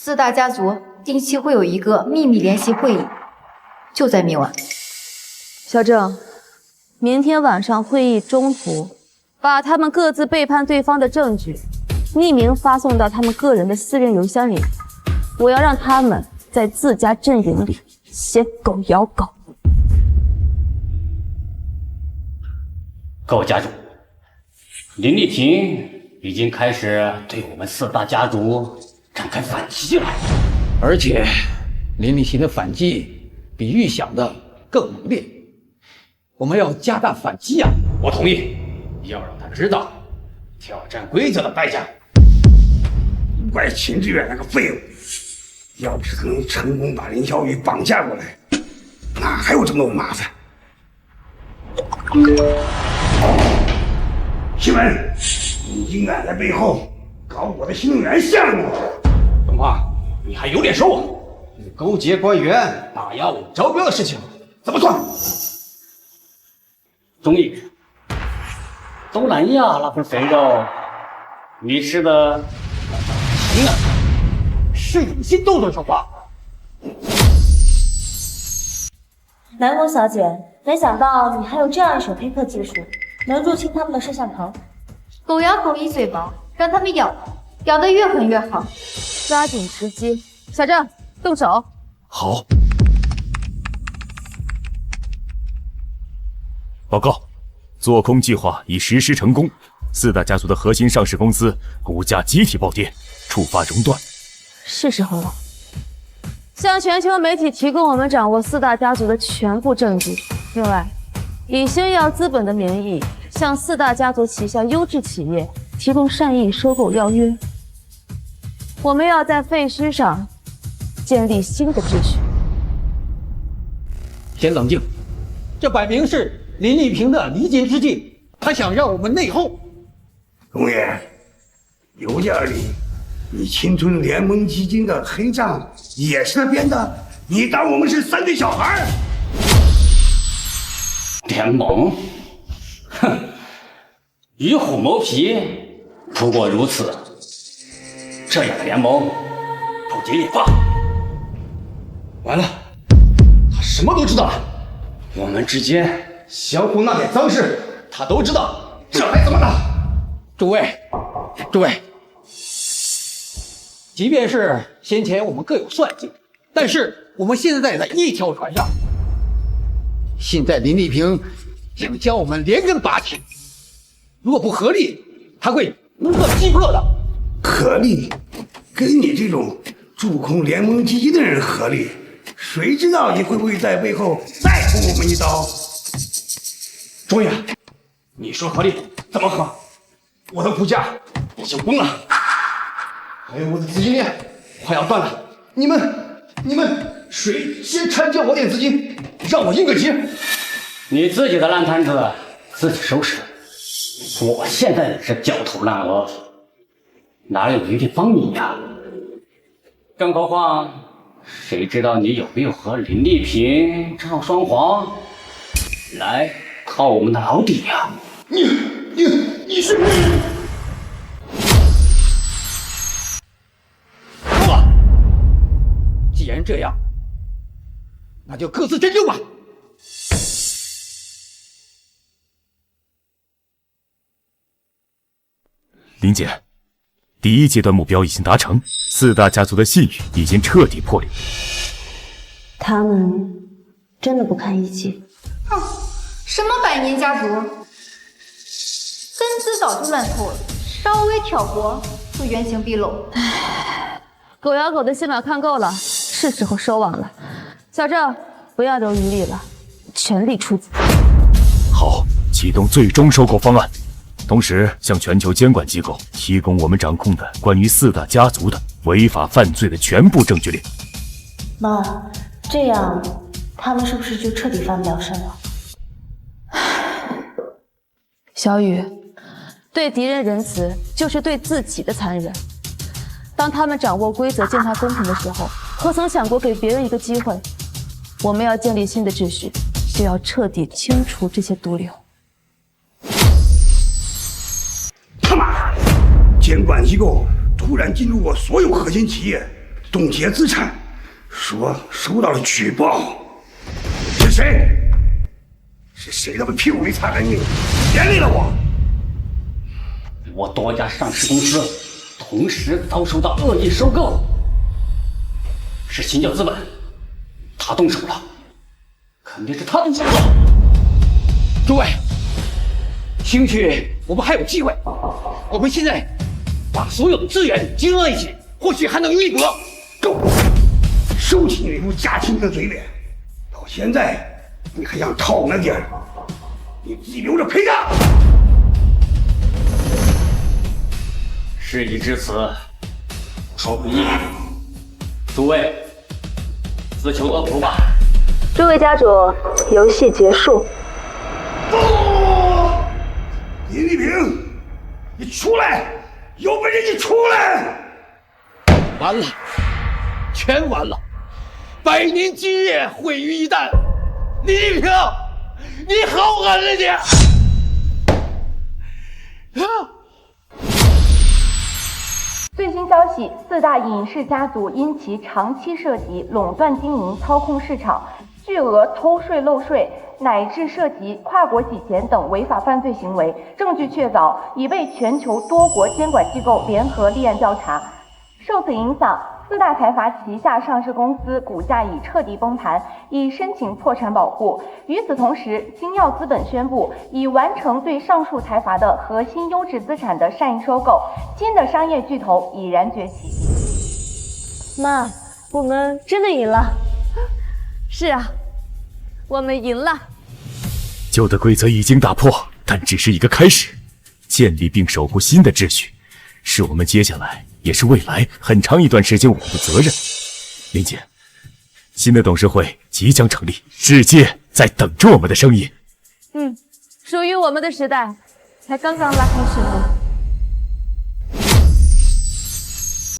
？4大家族定期会有一个秘密联席会议，就在明晚。小郑，明天晚上会议中途，把他们各自背叛对方的证据匿名发送到他们个人的私人邮箱里。我要让他们在自家阵营里写狗咬狗。各位家主，林丽萍已经开始对我们4大家族展开反击了，而且林丽萍的反击比预想的更猛烈。我们要加大反击啊！我同意，要让他知道挑战规则的代价。怪秦志远那个废物，要不是他能成功把林小雨绑架过来，哪还有这么多麻烦？西门，你竟敢在背后搞我的新能源项目！东华，你还有脸说我？你勾结官员打压我们招标的事情，怎么算？终于，东南亚那份肥肉，你吃的行啊？是隐形动作说话。南宫小姐，没想到你还有这样一手黑客技术，能入侵他们的摄像头。狗咬狗一嘴毛，让他们咬得越狠越好。抓紧时机，小郑，动手。好。报告，做空计划已实施成功，4大家族的核心上市公司股价集体暴跌，触发熔断。是时候了。向全球媒体提供我们掌握4大家族的全部证据。另外，以星耀资本的名义，向4大家族旗下优质企业提供善意收购邀约。我们要在废墟上建立新的秩序。先冷静，这摆明是林丽萍的离间之计，他想让我们内讧。东野，邮件里你侵吞联盟基金的黑账也是他编的，你当我们是3岁小孩？联盟，哼，与虎谋皮，不过如此。这样的联盟不解也罢。完了，他什么都知道了。我们之间相互那点脏事，他都知道，这还怎么了？诸位，即便是先前我们各有算计，但是我们现在在一条船上。现在林丽萍想将我们连根拔起，若不合力，他会无可击破的。合力？跟你这种驻空联盟基金的人合力，谁知道你会不会在背后再捅我们一刀？卓远，你说合力怎么合？我的股价已经崩了，还有我的资金链快要断了。你们谁先掺进我点资金，让我应个急？你自己的烂摊子自己收拾。我现在也是焦头烂额，哪有余力帮你呀？更何况，谁知道你有没有和林丽萍、赵双黄来掏我们的老底呀？你是不是？够了！既然这样，那就各自珍重吧。林姐，第一阶段目标已经达成，4大家族的信誉已经彻底破裂。他们真的不堪一击？哼，什么百年家族，根子早就烂透了，稍微挑拨就原形毕露。狗咬狗的戏码看够了，是时候收网了。小郑，不要留余力了，全力出击。好，启动最终收购方案。同时向全球监管机构提供我们掌控的关于4大家族的违法犯罪的全部证据链。妈，这样他们是不是就彻底翻不了身了？小雨，对敌人仁慈就是对自己的残忍。当他们掌握规则践踏公平的时候，何曾想过给别人一个机会？我们要建立新的秩序，就要彻底清除这些毒瘤。他妈！监管机构突然进入我所有核心企业，冻结资产，说收到了举报。是谁？是谁他妈屁股没擦干净，连累了我？我多家上市公司同时遭受到恶意收购，是新教资本，他动手了，肯定是他动手了。诸位，兴许我们还有机会。我们现在把所有的资源集中在一起，或许还能有一搏。够了！收起你那副假惺惺的嘴脸，到现在你还想套那点儿，你自己留着陪葬。事已至此，说不易。诸位，自求恶补吧。诸位家主，游戏结束。林丽萍，你出来！有本事你出来！完了，全完了！100年基业毁于一旦。林丽萍，你好狠啊你！最新消息，4大影视家族因其长期涉及垄断经营、操控市场、巨额偷税漏税，乃至涉及跨国洗钱等违法犯罪行为，证据确凿，已被全球多国监管机构联合立案调查。受此影响，4大财阀旗下上市公司股价已彻底崩盘，已申请破产保护。与此同时，星耀资本宣布已完成对上述财阀的核心优质资产的善意收购，新的商业巨头已然崛起。妈，我们真的赢了。是啊，我们赢了。旧的规则已经打破，但只是一个开始。建立并守护新的秩序，是我们接下来也是未来很长一段时间我们的责任。林姐，新的董事会即将成立，世界在等着我们的声音。属于我们的时代才刚刚拉开序幕。